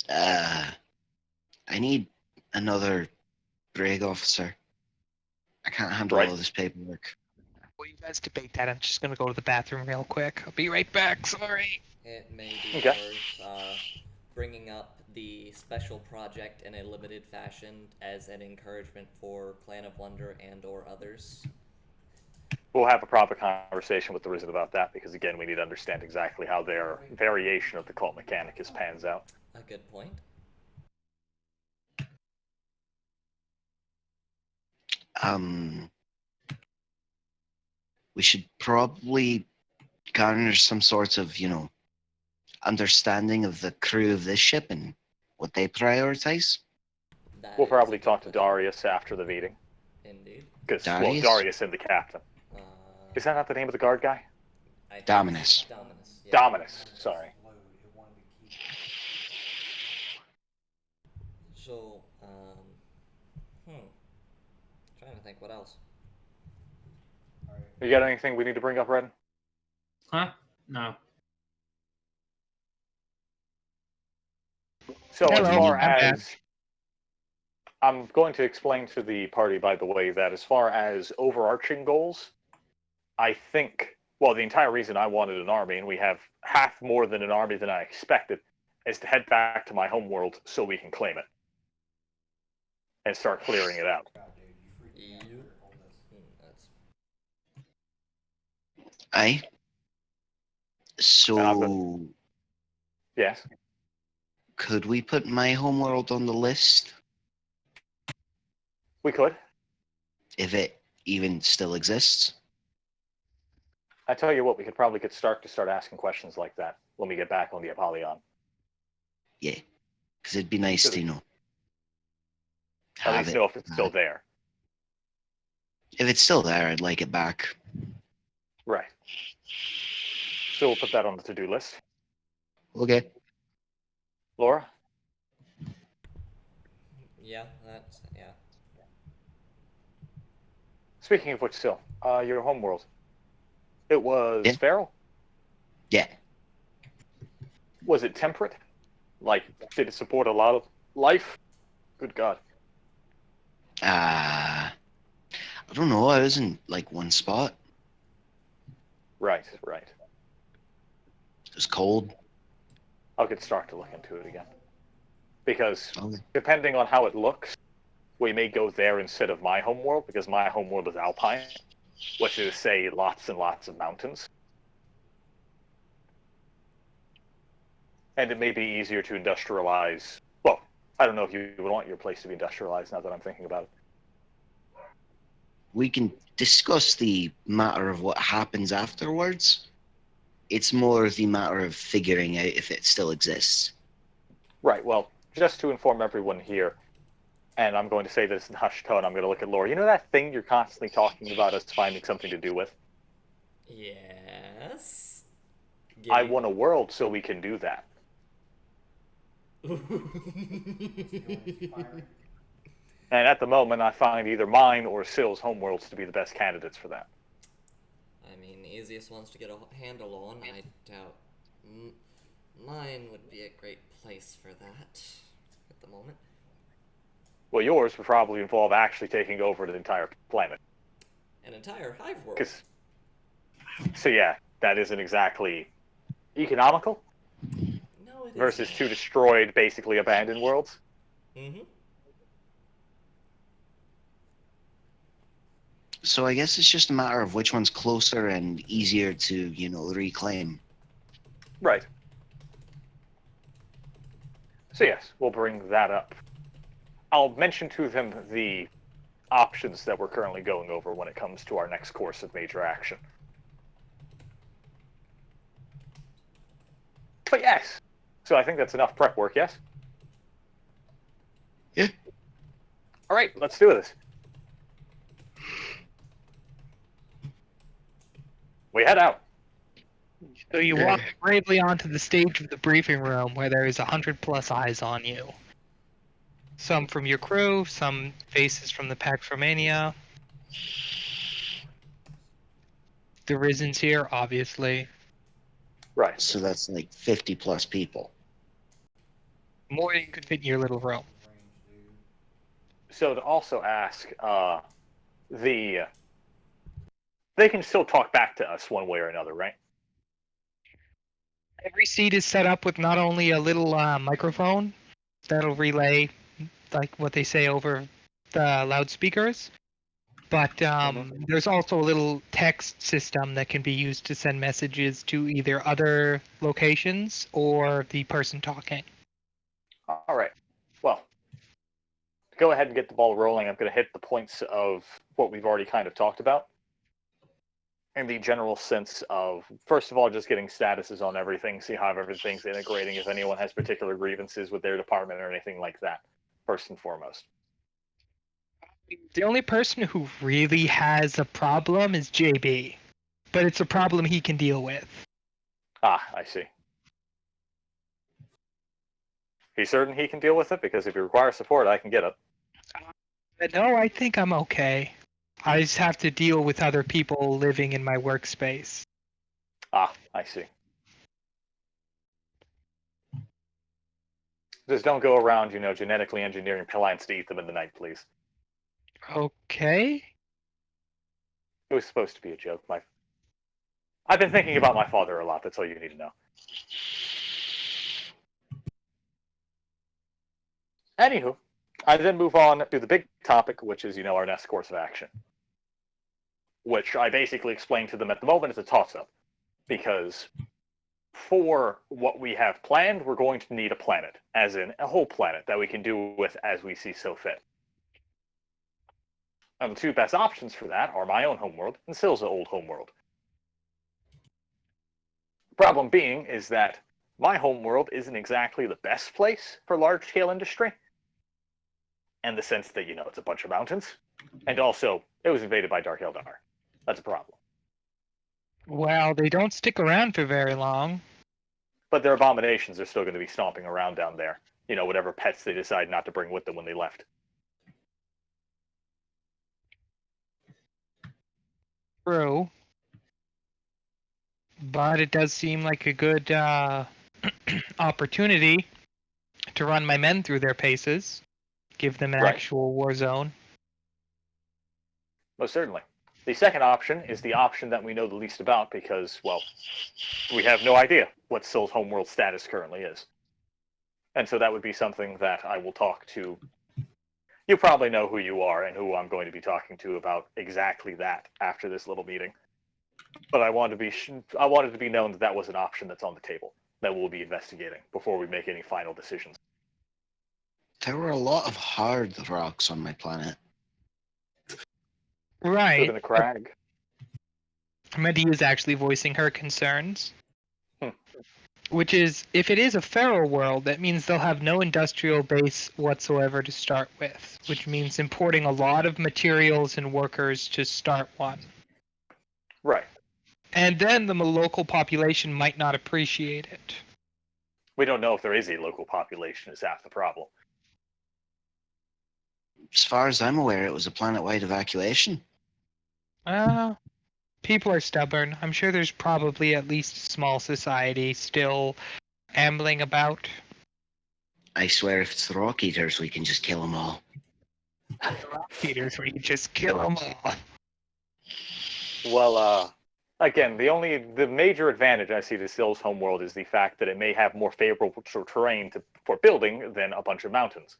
I need another brig officer. I can't handle all this paperwork. Well, you guys debate that. I'm just gonna go to the bathroom real quick. I'll be right back. Sorry. It may be Okay. worth bringing up the special project in a limited fashion as an encouragement for Clan of Wonder and/or others. We'll have a proper conversation with the Risen about that, because again, we need to understand exactly how their variation of the cult mechanicus pans out. A good point. We should probably garner some sort of, understanding of the crew of this ship and what they prioritize. That We'll is probably a talk good to point. Darius after the meeting. Indeed. Because, Darius? Darius and the captain. Uh, Is that not the name of the guard guy? I think Dominus. Dominus. Yeah. Dominus, sorry. So, trying to think what else. You got anything we need to bring up, Red? Huh? No. So Hello, as far I'm back. as... I'm going to explain to the party, by the way, that as far as overarching goals, I think, well, the entire reason I wanted an army, and we have half more than an army than I expected, is to head back to my homeworld so we can claim it. And start clearing it out. Yep. That's Aye. So, Yes? could we put my homeworld on the list? We could. If it even still exists? I tell you what, we could probably get Stark to start asking questions like that when we get back on the Apollyon. Yeah. Because it'd be nice to, At have least it know if it's still back. there. If it's still there, I'd like it back. Right. So we'll put that on the to-do list. Okay. Laura? yeah. Speaking of which, still, your homeworld. It was Yeah. feral? Yeah. Was it temperate? Like, did it support a lot of life? Good God. I don't know. I was in, one spot. Right. It was cold. I'll get Stark to look into it again. Because, Okay. depending on how it looks, we may go there instead of my homeworld, because my homeworld is alpine, which is to say lots and lots of mountains. And it may be easier to industrialize. Well, I don't know if you would want your place to be industrialized now that I'm thinking about it. We can discuss the matter of what happens afterwards. It's more the matter of figuring out if it still exists. Right, well, just to inform everyone here, and I'm going to say this in hushed tone, I'm going to look at Laura. You know that thing you're constantly talking about us finding something to do with? Yes. I want a world so we can do that. And at the moment, I find either mine or Sill's homeworlds to be the best candidates for that. I mean, the easiest ones to get a handle on, I doubt mine would be a great place for that at the moment. Well, yours would probably involve actually taking over the entire planet. An entire hive world. So yeah, that isn't exactly economical No, it versus isn't. 2 destroyed, basically abandoned worlds. Mm-hmm. So I guess it's just a matter of which one's closer and easier to, reclaim. Right. So yes, we'll bring that up. I'll mention to them the options that we're currently going over when it comes to our next course of major action. But yes, so I think that's enough prep work, yes? Yeah. All right, let's do this. We head out. So you walk bravely onto the stage of the briefing room where there is 100+ eyes on you. Some from your crew, some faces from the Pax Romania. The Risen's here, obviously. Right. So that's like 50 plus people. More than you could fit in your little room. So to also ask, they can still talk back to us one way or another, right? Every seat is set up with not only a little microphone that'll relay like what they say over the loudspeakers, but there's also a little text system that can be used to send messages to either other locations or the person talking. All right. Well, go ahead and get the ball rolling. I'm going to hit the points of what we've already kind of talked about. In the general sense of, first of all, just getting statuses on everything, see how everything's integrating, if anyone has particular grievances with their department or anything like that, first and foremost. The only person who really has a problem is JB, but it's a problem he can deal with. Ah, I see. He's certain he can deal with it? Because if you require support, I can get it. But no, I think I'm okay. I just have to deal with other people living in my workspace. Ah, I see. Just don't go around, genetically engineering plants to eat them in the night, please. Okay. It was supposed to be a joke. I've been thinking about my father a lot. That's all you need to know. Anywho, I then move on to the big topic, which is, our next course of action. Which I basically explained to them at the moment as a toss-up. Because for what we have planned, we're going to need a planet. As in, a whole planet that we can do with as we see so fit. And the 2 best options for that are my own homeworld and Sill's old homeworld. Problem being is that my homeworld isn't exactly the best place for large-scale industry. In the sense that, it's a bunch of mountains. And also, it was invaded by Dark Eldar. That's a problem. Well, they don't stick around for very long. But their abominations are still going to be stomping around down there. Whatever pets they decide not to bring with them when they left. True. But it does seem like a good opportunity to run my men through their paces. Give them an Right. actual war zone. Most certainly. The second option is the option that we know the least about because, well, we have no idea what Sill's homeworld status currently is. And so that would be something that I will talk to. You probably know who you are and who I'm going to be talking to about exactly that after this little meeting. But I wanted to be known that that was an option that's on the table that we'll be investigating before we make any final decisions. There were a lot of hard rocks on my planet. Right. Living the crag. Medi is actually voicing her concerns. Hmm. Which is, if it is a feral world, that means they'll have no industrial base whatsoever to start with, which means importing a lot of materials and workers to start one. Right. And then the local population might not appreciate it. We don't know if there is a local population is half the problem. As far as I'm aware, it was a planet-wide evacuation. People are stubborn. I'm sure there's probably at least a small society still ambling about. I swear if it's the Rock Eaters, we can just kill them all. Peters, we just kill them all. Well, again, the major advantage I see to Sill's homeworld is the fact that it may have more favorable terrain for building than a bunch of mountains.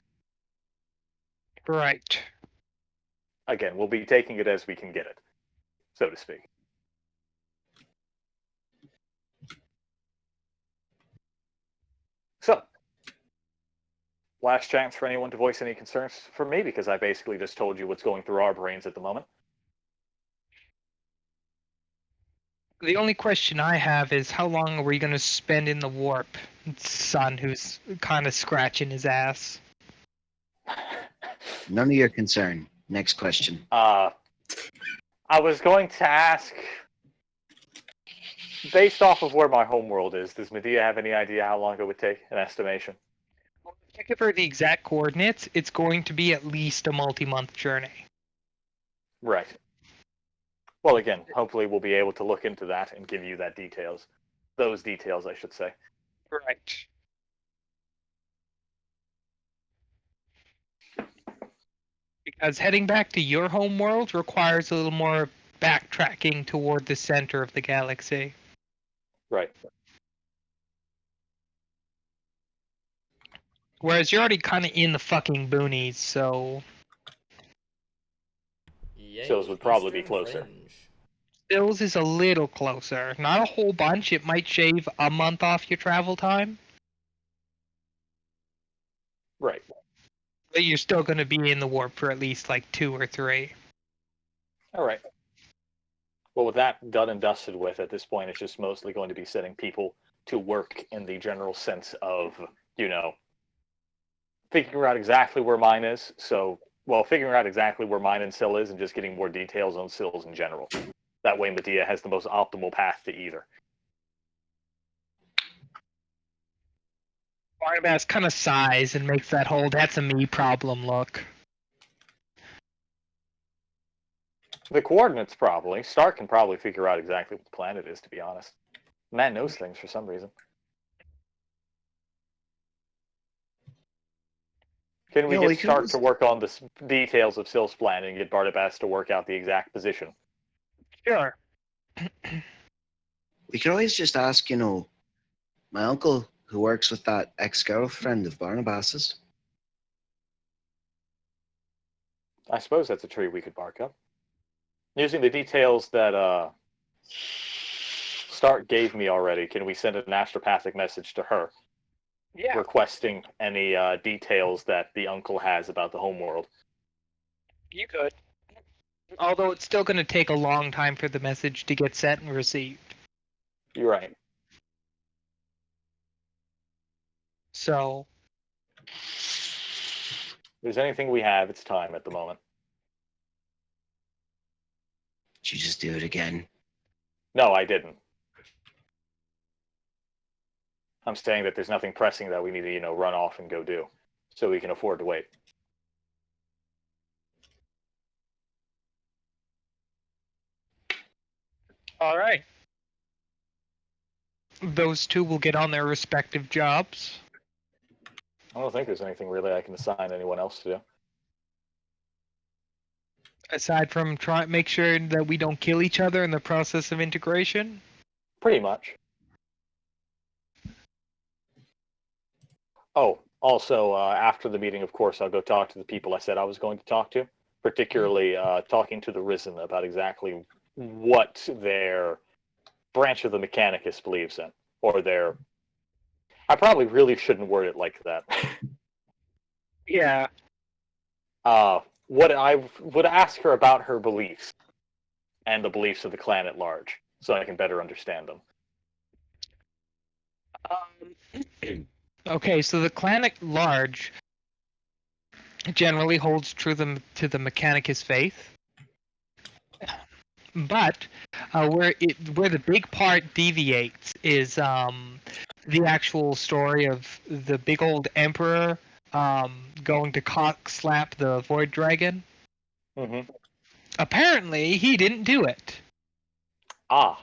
Right. Again, we'll be taking it as we can get it, so to speak. So, last chance for anyone to voice any concerns for me, because I basically just told you what's going through our brains at the moment. The only question I have is how long are we going to spend in the warp? Son, who's kind of scratching his ass. None of your concern. Next question. I was going to ask, based off of where my homeworld is, does Medea have any idea how long it would take, an estimation? If I give her the exact coordinates, it's going to be at least a multi-month journey. Right. Well, again, hopefully we'll be able to look into that and give you that details. Those details, I should say. Right. Because heading back to your home world requires a little more backtracking toward the center of the galaxy. Right. Whereas you're already kind of in the fucking boonies, so... Yay, Sills would probably be Eastern closer. Fringe. Stills is a little closer. Not a whole bunch. It might shave a month off your travel time. Right. But you're still going to be in the warp for at least like 2 or 3. All right. Well, with that done and dusted with, at this point, it's just mostly going to be setting people to work in the general sense of, figuring out exactly where mine is. So, figuring out exactly where mine and Sill is and just getting more details on Sill's in general. That way Medea has the most optimal path to either. Barnabas kind of sighs and makes that whole "that's a me" problem look. The coordinates, probably. Stark can probably figure out exactly what the planet is, to be honest. Man knows things for some reason. Can we get Stark to work on the details of Sill's plan and get Barnabas to work out the exact position? Sure. We could always just ask, my uncle who works with that ex-girlfriend of Barnabas's. I suppose that's a tree we could bark up. Using the details that Stark gave me already, can we send an astropathic message to her? Yeah. Requesting any details that the uncle has about the homeworld. You could. Although it's still going to take a long time for the message to get sent and received. You're right. So... If there's anything we have, it's time at the moment. Did you just do it again? No, I didn't. I'm saying that there's nothing pressing that we need to, run off and go do, so we can afford to wait. All right. Those two will get on their respective jobs. I don't think there's anything really I can assign anyone else to do. Aside from make sure that we don't kill each other in the process of integration? Pretty much. Oh, also, after the meeting, of course, I'll go talk to the people I said I was going to talk to, particularly talking to the Risen about exactly what their branch of the Mechanicus believes in, or their... I probably really shouldn't word it like that. Yeah. What I would ask her about her beliefs, and the beliefs of the clan at large, so I can better understand them. Okay, so the clan at large generally holds true to the Mechanicus faith. But where the big part deviates is the actual story of the big old emperor going to cock slap the Void Dragon. Mm-hmm. Apparently, he didn't do it. Ah.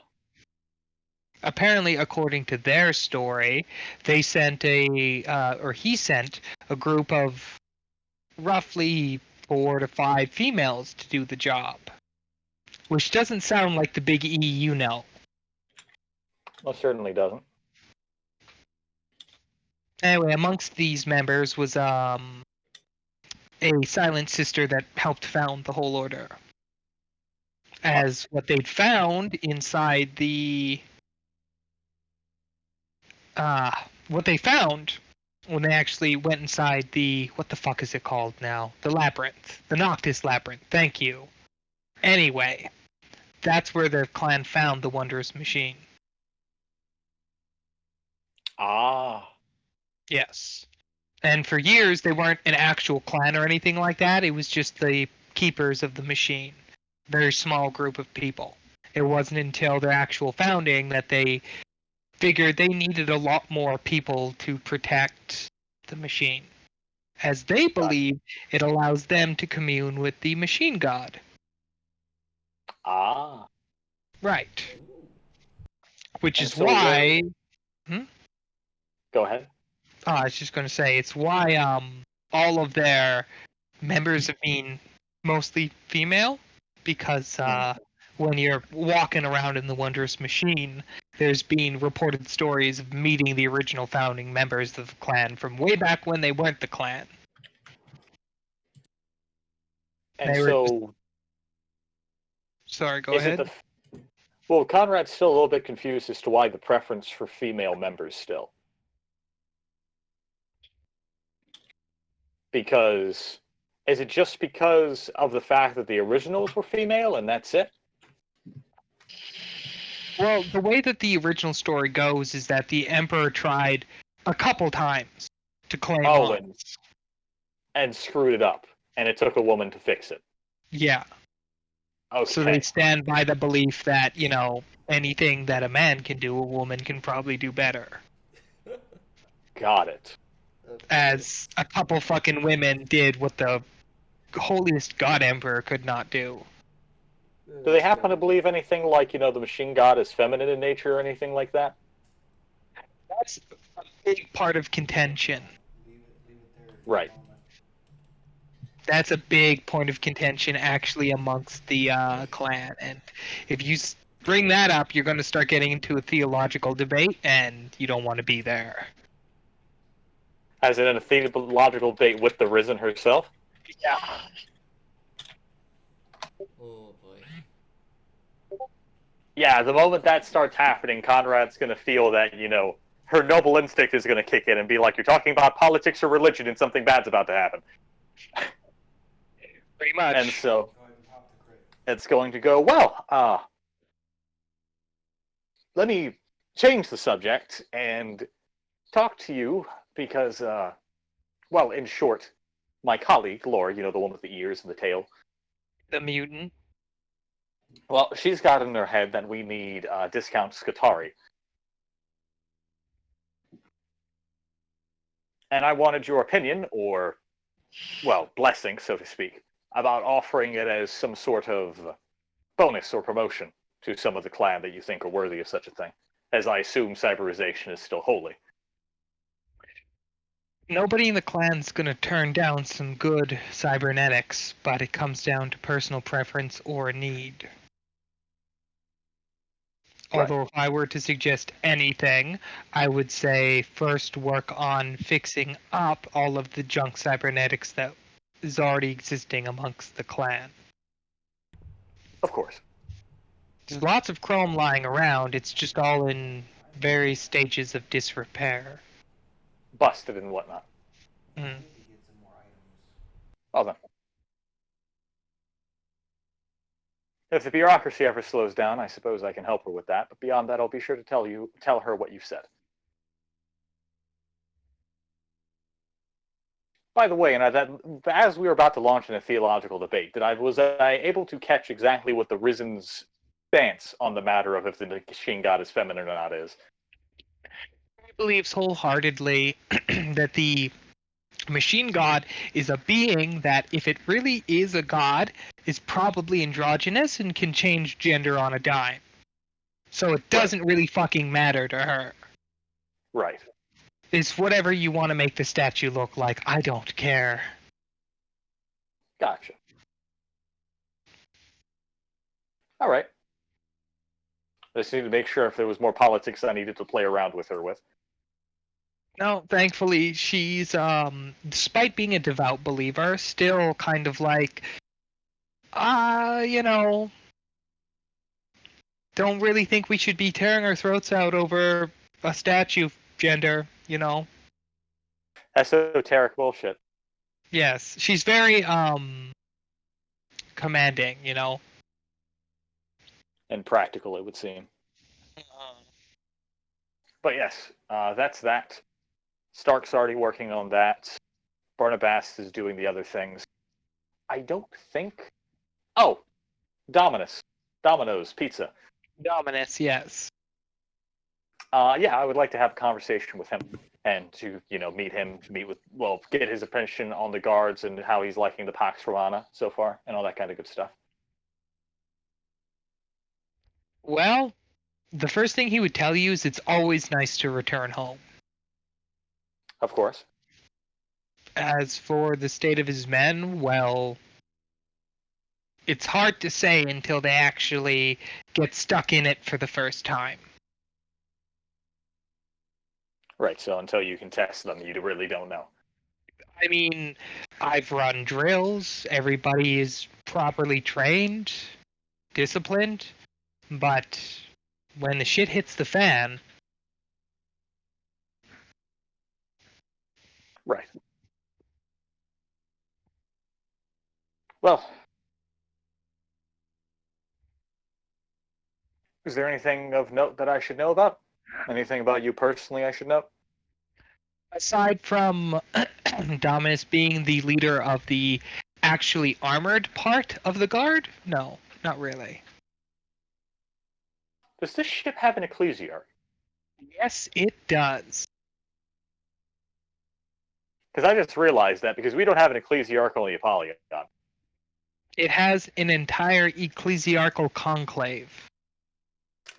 Apparently, according to their story, they sent he sent a group of roughly 4 to 5 females to do the job. Which doesn't sound like the big E you know. Well, certainly doesn't. Anyway, amongst these members was a silent sister that helped found the whole order. As what they'd found inside the what they found when they actually went inside the what the fuck is it called now? The labyrinth. The Noctis labyrinth. Thank you. Anyway, that's where their clan found the wondrous machine. Ah. Yes. And for years, they weren't an actual clan or anything like that. It was just the keepers of the machine. Very small group of people. It wasn't until their actual founding that they figured they needed a lot more people to protect the machine. As they believe it allows them to commune with the machine god. Ah. Right. Which And is so why... Go ahead. I was just going to say, it's why all of their members have been mostly female, because when you're walking around in the Wondrous Machine, there's been reported stories of meeting the original founding members of the clan from way back when they weren't the clan. And They so... Sorry, go ahead. Well, Conrad's still a little bit confused as to why the preference for female members still. Because... Is it just because of the fact that the originals were female and that's it? Well, the way that the original story goes is that the Emperor tried a couple times to claim on. And screwed it up. And it took a woman to fix it. Yeah. Okay. So they stand by the belief that, anything that a man can do, a woman can probably do better. Got it. As a couple fucking women did what the holiest god emperor could not do. Do they happen to believe anything like, the machine god is feminine in nature or anything like that? That's a big part of contention. Leave it there. Right. That's a big point of contention actually amongst the clan. And if you bring that up, you're going to start getting into a theological debate, and you don't want to be there. As in a theological debate with the Risen herself? Yeah. Oh boy. Yeah, the moment that starts happening, Conrad's going to feel that, her noble instinct is going to kick in and be like, you're talking about politics or religion and something bad's about to happen. Pretty much. And so, Go ahead and pop the crit. it's going to go, well, let me change the subject and talk to you because, in short, my colleague, Laura, the one with the ears and the tail. The mutant. Well, she's got in her head that we need discount Scutari. And I wanted your opinion, or, blessing, so to speak, about offering it as some sort of bonus or promotion to some of the clan that you think are worthy of such a thing, as I assume cyberization is still holy. Nobody in the clan's gonna turn down some good cybernetics, but it comes down to personal preference or need. Right. Although if I were to suggest anything, I would say first work on fixing up all of the junk cybernetics that is already existing amongst the clan. Of course. There's lots of chrome lying around, it's just all in various stages of disrepair. Busted and whatnot. Mm. I need to get some more items. Well then. If the bureaucracy ever slows down, I suppose I can help her with that. But beyond that, I'll be sure to tell her what you've said. By the way, and as we were about to launch in a theological debate, was I able to catch exactly what the Risen's stance on the matter of if the machine god is feminine or not is? He believes wholeheartedly that the Machine God is a being that, if it really is a god, is probably androgynous and can change gender on a dime. So it doesn't really fucking matter to her. Right. It's whatever you want to make the statue look like. I don't care. Gotcha. All right. I just need to make sure if there was more politics I needed to play around with her with. No, thankfully, she's, despite being a devout believer, still kind of like, you know, don't really think we should be tearing our throats out over a statue gender, you know? Esoteric bullshit. Yes, she's very, commanding, you know? And practical, it would seem. But yes, that's that. Stark's already working on that. Barnabas is doing the other things. I don't think... Oh! Domino's Pizza. Dominus, yes. Yeah, I would like to have a conversation with him and to, get his opinion on the guards and how he's liking the Pax Romana so far and all that kind of good stuff. Well, the first thing he would tell you is it's always nice to return home. Of course. As for the state of his men, well, it's hard to say until they actually get stuck in it for the first time. Right, so until you can test them, you really don't know. I mean, I've run drills, everybody is properly trained, disciplined, but when the shit hits the fan... Right. Well, is there anything of note that I should know about? Anything about you personally I should know? Aside from Dominus being the leader of the actually armored part of the guard, no, not really. Does this ship have an ecclesiarch? Yes, it does. Because I just realized that because we don't have an ecclesiarch on the Apollyon. It has an entire ecclesiarchal conclave.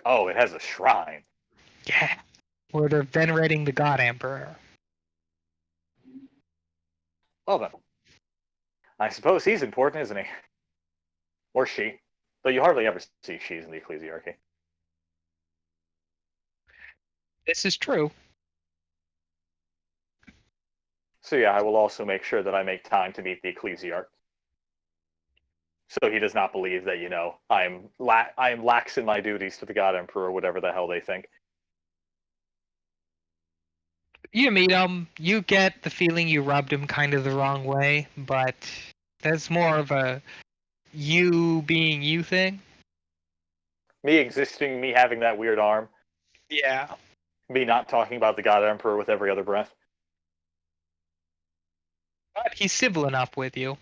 Oh, it has a shrine. Yeah, where they're venerating the God Emperor. Well then, I suppose he's important, isn't he? Or she. Though you hardly ever see she's in the ecclesiarchy. This is true. So yeah, I will also make sure that I make time to meet the ecclesiarch. So he does not believe that, I am lax in my duties to the God Emperor, or whatever the hell they think. You meet him, you get the feeling you rubbed him kind of the wrong way, but that's more of a you being you thing. Me existing, me having that weird arm. Yeah. Me not talking about the God Emperor with every other breath. But he's civil enough with you.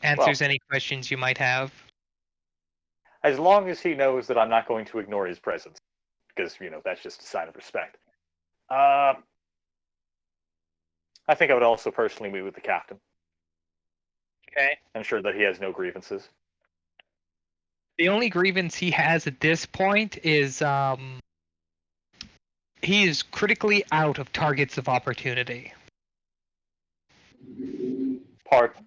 Answers any questions you might have. As long as he knows that I'm not going to ignore his presence. Because, that's just a sign of respect. I think I would also personally meet with the captain. Okay. Ensure that he has no grievances. The only grievance he has at this point is he is critically out of targets of opportunity. Pardon?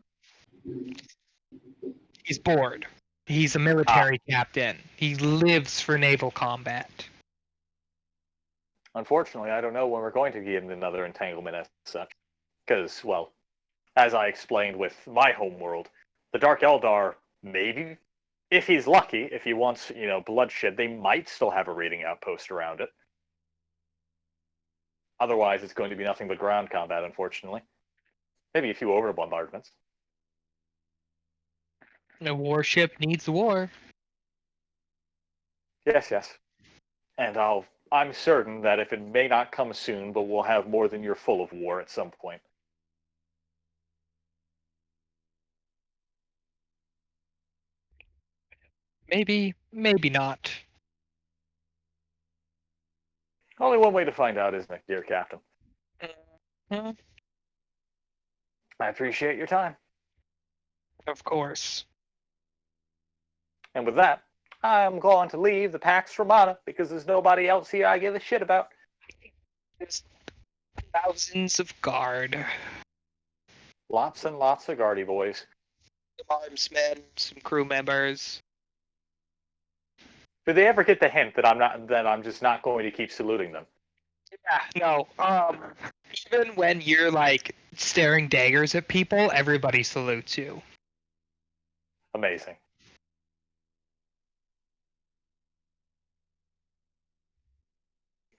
He's bored. He's a military captain. He lives for naval combat. Unfortunately, I don't know when we're going to get another entanglement as such. Because, well, as I explained with my homeworld, the Dark Eldar, maybe, if he's lucky, if he wants, bloodshed, they might still have a raiding outpost around it. Otherwise, it's going to be nothing but ground combat, unfortunately. Maybe a few over bombardments. A warship needs war. Yes. And I'm certain that if it may not come soon, but we'll have more than you're full of war at some point. Maybe, maybe not. Only one way to find out, isn't it, dear Captain? Mm-hmm. I appreciate your time. Of course. And with that, I'm going to leave the Pax Romana because there's nobody else here I give a shit about. There's thousands of guard. Lots and lots of Guardy boys. Some armsmen, some crew members. Did they ever get the hint that I'm just not going to keep saluting them? Yeah, no. Even when you're like staring daggers at people, everybody salutes you. Amazing.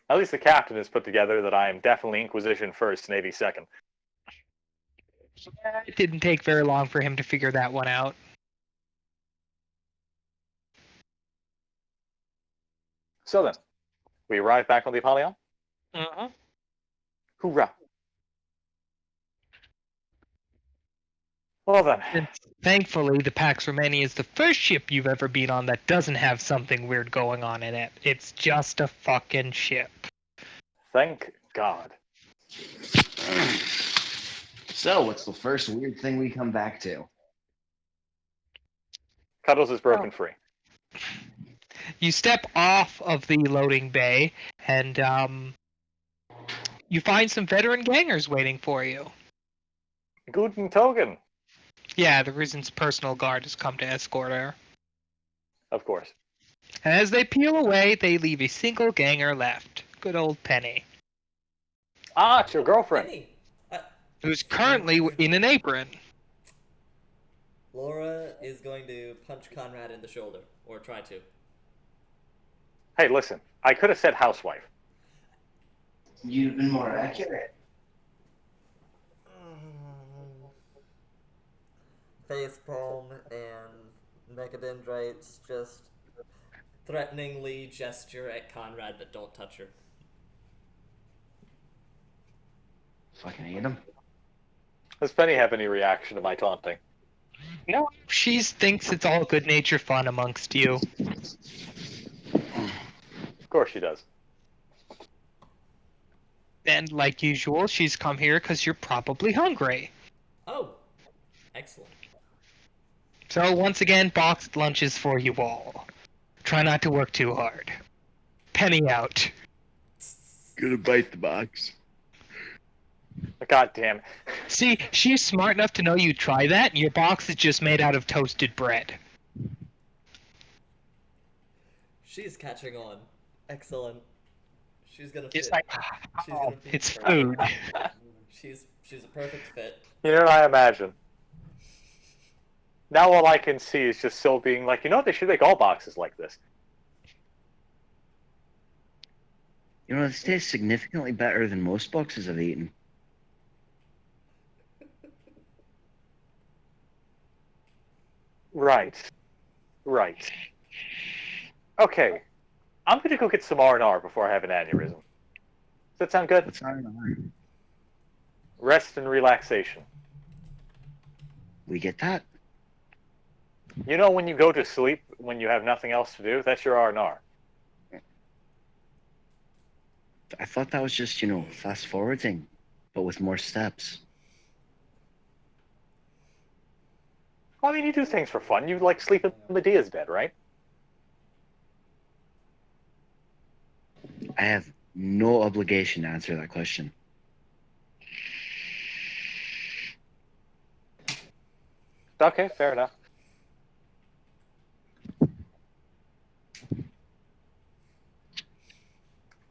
At least the captain has put together that I am definitely Inquisition first, Navy second. Yeah, it didn't take very long for him to figure that one out. So then, we arrive back on the Apollyon. Uh-huh. Hoorah! Well then, And thankfully, the Pax Romani is the first ship you've ever been on that doesn't have something weird going on in it. It's just a fucking ship. thank God. So, what's the first weird thing we come back to? Cuddles is broken free. You step off of the loading bay, and you find some veteran gangers waiting for you. Guten Togen, Yeah, the Risen's personal guard has come to escort her. of course. And as they peel away, they leave a single ganger left. Good old Penny, Ah, it's your girlfriend. Penny. who's currently in an apron. Laura is going to punch Conrad in the shoulder, or try to. Hey, listen, I could have said housewife. You've been more accurate. Facepalm and Mechadendrites just threateningly gesture at Conrad, but don't touch her. Fucking hate him. Does Penny have any reaction to my taunting? No, she thinks it's all good-natured fun amongst you. Of course she does. And like usual, she's come here because you're probably hungry. Oh, excellent. So once again, boxed lunches for you all. Try not to work too hard. Penny out. Gonna bite the box. God damn it. See, she's smart enough to know you try that, and your box is just made out of toasted bread. She's catching on. Excellent. She's gonna fit. It's like, She's gonna be it's perfect. food. She's a perfect fit. You know what I imagine? Now all I can see is just Syl being like, you know what, they should make all boxes like this. You know, this tastes significantly better than most boxes I've eaten. Right. Right. Okay. I'm gonna go get some R&R before I have an aneurysm. Does that sound good? What's R&R? Rest and relaxation. We get that? You know when you go to sleep, when you have nothing else to do? That's your R&R. I thought that was just, you know, fast forwarding, but with more steps. Well, I mean, you do things for fun. You, like, sleep in Medea's bed, right? I have no obligation to answer that question. Okay, fair enough.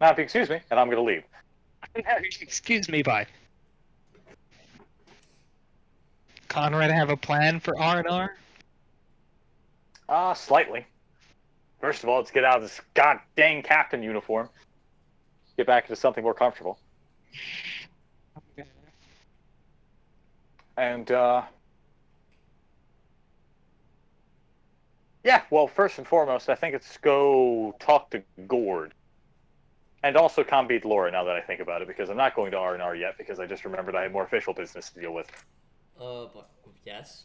Now, if you excuse me, and I'm going to leave. Excuse me, bye. Conrad have a plan for R&R? Slightly. First of all, let's get out of this god dang captain uniform. Get back into something more comfortable. And, yeah, well, first and foremost, I think it's go talk to Gord. And also combeat Laura, now that I think about it, because I'm not going to R&R yet, because I just remembered I had more official business to deal with. But yes.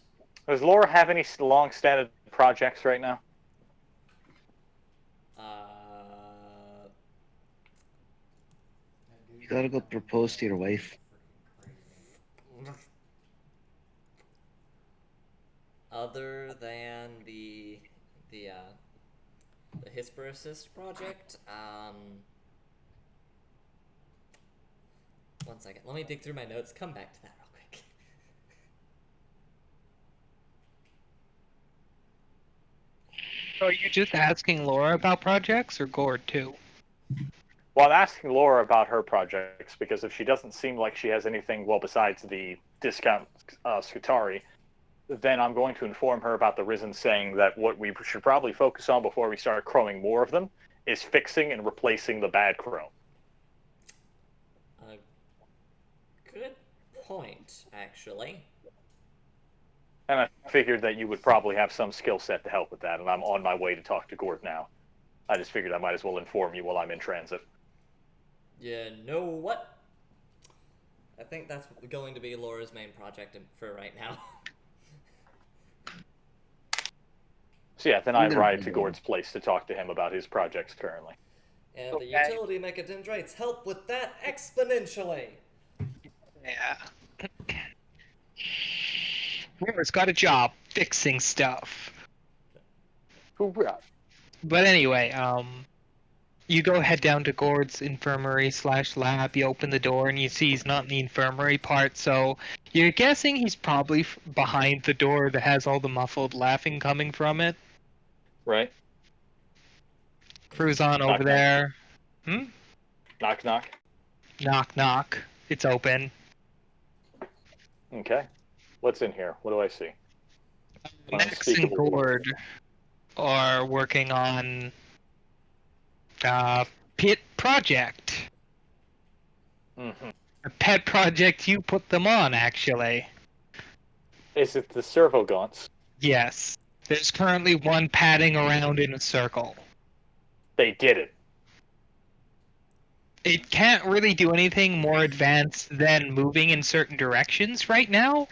Does Laura have any long-standing projects right now? You gotta go propose to your wife. other than the Hisper Assist project. One second. Let me dig through my notes. Come back to that real quick. So are you just asking Laura about projects or Gord too? Well, I'm asking Laura about her projects because if she doesn't seem like she has anything well besides the discount Scutari, then I'm going to inform her about the Risen, saying that what we should probably focus on before we start chroming more of them is fixing and replacing the bad chrome. Good point, actually. And I figured that you would probably have some skill set to help with that, and I'm on my way to talk to Gord now. I just figured I might as well inform you while I'm in transit. You know what? I think that's going to be Laura's main project for right now. So yeah, then I Either ride way, to Gord's place to talk to him about his projects currently. And the Okay. utility mechadendrites help with that exponentially. Yeah. Laura's got a job fixing stuff. Hoorah. But anyway, you go head down to Gord's infirmary / lab. You open the door and you see he's not in the infirmary part, so you're guessing he's probably behind the door that has all the muffled laughing coming from it. Right? Cruise on Knock, over knock. there. Knock, knock. Knock, knock. It's open. Okay. What's in here? What do I see? Max and Unspeakable Gord are working on Pit Project. Mm-hmm. A pet project you put them on, actually. Is it the servo gaunts? Yes. There's currently one padding around in a circle. They did it. It can't really do anything more advanced than moving in certain directions right now,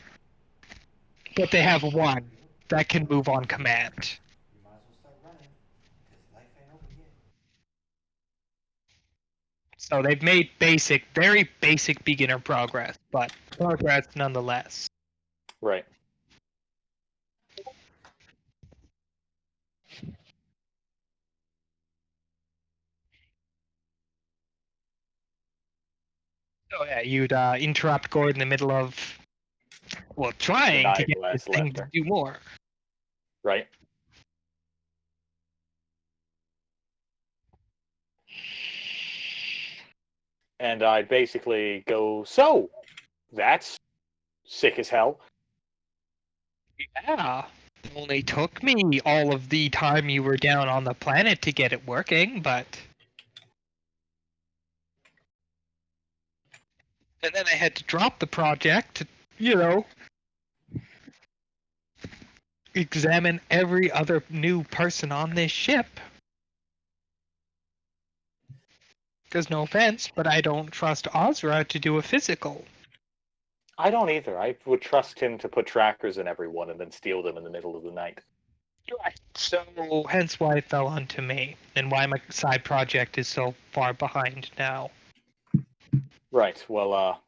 but they have one that can move on command. You might as well start running, because life ain't over yet. So they've made very basic beginner progress, but progress nonetheless. Right. So yeah, you'd interrupt Gord in the middle of, well, trying to get Maniacal this ass thing to laughter. do more. Right? And I basically go, so, that's sick as hell. Yeah. It only took me all of the time you were down on the planet to get it working, but... And then I had to drop the project to, examine every other new person on this ship. Because no offense, but I don't trust Ozra to do a physical. I don't either. I would trust him to put trackers in everyone and then steal them in the middle of the night. Right. So, hence why it fell onto me, and why my side project is so far behind now. Right, well,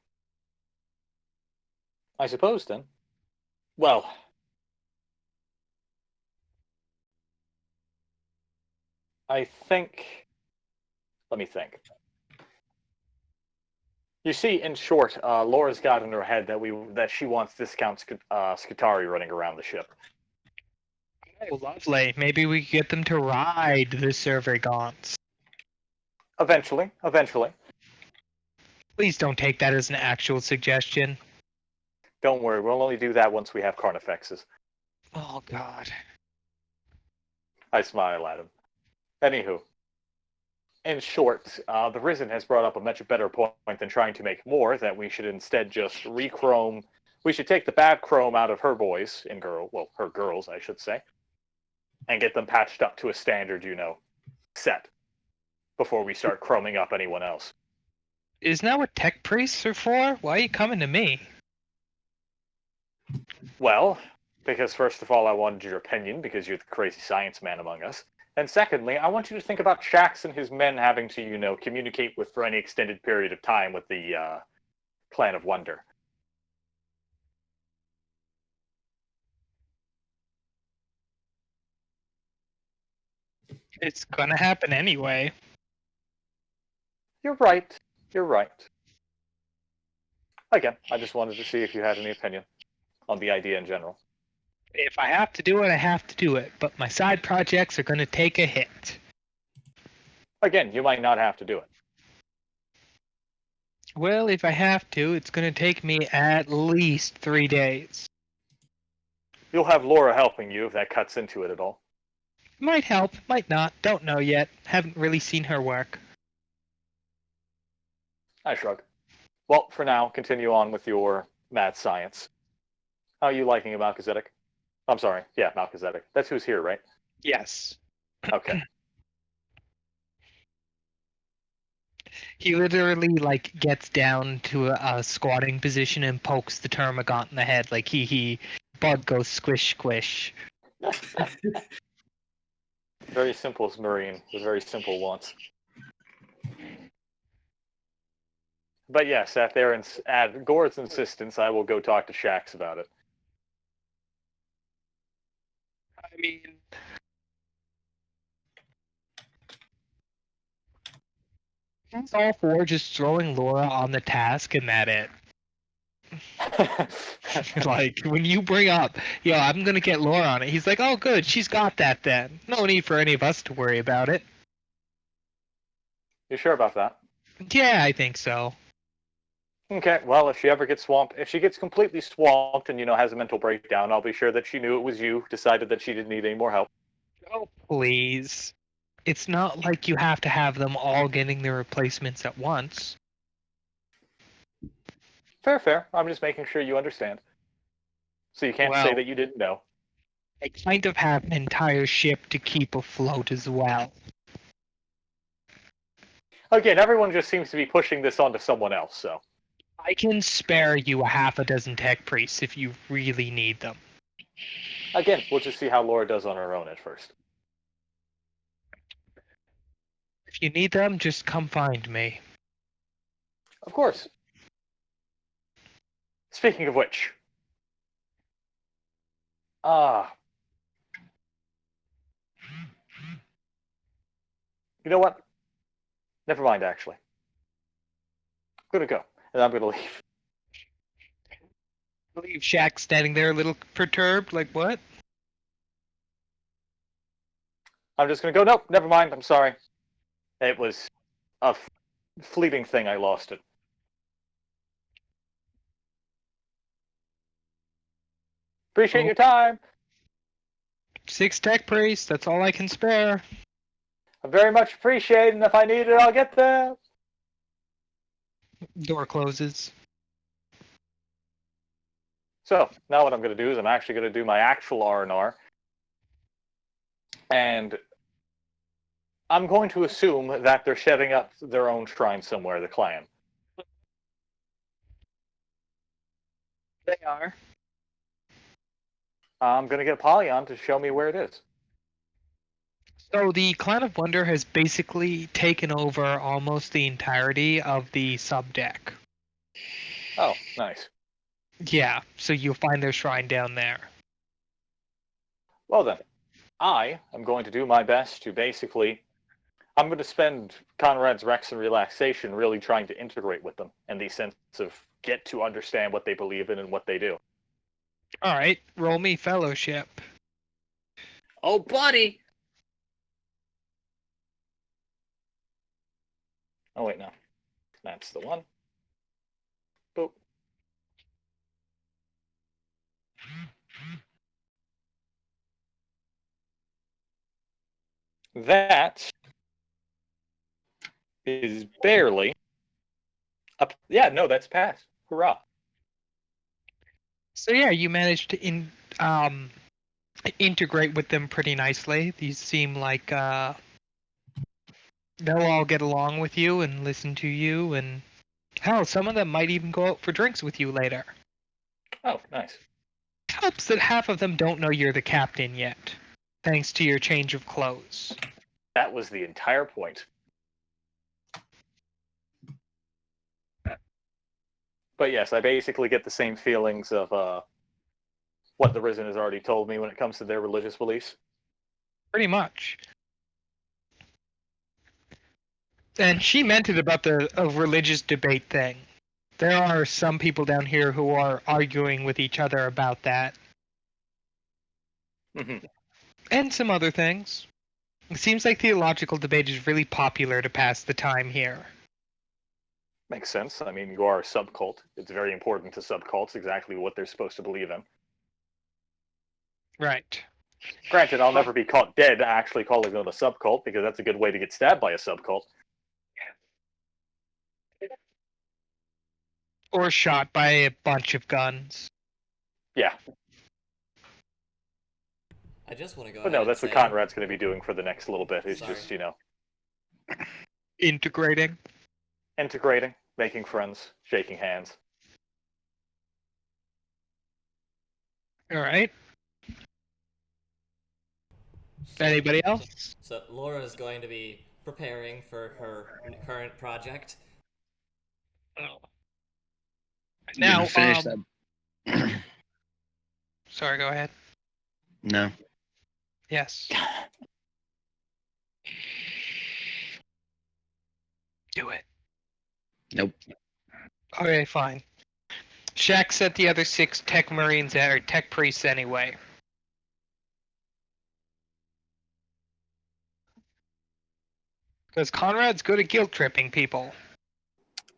I suppose then. Well, I think... Let me think. You see, in short, Laura's got in her head that she wants discount Scutari running around the ship. Oh, lovely. Maybe we could get them to ride the server gaunts. Eventually. Please don't take that as an actual suggestion. Don't worry, we'll only do that once we have Carnifexes. Oh, God. I smile at him. Anywho, in short, the Risen has brought up a much better point than trying to make more, that we should instead just re-chrome. We should take the bad chrome out of her boys and her girls, I should say, and get them patched up to a standard, set, before we start chroming up anyone else. Isn't that what tech priests are for? Why are you coming to me? Well, because first of all, I wanted your opinion, because you're the crazy science man among us. And secondly, I want you to think about Shax and his men having to, communicate with for any extended period of time with the Clan of Wonder. It's gonna happen anyway. You're right. You're right. Again, I just wanted to see if you had any opinion on the idea in general. If I have to do it, I have to do it. But my side projects are gonna take a hit. Again, you might not have to do it. Well, if I have to, it's gonna take me at least 3 days. You'll have Laura helping you if that cuts into it at all. Might help, might not. Don't know yet. Haven't really seen her work. I shrug. Well, for now, continue on with your mad science. How are you liking Melchizedek? I'm sorry. Yeah, Melchizedek. That's who's here, right? Yes. Okay. He literally gets down to a squatting position and pokes the termagant in the head like he bug goes squish squish. Very simple as Marine, with very simple wants. But yes, at Gord's insistence, I will go talk to Shax about it. I mean, he's all for just throwing Laura on the task and that it. When you bring up, yo, I'm gonna get Laura on it, he's like, oh good, she's got that then. No need for any of us to worry about it. You sure about that? Yeah, I think so. Okay, well, if she ever gets swamped, if she gets completely swamped and, has a mental breakdown, I'll be sure that she knew it was you, decided that she didn't need any more help. Oh, please. It's not like you have to have them all getting their replacements at once. Fair. I'm just making sure you understand. So you can't say that you didn't know. I kind of have an entire ship to keep afloat as well. Again, everyone just seems to be pushing this onto someone else, so. I can spare you a half a dozen tech priests if you really need them. Again, we'll just see how Laura does on her own at first. If you need them, just come find me. Of course. Speaking of which. You know what? Never mind, actually. I'm gonna go, and I'm gonna leave. I believe Shaq's standing there a little perturbed, like what? I'm just gonna go, nope, never mind, I'm sorry. It was a fleeting thing, I lost it. Appreciate your time! 6 tech priests, that's all I can spare. I very much appreciate it, and if I need it, I'll get there! Door closes. So, now what I'm going to do is I'm actually going to do my actual R&R. And I'm going to assume that they're setting up their own shrine somewhere, the clan. They are. I'm going to get Polyon to show me where it is. So the Clan of Wonder has basically taken over almost the entirety of the subdeck. Oh, nice. Yeah, so you'll find their shrine down there. Well then, I am going to do my best to basically... I'm going to spend Conrad's Rex and Relaxation really trying to integrate with them in the sense of get to understand what they believe in and what they do. Alright, roll me Fellowship. Oh, buddy! Oh, wait, no. That's the one. Boop. That is barely up. Yeah, no, that's pass. Hurrah. So yeah, you managed to integrate with them pretty nicely. These seem like they'll all get along with you and listen to you, and hell, some of them might even go out for drinks with you later. Oh, nice. Helps that half of them don't know you're the captain yet, thanks to your change of clothes. That was the entire point. But yes, I basically get the same feelings of what the Risen has already told me when it comes to their religious beliefs. Pretty much. And she meant it about the religious debate thing. There are some people down here who are arguing with each other about that. Mhm. And some other things. It seems like theological debate is really popular to pass the time here. Makes sense. I mean, you are a subcult. It's very important to subcults exactly what they're supposed to believe in. Right. Granted, I'll never be caught dead actually calling them a subcult, because that's a good way to get stabbed by a subcult. Or shot by a bunch of guns. Yeah. I just want to go But ahead no, and that's what say, Conrad's going to be doing for the next little bit, is Sorry. just, you know, Integrating. integrating, making friends, shaking hands. Alright. Anybody else? So Laura's going to be preparing for her current project. You gonna Now, finish that? Sorry, go ahead. No. Yes. Do it. Nope. Okay, fine. Shaq sent the other 6 tech marines or tech priests anyway. Because Conrad's good at guilt tripping people.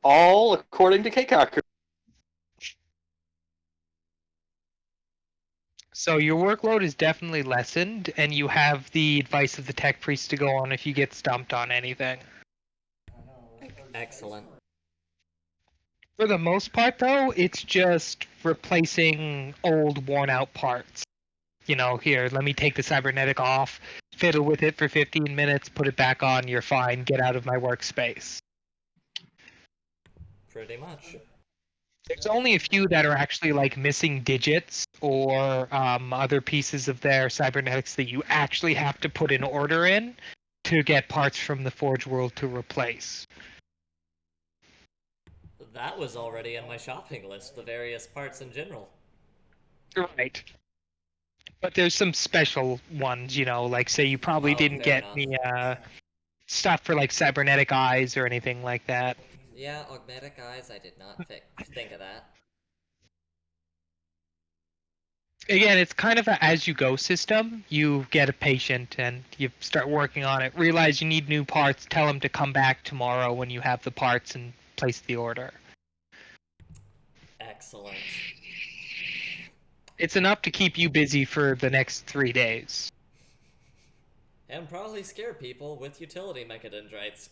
All according to Keikaku. So your workload is definitely lessened, and you have the advice of the tech priest to go on if you get stumped on anything. I know, right? Excellent. For the most part, though, it's just replacing old, worn-out parts. You know, here, let me take the cybernetic off, fiddle with it for 15 minutes, put it back on, you're fine, get out of my workspace. Pretty much. There's only a few that are actually like missing digits or other pieces of their cybernetics that you actually have to put an order in to get parts from the Forge World to replace. That was already in my shopping list, the various parts in general. Right. But there's some special ones, you know, like say you probably Oh, didn't fair get enough. any stuff for like cybernetic eyes or anything like that. Yeah, augmetic eyes, I did not think of that. Again, it's kind of a as-you-go system. You get a patient and you start working on it. Realize you need new parts. Tell them to come back tomorrow when you have the parts and place the order. Excellent. It's enough to keep you busy for the next 3 days. And probably scare people with utility mechadendrites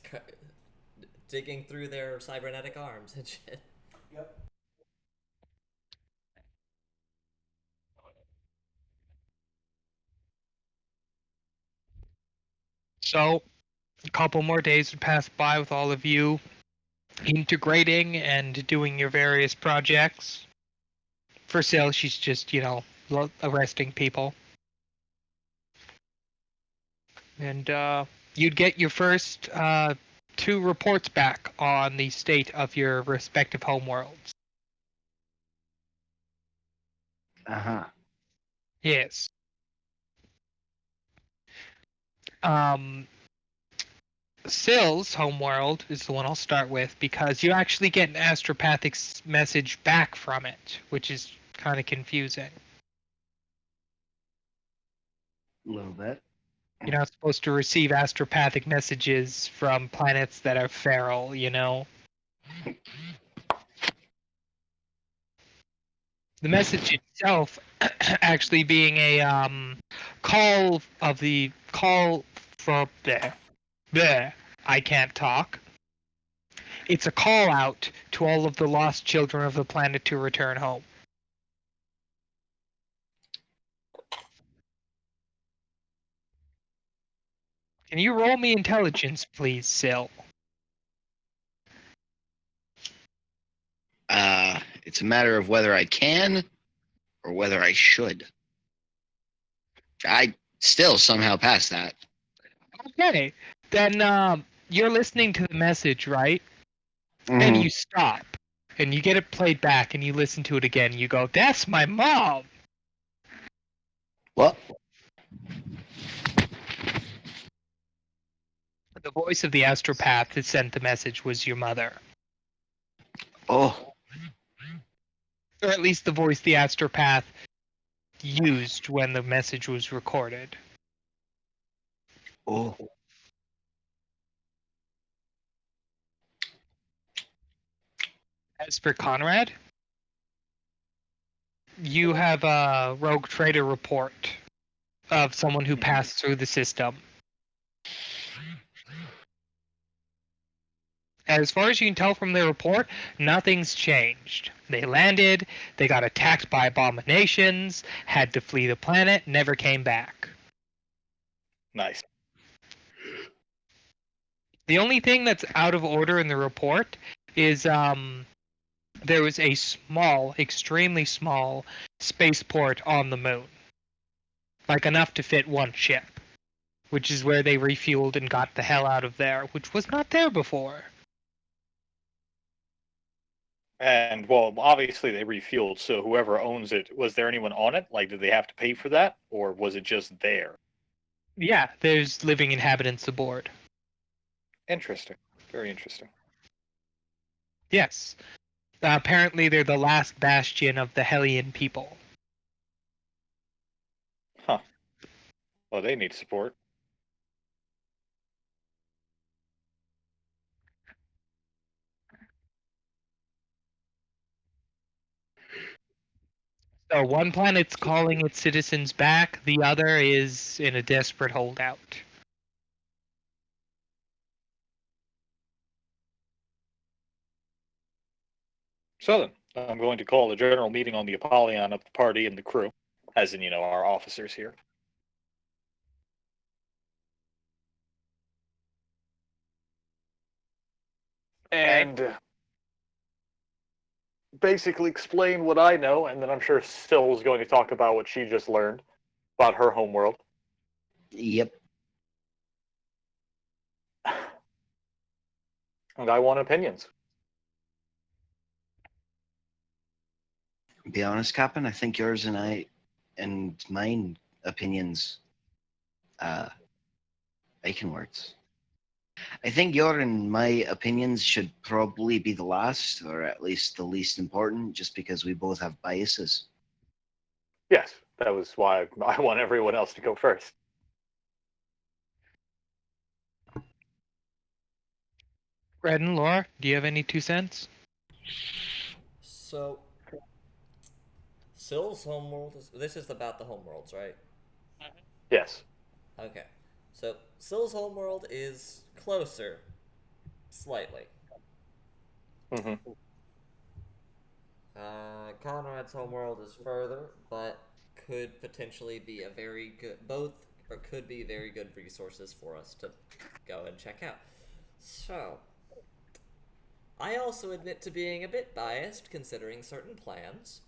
digging through their cybernetic arms and shit. Yep. So, a couple more days would pass by with all of you integrating and doing your various projects. For Sil, she's just, you know, arresting people. And you'd get your first 2 reports back on the state of your respective homeworlds. Uh-huh. Yes. Sil's homeworld is the one I'll start with because you actually get an astropathic message back from it, which is kind of confusing. A little bit. You're not supposed to receive astropathic messages from planets that are feral, you know? The message itself actually being a call from there. I can't talk. It's a call out to all of the lost children of the planet to return home. Can you roll me intelligence, please, Sil? It's a matter of whether I can or whether I should. I still somehow passed that. Okay. Then you're listening to the message, right? And you stop. And you get it played back and you listen to it again. You go, that's my mom! What? The voice of the astropath that sent the message was your mother. Oh, Or at least the voice the astropath used when the message was recorded. oh. As for Conrad, you have a rogue trader report of someone who passed through the system. As far as you can tell from their report, nothing's changed. They landed, they got attacked by abominations, had to flee the planet, never came back. Nice. The only thing that's out of order in the report is there was a small, extremely small spaceport on the moon. Like enough to fit one ship. Which is where they refueled and got the hell out of there, which was not there before. And, well, obviously they refueled, so whoever owns it, was there anyone on it? Like, did they have to pay for that? Or was it just there? Yeah, there's living inhabitants aboard. Interesting. Very interesting. Yes. Apparently they're the last bastion of the Hellion people. Huh. Well, they need support. So one planet's calling its citizens back, the other is in a desperate holdout. So then, I'm going to call a general meeting on the Apollyon of the party and the crew, as in, our officers here. And basically explain what I know, and then I'm sure Syl's going to talk about what she just learned about her homeworld. Yep. And I want opinions. Be honest, Captain, I think yours and mine opinions, making words. I think your and my opinions should probably be the last, or at least the least important, just because we both have biases. Yes, that was why I want everyone else to go first. Red and Laura, do you have any 2 cents? So, Syl's homeworld this is about the homeworlds, right? Yes. Okay. So, Syl's homeworld is closer. Slightly. Mm-hmm. Conrad's homeworld is further, but could potentially be a very good... could be very good resources for us to go and check out. So, I also admit to being a bit biased, considering certain plans.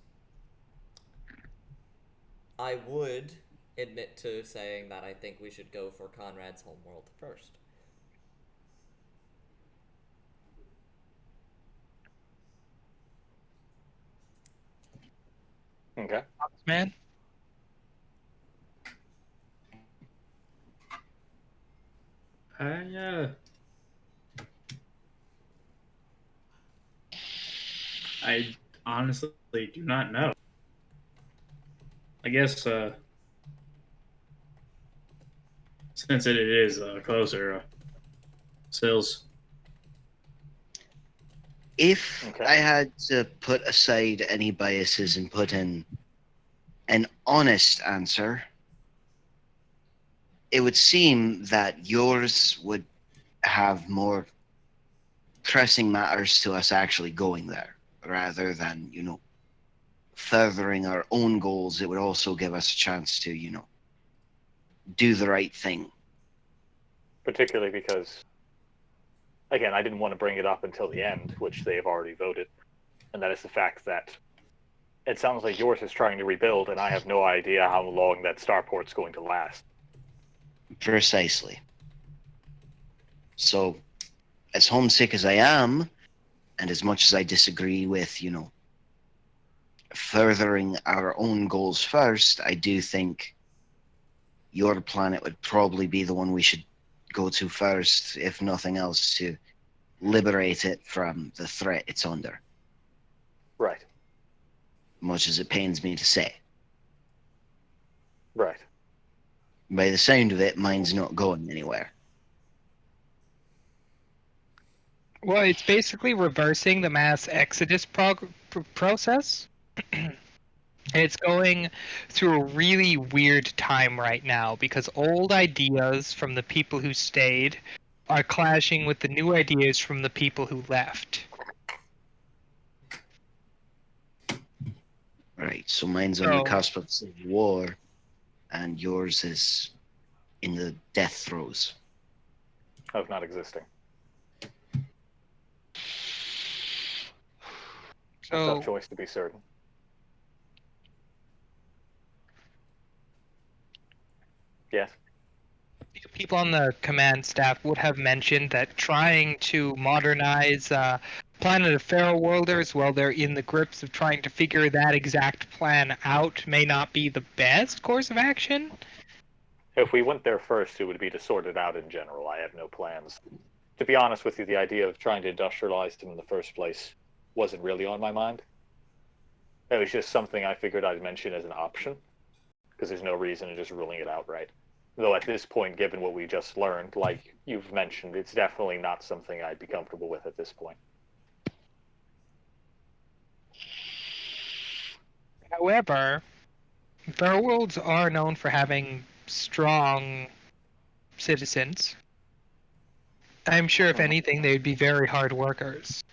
I would admit to saying that I think we should go for Conrad's homeworld first. Okay. Man? I honestly do not know. I guess since it is closer, Sills. If Okay. I had to put aside any biases and put in an honest answer, it would seem that yours would have more pressing matters to us actually going there, rather than, furthering our own goals. It would also give us a chance to, do the right thing. Particularly because, again, I didn't want to bring it up until the end, which they've already voted, and that is the fact that it sounds like yours is trying to rebuild, and I have no idea how long that starport's going to last. Precisely. So, as homesick as I am, and as much as I disagree with, furthering our own goals first, I do think your planet would probably be the one we should go to first, if nothing else, to liberate it from the threat it's under, Right. much as it pains me to say. Right. By the sound of it, mine's not going anywhere. Well, it's basically reversing the mass exodus process. It's going through a really weird time right now because old ideas from the people who stayed are clashing with the new ideas from the people who left. Right, so mine's on the cusp of civil war, and yours is in the death throes. Of not existing. A tough choice, to be certain. Yes. People on the command staff would have mentioned that trying to modernize Planet of Feral Worlders while they're in the grips of trying to figure that exact plan out may not be the best course of action. If we went there first, it would be to sort it out in general. I have no plans. To be honest with you, the idea of trying to industrialize them in the first place wasn't really on my mind. It was just something I figured I'd mention as an option, because there's no reason in just ruling it outright. Though at this point, given what we just learned, like you've mentioned, it's definitely not something I'd be comfortable with at this point. However, Feral Worlds are known for having strong citizens. I'm sure, if anything, they would be very hard workers.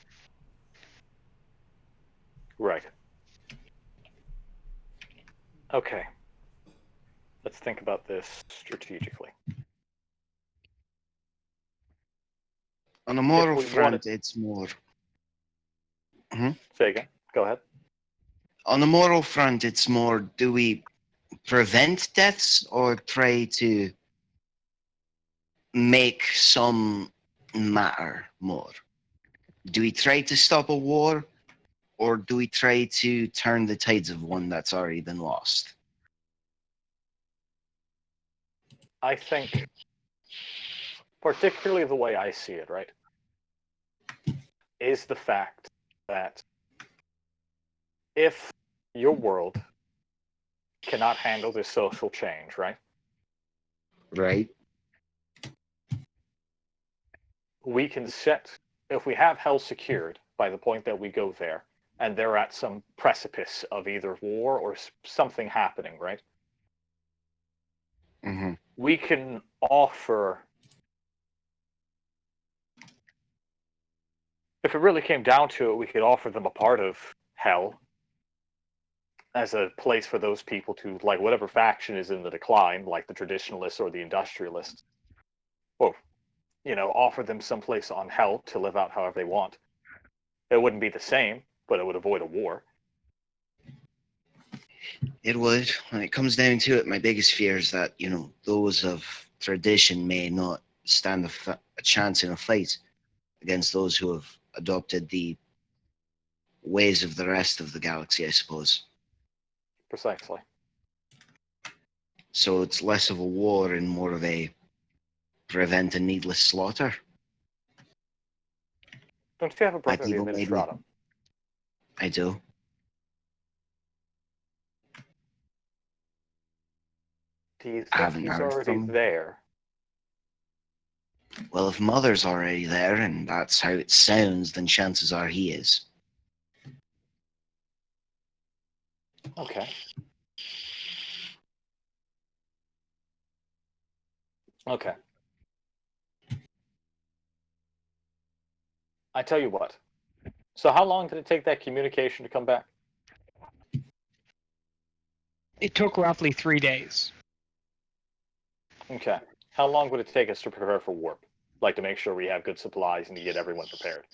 Right. Okay. Let's think about this strategically. On a moral front, it's more... Say again. Go ahead. On the moral front, it's more, do we prevent deaths or try to make some matter more? Do we try to stop a war, or do we try to turn the tides of one that's already been lost? I think, particularly the way I see it, right, is the fact that if your world cannot handle this social change, right? Right. We can set, if we have hell secured by the point that we go there, and they're at some precipice of either war or something happening, right? Mm-hmm. We can offer, if it really came down to it, we could offer them a part of hell as a place for those people to, like, whatever faction is in the decline, like the traditionalists or the industrialists, or, you know, offer them someplace on hell to live out however they want. It wouldn't be the same, but it would avoid a war. It would. When it comes down to it, my biggest fear is that, you know, those of tradition may not stand a chance in a fight against those who have adopted the ways of the rest of the galaxy, I suppose. Precisely. So it's less of a war and more of a prevent a needless slaughter. Don't you have a brother named Stratum? I do. Do you think he's already there? Well, if Mother's already there, and that's how it sounds, then chances are he is. Okay. Okay. I tell you what. So how long did it take that communication to come back? It took roughly 3 days. Okay. How long would it take us to prepare for warp? Like, to make sure we have good supplies and to get everyone prepared?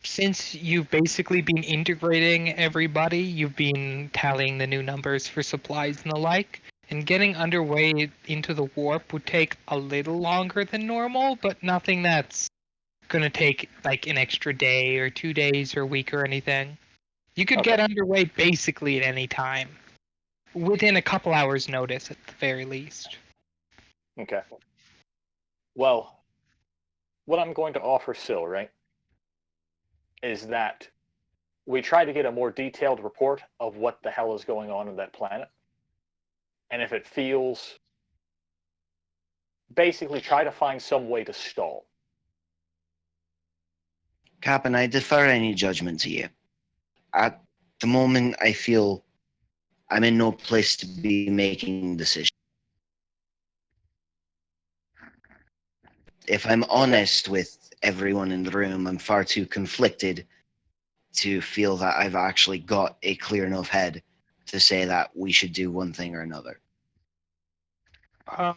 Since you've basically been integrating everybody, you've been tallying the new numbers for supplies and the like, and getting underway into the warp would take a little longer than normal, but nothing that's going to take like an extra day or 2 days or a week or anything. You could get underway basically at any time, within a couple hours' notice at the very least. Okay. Well, what I'm going to offer Syl, right, is that we try to get a more detailed report of what the hell is going on that planet. And if it feels... basically try to find some way to stall. Captain, I defer any judgment to you. At the moment, I feel I'm in no place to be making decisions. If I'm honest with everyone in the room, I'm far too conflicted to feel that I've actually got a clear enough head to say that we should do one thing or another. I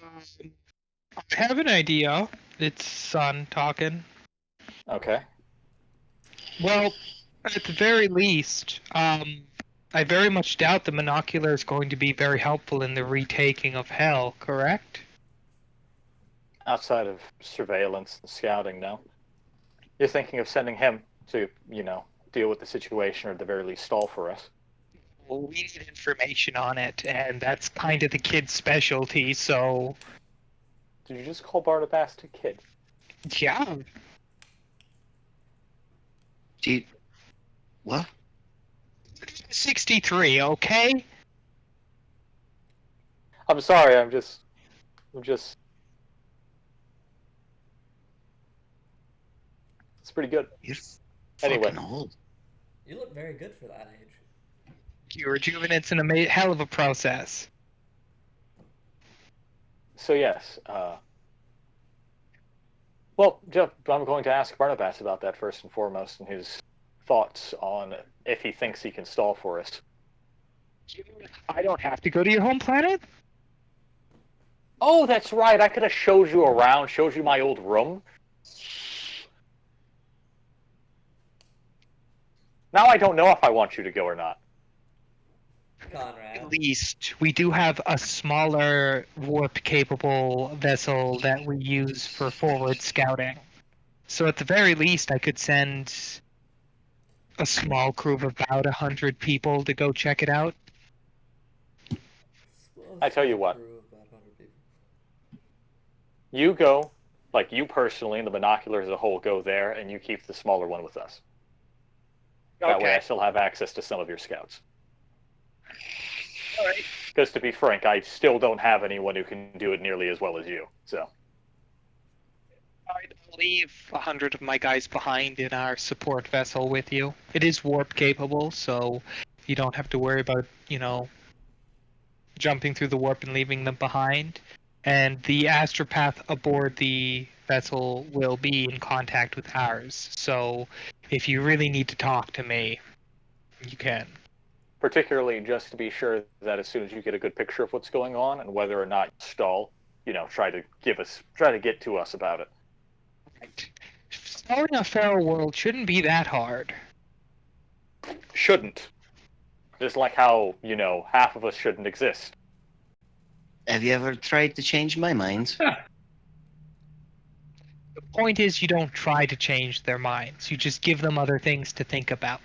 have an idea. It's Son talking. Okay. Well, at the very least, I very much doubt the monocular is going to be very helpful in the retaking of Hell, correct? Outside of surveillance and scouting, no. You're thinking of sending him to, deal with the situation or at the very least stall for us. Well, we need information on it, and that's kind of the kid's specialty, so... Did you just call Barnabas a kid? Yeah. Do you... What? 63, okay? I'm sorry, I'm just... It's pretty good. You're Anyway. fucking old. You look very good for that age. Your rejuvenate's a hell of a process. So yes, well, Jeff, I'm going to ask Barnabas about that first and foremost and his thoughts on if he thinks he can stall for us. I don't have to go to your home planet? Oh, that's right. I could have showed you around, showed you my old room. Now I don't know if I want you to go or not. Conrad. At least, we do have a smaller warp-capable vessel that we use for forward scouting. So at the very least, I could send a small crew of about 100 people to go check it out. I tell you what. You go, like you personally, and the binocular as a whole go there, and you keep the smaller one with us. That way I still have access to some of your scouts. Alright. Because to be frank, I still don't have anyone who can do it nearly as well as you, so... I'd leave 100 of my guys behind in our support vessel with you. It is warp capable, so you don't have to worry about, jumping through the warp and leaving them behind. And the astropath aboard the vessel will be in contact with ours. So if you really need to talk to me, you can. Particularly just to be sure that as soon as you get a good picture of what's going on and whether or not you stall, try to get to us about it. Right. Stalling a feral world shouldn't be that hard. Shouldn't. Just like how, half of us shouldn't exist. Have you ever tried to change my mind? The point is, you don't try to change their minds. You just give them other things to think about.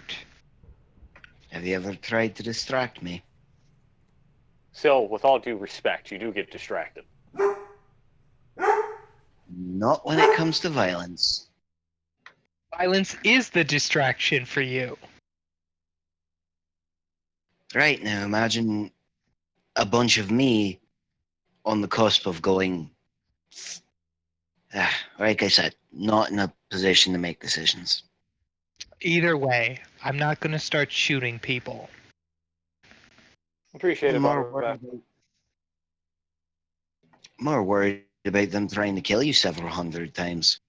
Have you ever tried to distract me? Still, with all due respect, you do get distracted. Not when it comes to violence. Violence is the distraction for you. Right now, imagine a bunch of me on the cusp of going... like I said, not in a position to make decisions. Either way, I'm not going to start shooting people. Appreciate it, More Barnabas. worried about them trying to kill you several hundred times.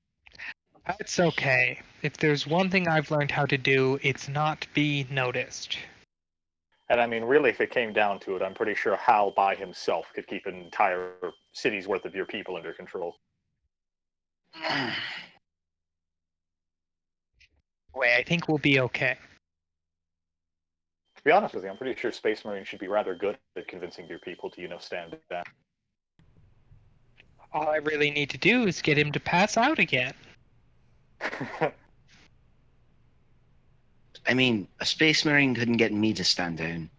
That's okay. If there's one thing I've learned how to do, it's not be noticed. And I mean, really, if it came down to it, I'm pretty sure Hal by himself could keep an entire city's worth of your people under control. Wait, I think we'll be okay. To be honest with you, I'm pretty sure Space Marines should be rather good at convincing your people to, stand down. All I really need to do is get him to pass out again. I mean, a Space Marine couldn't get me to stand down.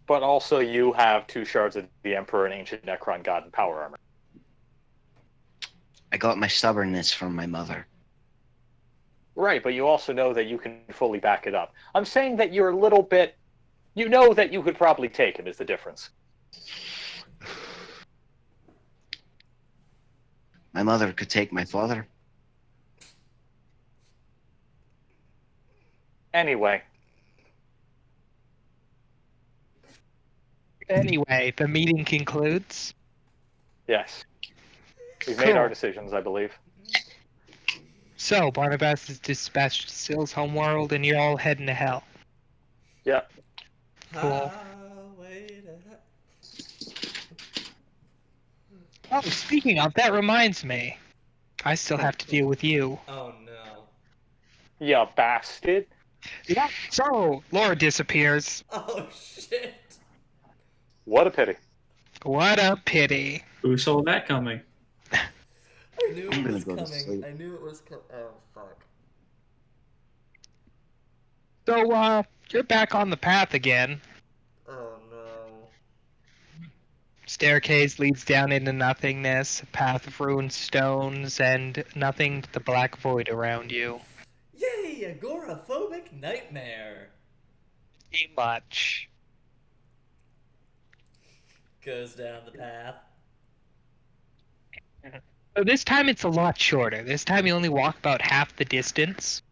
But also, you have 2 shards of the Emperor and Ancient Necron God and Power Armor. I got my stubbornness from my mother. Right, but you also know that you can fully back it up. I'm saying that you're a little bit... You know that you could probably take him is the difference. My mother could take my father. Anyway, Anyway, the meeting concludes. yes. We've made our Cool. decisions, I believe. So, Barnabas is dispatched to Sill's homeworld, and you're all heading to hell. Yep. Cool. Highway to hell. Oh, speaking of, that reminds me. I still have to deal with you. Oh no. Ya bastard. Yeah. So, Laura disappears. Oh shit. What a pity. What a pity. Who saw that coming? I knew I'm it gonna was go to coming. sleep. I knew it was coming. Oh fuck. So, you're back on the path again. Oh no. Staircase leads down into nothingness, a path of ruined stones, and nothing but the black void around you. Yay! Agoraphobic nightmare. Pretty much. Goes down the path. So this time it's a lot shorter. This time you only walk about half the distance.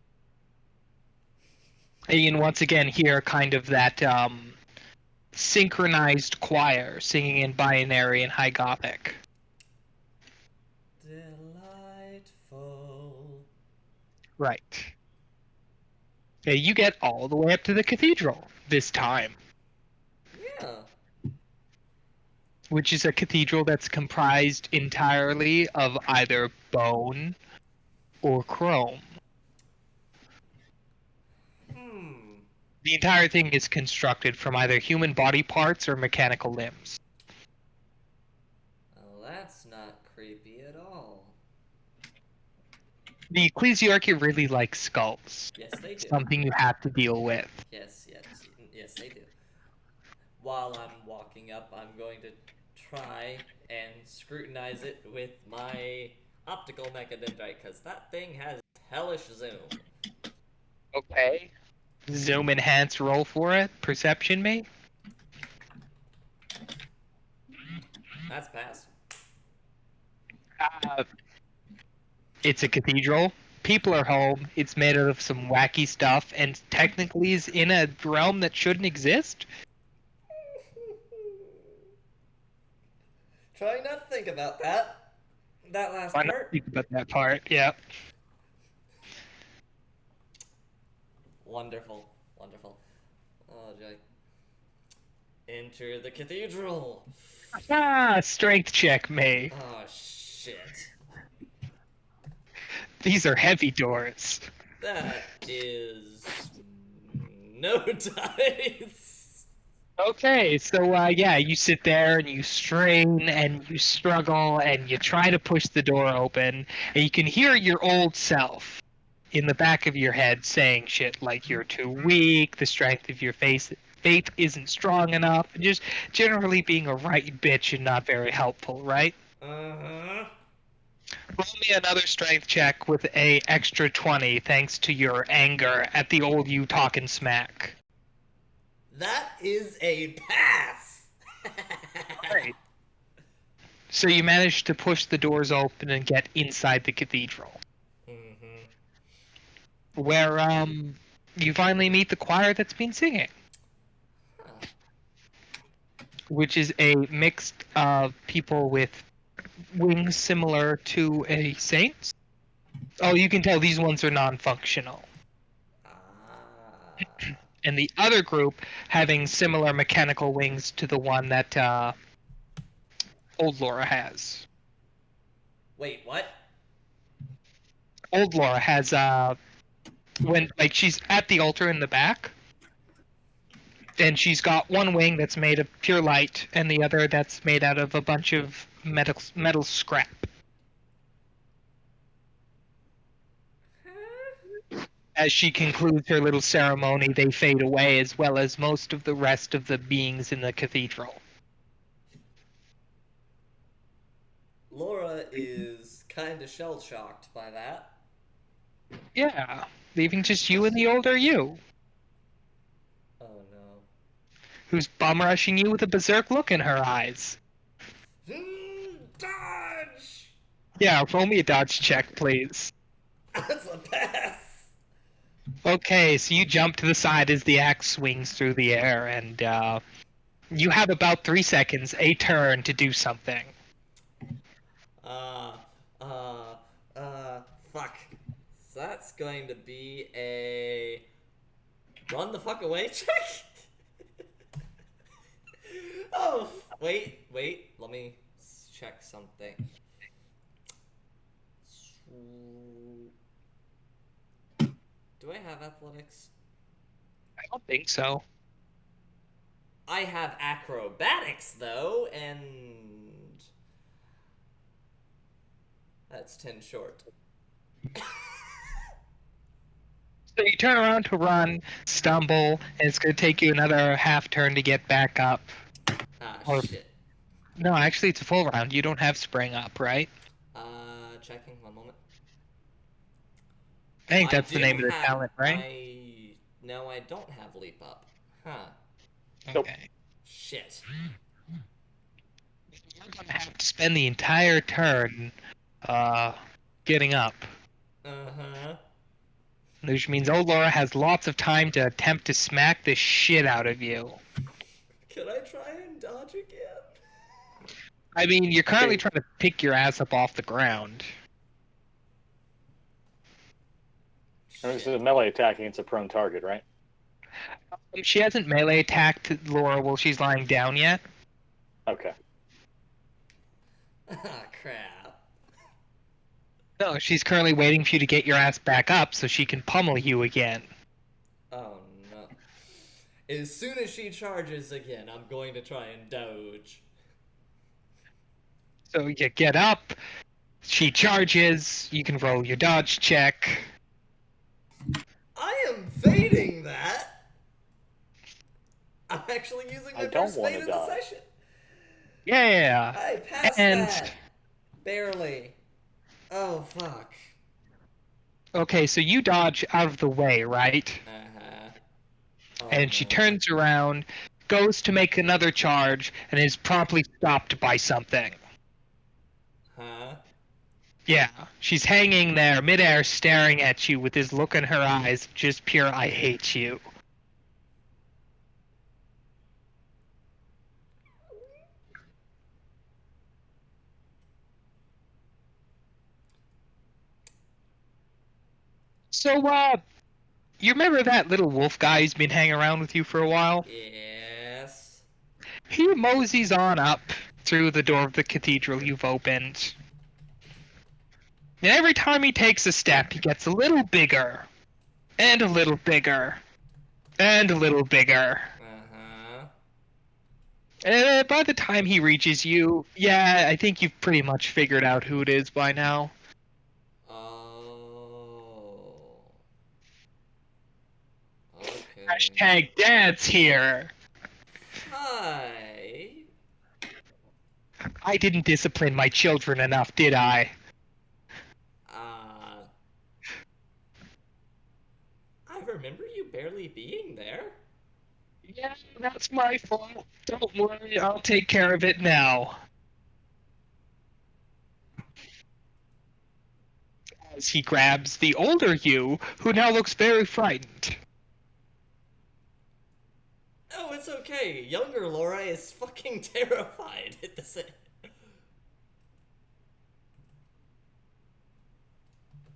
And you can once again hear kind of that synchronized choir singing in binary and high gothic. Delightful. Right. Yeah, you get all the way up to the cathedral this time, Yeah. which is a cathedral that's comprised entirely of either bone or chrome. The entire thing is constructed from either human body parts or mechanical limbs. Well, that's not creepy at all. The ecclesiarchy really likes skulls. Yes, they do. Something you have to deal with. Yes, they do. While I'm walking up, I'm going to try and scrutinize it with my optical mechadendrite, because that thing has hellish zoom. Okay. Zoom enhance roll for it. Perception, mate. That's pass. It's a cathedral. People are home. It's made out of some wacky stuff, and technically is in a realm that shouldn't exist. Try not to think about that. That last Why not part. think about that part? Yeah. Wonderful. Wonderful. Oh, Jay. Enter the cathedral. Strength check, mate. Oh, shit. These are heavy doors. That is no dice. Okay, so yeah, you sit there and you strain and you struggle and you try to push the door open, and you can hear your old self in the back of your head saying shit like you're too weak, the strength of your faith isn't strong enough, and just generally being a right bitch and not very helpful, right? Uh-huh. Roll me another strength check with a extra 20 thanks to your anger at the old you talking smack. That is a pass. Great. So you managed to push the doors open and get inside the cathedral, where you finally meet the choir that's been singing, which is a mix of people with wings similar to a saint's. Oh, you can tell these ones are non-functional. And the other group having similar mechanical wings to the one that old Laura has. Wait, what? Old Laura has when like she's at the altar in the back, and she's got one wing that's made of pure light and the other that's made out of a bunch of metal scrap. As she concludes her little ceremony, they fade away, as well as most of the rest of the beings in the cathedral. Laura is kind of shell-shocked by that. Yeah, leaving just you and the older you, Oh no. who's bum rushing you with a berserk look in her eyes. Dodge! Yeah, roll me a dodge check, please. That's a pass! Okay, so you jump to the side as the axe swings through the air, and you have about 3 seconds, a turn, to do something. Uh, fuck. So that's going to be a run the fuck away check? Oh, wait, let me check something. Do I have athletics? I don't think so. I have acrobatics, though, and that's 10 short. So you turn around to run, stumble, and it's going to take you another half turn to get back up. Ah, Or- shit. No, actually, it's a full round. You don't have spring up, right? Checking, one moment. I think I that's the do name of the have- talent, right? No, I don't have leap up. Huh. Nope. Okay. Shit. You're going to have to spend the entire turn getting up. Uh-huh. Which means old Laura has lots of time to attempt to smack the shit out of you. Can I try and dodge again? I mean, you're currently Okay. trying to pick your ass up off the ground. This is a melee attack against a prone target, right? She hasn't melee attacked Laura while she's lying down yet. Okay. Ah, crap. No, she's currently waiting for you to get your ass back up so she can pummel you again. Oh, no. As soon as she charges again, I'm going to try and dodge. So you get up, she charges, you can roll your dodge check. I am fading that! I'm actually using my I don't first wanna fade of the dodge. session. Yeah! I passed And- that! Barely. Oh, fuck. Okay, so you dodge out of the way, right? Uh-huh. Oh, And she no. turns around, goes to make another charge, and is promptly stopped by something. Huh? Yeah, she's hanging there, midair, staring at you with this look in her eyes, just pure I hate you. So, you remember that little wolf guy who's been hanging around with you for a while? Yes. He moseys on up through the door of the cathedral you've opened. And every time he takes a step, he gets a little bigger. And a little bigger. And a little bigger. Uh-huh. And by the time he reaches you, yeah, I think you've pretty much figured out who it is by now. Oh. Okay. Hashtag Dad's here. Hi. I didn't discipline my children enough, did I? I remember you barely being there. Yeah, that's my fault. Don't worry, I'll take care of it now. As he grabs the older you, who now looks very frightened. Oh, it's okay. Younger Laura is fucking terrified at the same.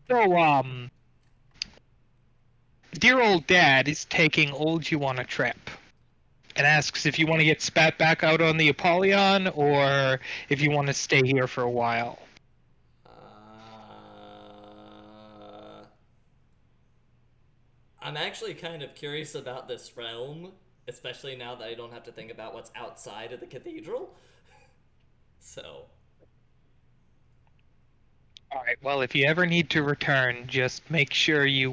So, dear old dad is taking old you on a trip. And asks if you want to get spat back out on the Apollyon, or if you want to stay here for a while. I'm actually kind of curious about this realm, especially now that I don't have to think about what's outside of the cathedral. So. Alright, well, if you ever need to return, just make sure you,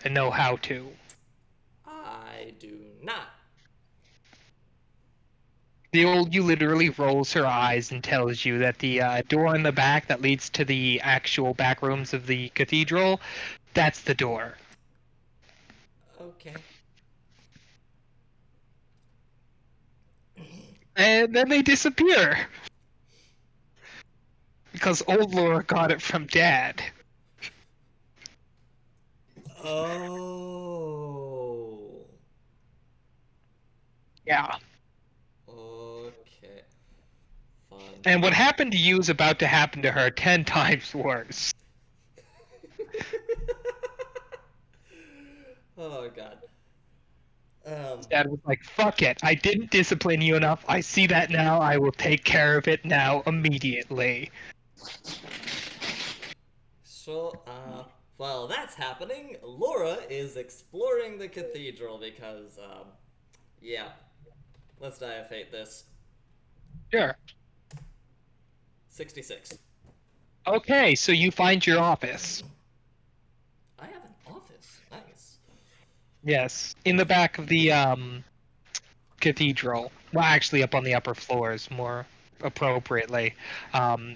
know how to. I do not. The old you literally rolls her eyes and tells you that the door in the back that leads to the actual back rooms of the cathedral, that's the door. Okay. And then they disappear. Because old Laura got it from Dad. Oh. Yeah. Okay. Fun. And what happened to you is about to happen to her 10 times worse. Oh god. Dad was like, fuck it, I didn't discipline you enough, I see that now, I will take care of it now, immediately. So, while that's happening, Laura is exploring the cathedral because, yeah. Let's diafate this. Sure. 66. Okay, so you find your office. I have an office. Nice. Yes, in the back of the, cathedral. Well, actually up on the upper floors, more appropriately.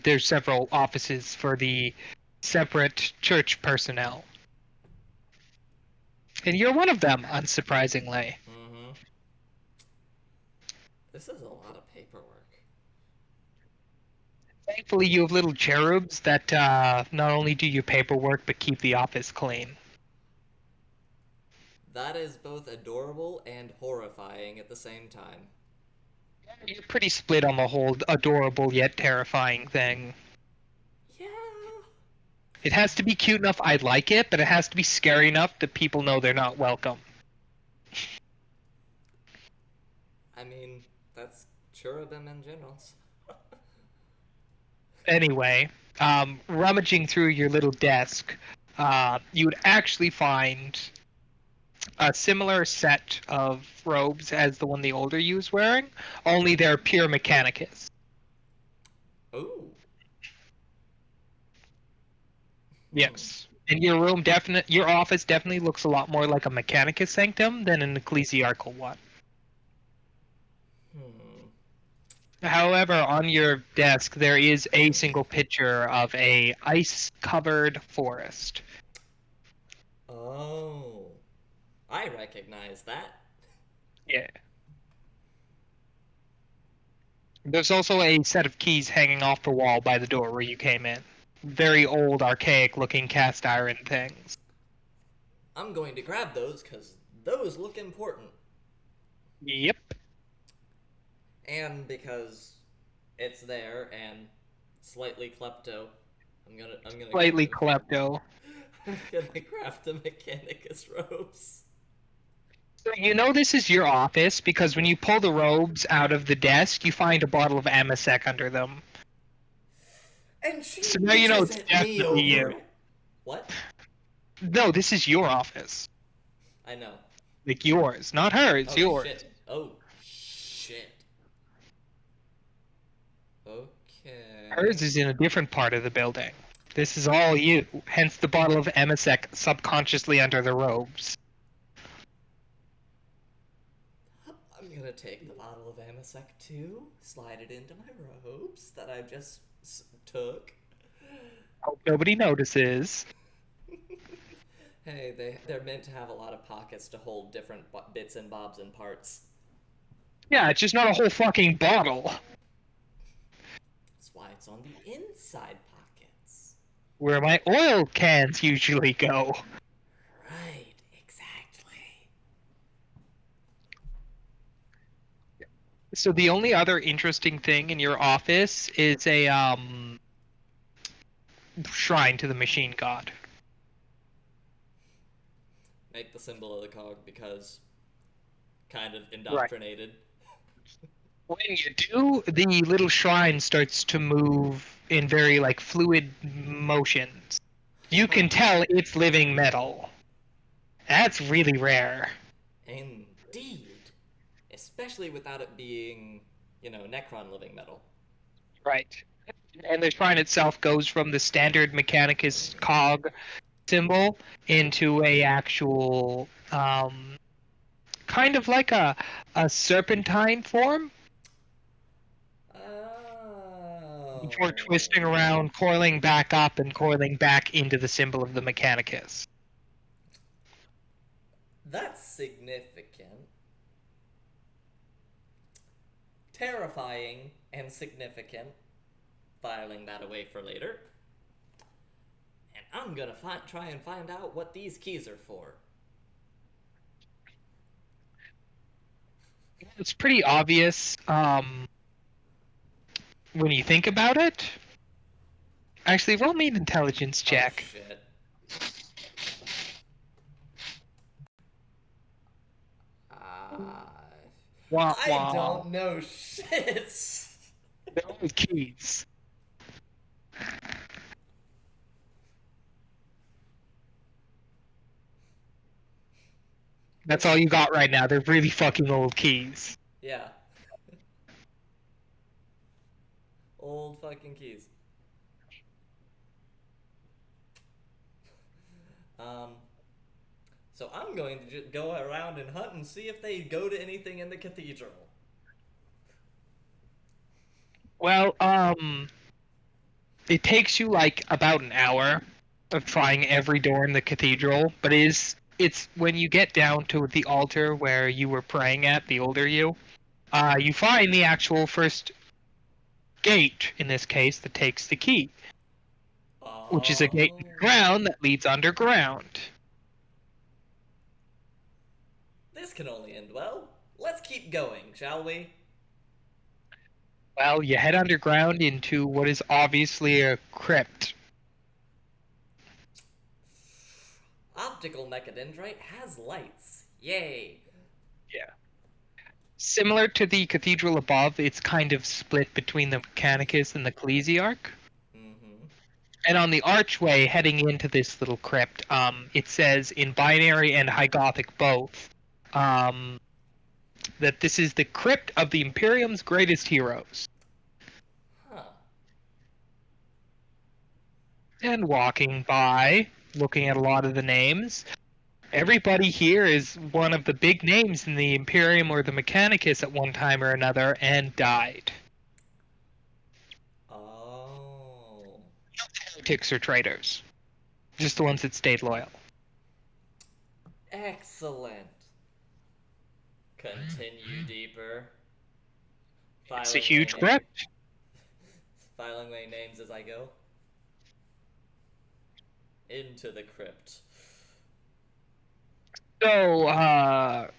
There's several offices for the separate church personnel. And you're one of them, unsurprisingly. Mm-hmm. This is a lot of paperwork. Thankfully, you have little cherubs that not only do your paperwork, but keep the office clean. That is both adorable and horrifying at the same time. You're pretty split on the whole adorable yet terrifying thing. Yeah. It has to be cute enough I'd like it, but it has to be scary enough that people know they're not welcome. I mean, that's cherubim in general. Anyway, rummaging through your little desk, you would actually find a similar set of robes as the one the older you was wearing, only they're pure Mechanicus. Ooh. Yes. And your room your office definitely looks a lot more like a Mechanicus sanctum than an ecclesiarchal one. However, on your desk there is a single picture of a ice-covered forest. Oh. I recognize that. Yeah. There's also a set of keys hanging off the wall by the door where you came in. Very old, archaic-looking cast iron things. I'm going to grab those because those look important. Yep. And because it's there and slightly klepto, I'm gonna Slightly grab klepto. I'm gonna grab the Mechanicus robes. So you know this is your office because when you pull the robes out of the desk, you find a bottle of Amasec under them. And she So now you know it's bitches at me definitely you. over it. What? No, this is your office. I know. Like yours, not hers, Oh, yours. shit. Oh, shit. Okay. Hers is in a different part of the building. This is all you, hence the bottle of Emisec subconsciously under the robes. I'm gonna take the bottle of Amasec too, slide it into my robes that I just took. Hope nobody notices. Hey, they're meant to have a lot of pockets to hold different bits and bobs and parts. Yeah, it's just not a whole fucking bottle. That's why it's on the inside pockets. Where my oil cans usually go. Right, exactly. So the only other interesting thing in your office is a shrine to the machine god. Make the symbol of the cog because kind of indoctrinated. When you do, the little shrine starts to move in very like fluid motions. You can tell it's living metal. That's really rare. Indeed. Especially without it being, Necron living metal. Right. And the shrine itself goes from the standard Mechanicus cog symbol into a actual kind of like a serpentine form. before twisting around, coiling back up, and coiling back into the symbol of the Mechanicus. That's significant. Terrifying and significant. Filing that away for later. And I'm gonna try and find out what these keys are for. It's pretty obvious when you think about it. Actually, roll me an intelligence check. Oh, shit. Wah, I wah. don't know shit. They're all keys. That's all you got right now. They're really fucking old keys. Yeah. Old fucking keys. So I'm going to just go around and hunt and see if they go to anything in the cathedral. Well, it takes you like about an hour of trying every door in the cathedral, but it's when you get down to the altar where you were praying at, the older you find the actual first gate, in this case, that takes the key, which is a gate in the ground that leads underground. This can only end well. Let's keep going, shall we? Well, you head underground into what is obviously a crypt. Optical mechadendrite has lights. Yay. Yeah. Similar to the cathedral above, it's kind of split between the Mechanicus and the Ecclesiarch. Mm-hmm. And on the archway heading into this little crypt, it says in binary and high Gothic both, that this is the crypt of the Imperium's greatest heroes. Huh. And walking by, looking at a lot of the names, everybody here is one of the big names in the Imperium or the Mechanicus at one time or another and died. Oh. Heretics or traitors. Just the ones that stayed loyal. Excellent. Continue deeper. It's a Filing huge my crypt. Filing my names as I go. Into the crypt. So,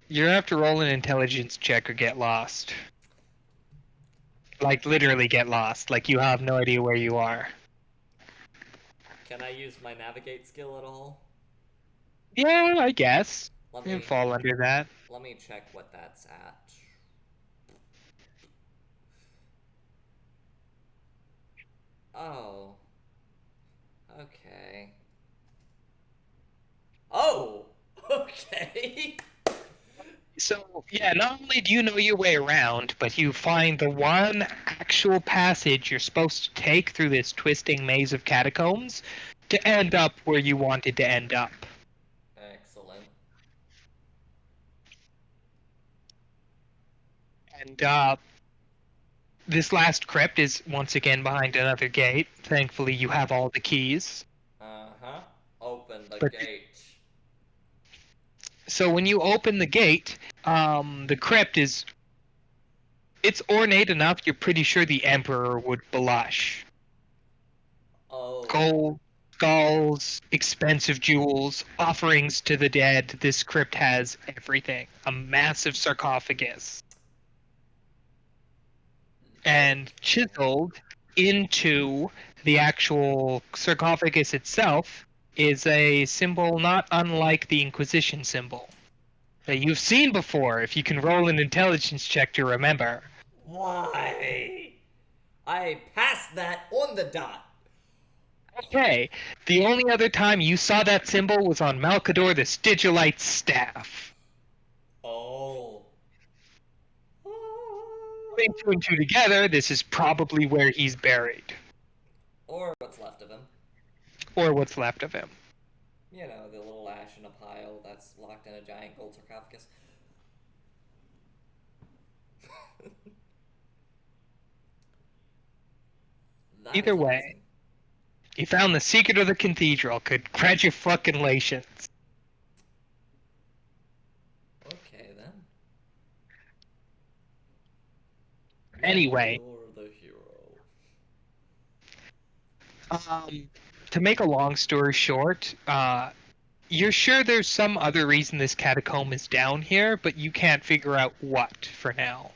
you're gonna have to roll an intelligence check or get lost. Like, literally get lost. Like, you have no idea where you are. Can I use my navigate skill at all? Yeah, I guess. Let You me can fall under that. let me check what that's at. Oh. Okay. Oh! Okay! So, yeah, not only do you know your way around, but you find the one actual passage you're supposed to take through this twisting maze of catacombs to end up where you wanted to end up. Excellent. And, this last crypt is once again behind another gate. Thankfully, you have all the keys. Uh-huh. Open the But- gate. So when you open the gate, the crypt is... It's ornate enough you're pretty sure the Emperor would blush. Oh. Gold, skulls, expensive jewels, offerings to the dead. This crypt has everything. A massive sarcophagus. And chiseled into the actual sarcophagus itself is a symbol not unlike the Inquisition symbol that you've seen before if you can roll an intelligence check to remember. Why? I passed that on the dot. Okay, the only other time you saw that symbol was on Malkador the Stigilite's staff. Oh. Putting two and two together, this is probably where he's buried. Or what's left of him. Or what's left of him. You know, the little ash in a pile that's locked in a giant gold sarcophagus. That Either is way, amazing. you found the secret of the cathedral. Congratulations. Okay then. Anyway. Now you're the hero. To make a long story short, you're sure there's some other reason this catacomb is down here, but you can't figure out what for now.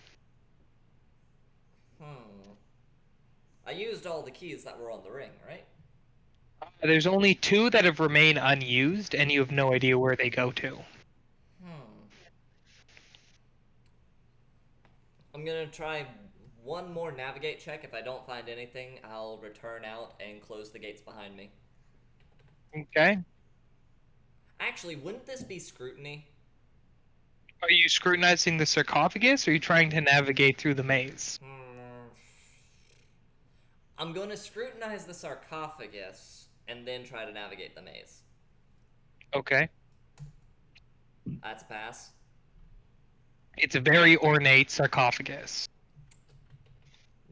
I used all the keys that were on the ring, right? There's only 2 that have remained unused, and you have no idea where they go to. I'm gonna try one more navigate check. If I don't find anything, I'll return out and close the gates behind me. Okay. Actually, wouldn't this be scrutiny? Are you scrutinizing the sarcophagus, or are you trying to navigate through the maze? I'm gonna scrutinize the sarcophagus and then try to navigate the maze. Okay. That's a pass. It's a very ornate sarcophagus.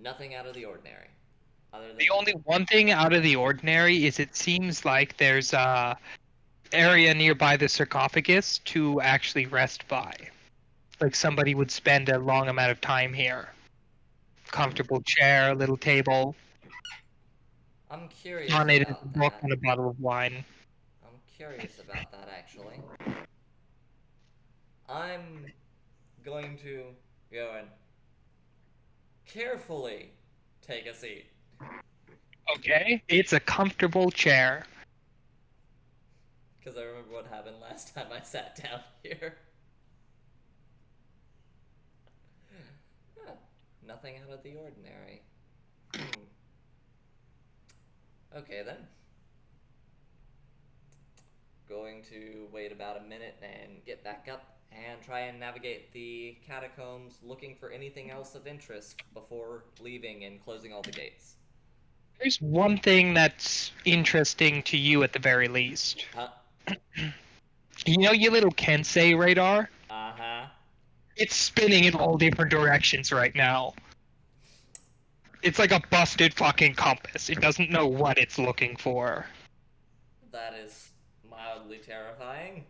Nothing out of the ordinary. Other than The only one thing out of the ordinary is it seems like there's a area nearby the sarcophagus to actually rest by. Like somebody would spend a long amount of time here. Comfortable chair, little table. I'm curious On it is a about book that. and a bottle of wine. I'm curious about that, actually. I'm going to go and carefully take a seat. Okay. It's a comfortable chair. Because I remember what happened last time I sat down here. Huh. Nothing out of the ordinary. Okay then. Going to wait about a minute and get back up and try and navigate the catacombs looking for anything else of interest before leaving and closing all the gates. There's one thing that's interesting to you at the very least. You know your little Kensei radar? Uh-huh. It's spinning in all different directions right now. It's like a busted fucking compass. It doesn't know what it's looking for. That is mildly terrifying.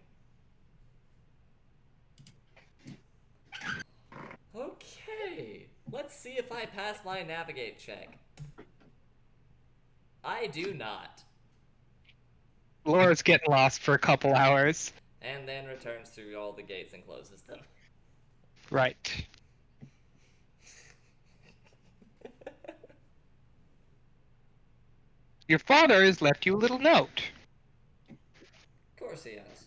Okay, let's see if I pass my navigate check. I do not. Laura's getting lost for a couple hours. And then returns through all the gates and closes them. Right. Your father has left you a little note. Of course he has.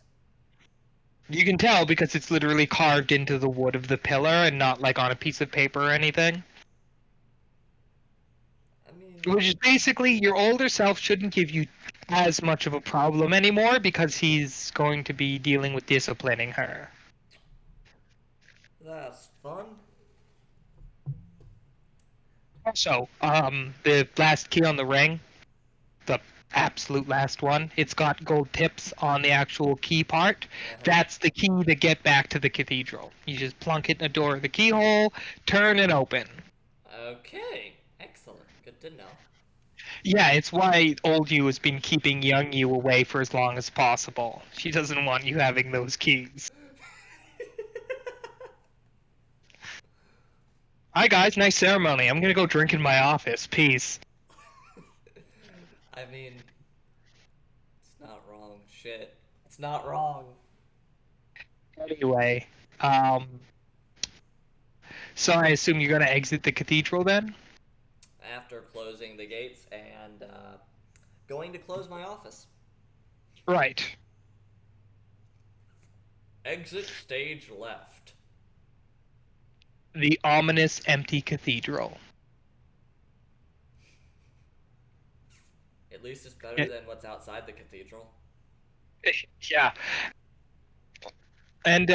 You can tell because it's literally carved into the wood of the pillar and not like on a piece of paper or anything. I mean, Which is basically your older self shouldn't give you as much of a problem anymore because he's going to be dealing with disciplining her. that's fun. Also, the last key on the ring, the absolute last one, it's got gold tips on the actual key part. That's the key to get back to the cathedral. You just plunk it in the door of the keyhole, turn and open. Okay, excellent. Good to know. Yeah, it's why old you has been keeping young you away for as long as possible. She doesn't want you having those keys. Hi guys, nice ceremony. I'm gonna go drink in my office. Peace. I mean, it's not wrong. Shit. It's not wrong. Anyway, so I assume you're gonna exit the cathedral then? After closing the gates and going to close my office. Right. Exit stage left. The ominous empty cathedral. At least it's better than what's outside the cathedral. Yeah. And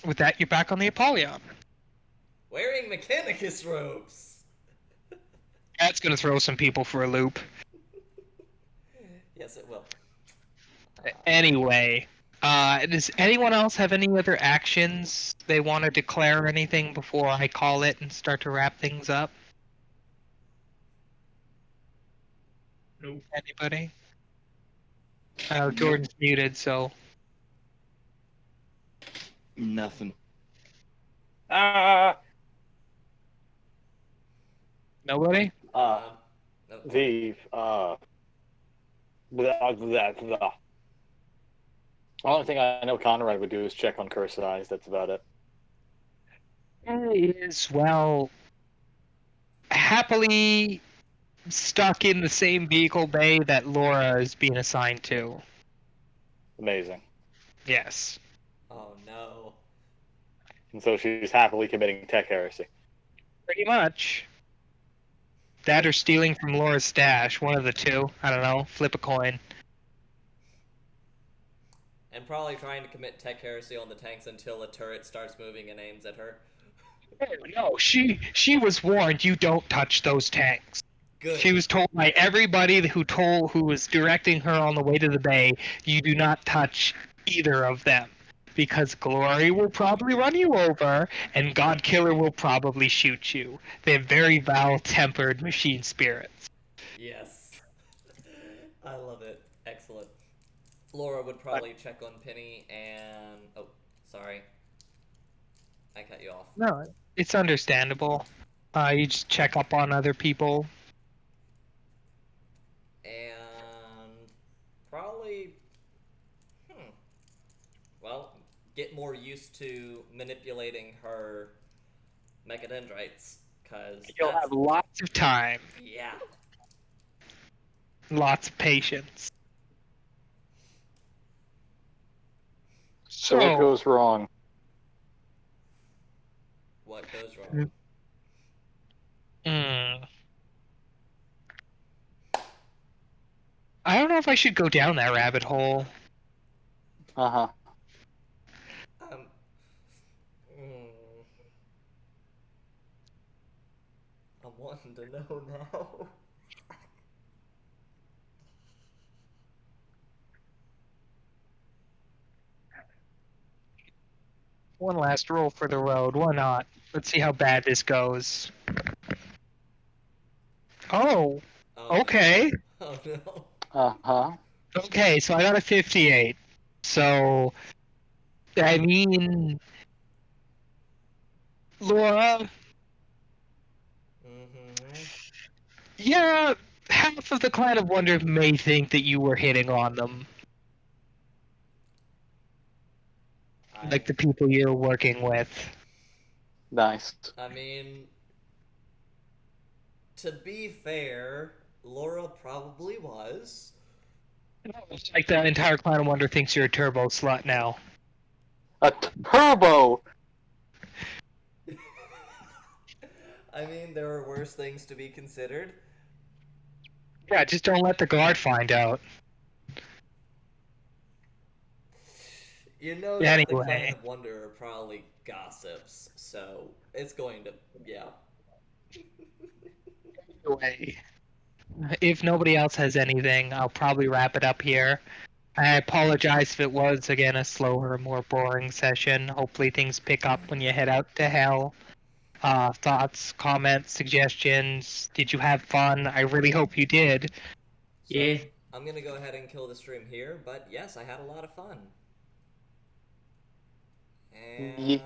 with that, you're back on the Apollyon. Wearing Mechanicus robes. That's gonna throw some people for a loop. Yes, it will. Anyway, does anyone else have any other actions they want to declare or anything before I call it and start to wrap things up? Nope. Anybody? Jordan's muted, so Nothing. Ah, nobody. No, the the only thing I know Conrad would do is check on Cursed Eyes. That's about it. Is well happily stuck in the same vehicle bay that Laura is being assigned to. Amazing. Yes. Oh no. And so she's happily committing tech heresy. Pretty much. That or stealing from Laura's stash, one of the two. I don't know. Flip a coin. And probably trying to commit tech heresy on the tanks until a turret starts moving and aims at her. Oh, no, she was warned. You don't touch those tanks. Good. She was told by everybody who was directing her on the way to the bay, you do not touch either of them. Because Glory will probably run you over, and God Killer will probably shoot you. They have very vile-tempered machine spirits. Yes. I love it. Excellent. Laura would probably check on Penny and... Oh, sorry. I cut you off. No, it's understandable. You just check up on other people. And... probably... Well, get more used to manipulating her mechadendrites, because You'll have lots of time. Yeah. Lots of patience. So what goes wrong? What goes wrong? I don't know if I should go down that rabbit hole. Uh-huh. I'm wanting to know now. One last roll for the road. Why not? Let's see how bad this goes. Oh. Okay. No. Oh no. Uh-huh. Okay, so I got a 58. So, I mean, Laura, yeah, half of the Clan of Wonder may think that you were hitting on them. Like the people you're working with. Nice. I mean, to be fair, Laura probably was. It's like the entire Clan of Wonder thinks you're a turbo slut now. A turbo! I mean, there are worse things to be considered. Yeah, just don't let the guard find out. You know that the Anyway. Clan of Wonder are probably gossips, so it's going to, yeah. Anyway, if nobody else has anything, I'll probably wrap it up here. I apologize if it was, again, a slower, more boring session. Hopefully things pick up when you head out to hell. Thoughts, comments, suggestions? Did you have fun? I really hope you did. So, Yeah. I'm gonna go ahead and kill the stream here, but yes, I had a lot of fun. And...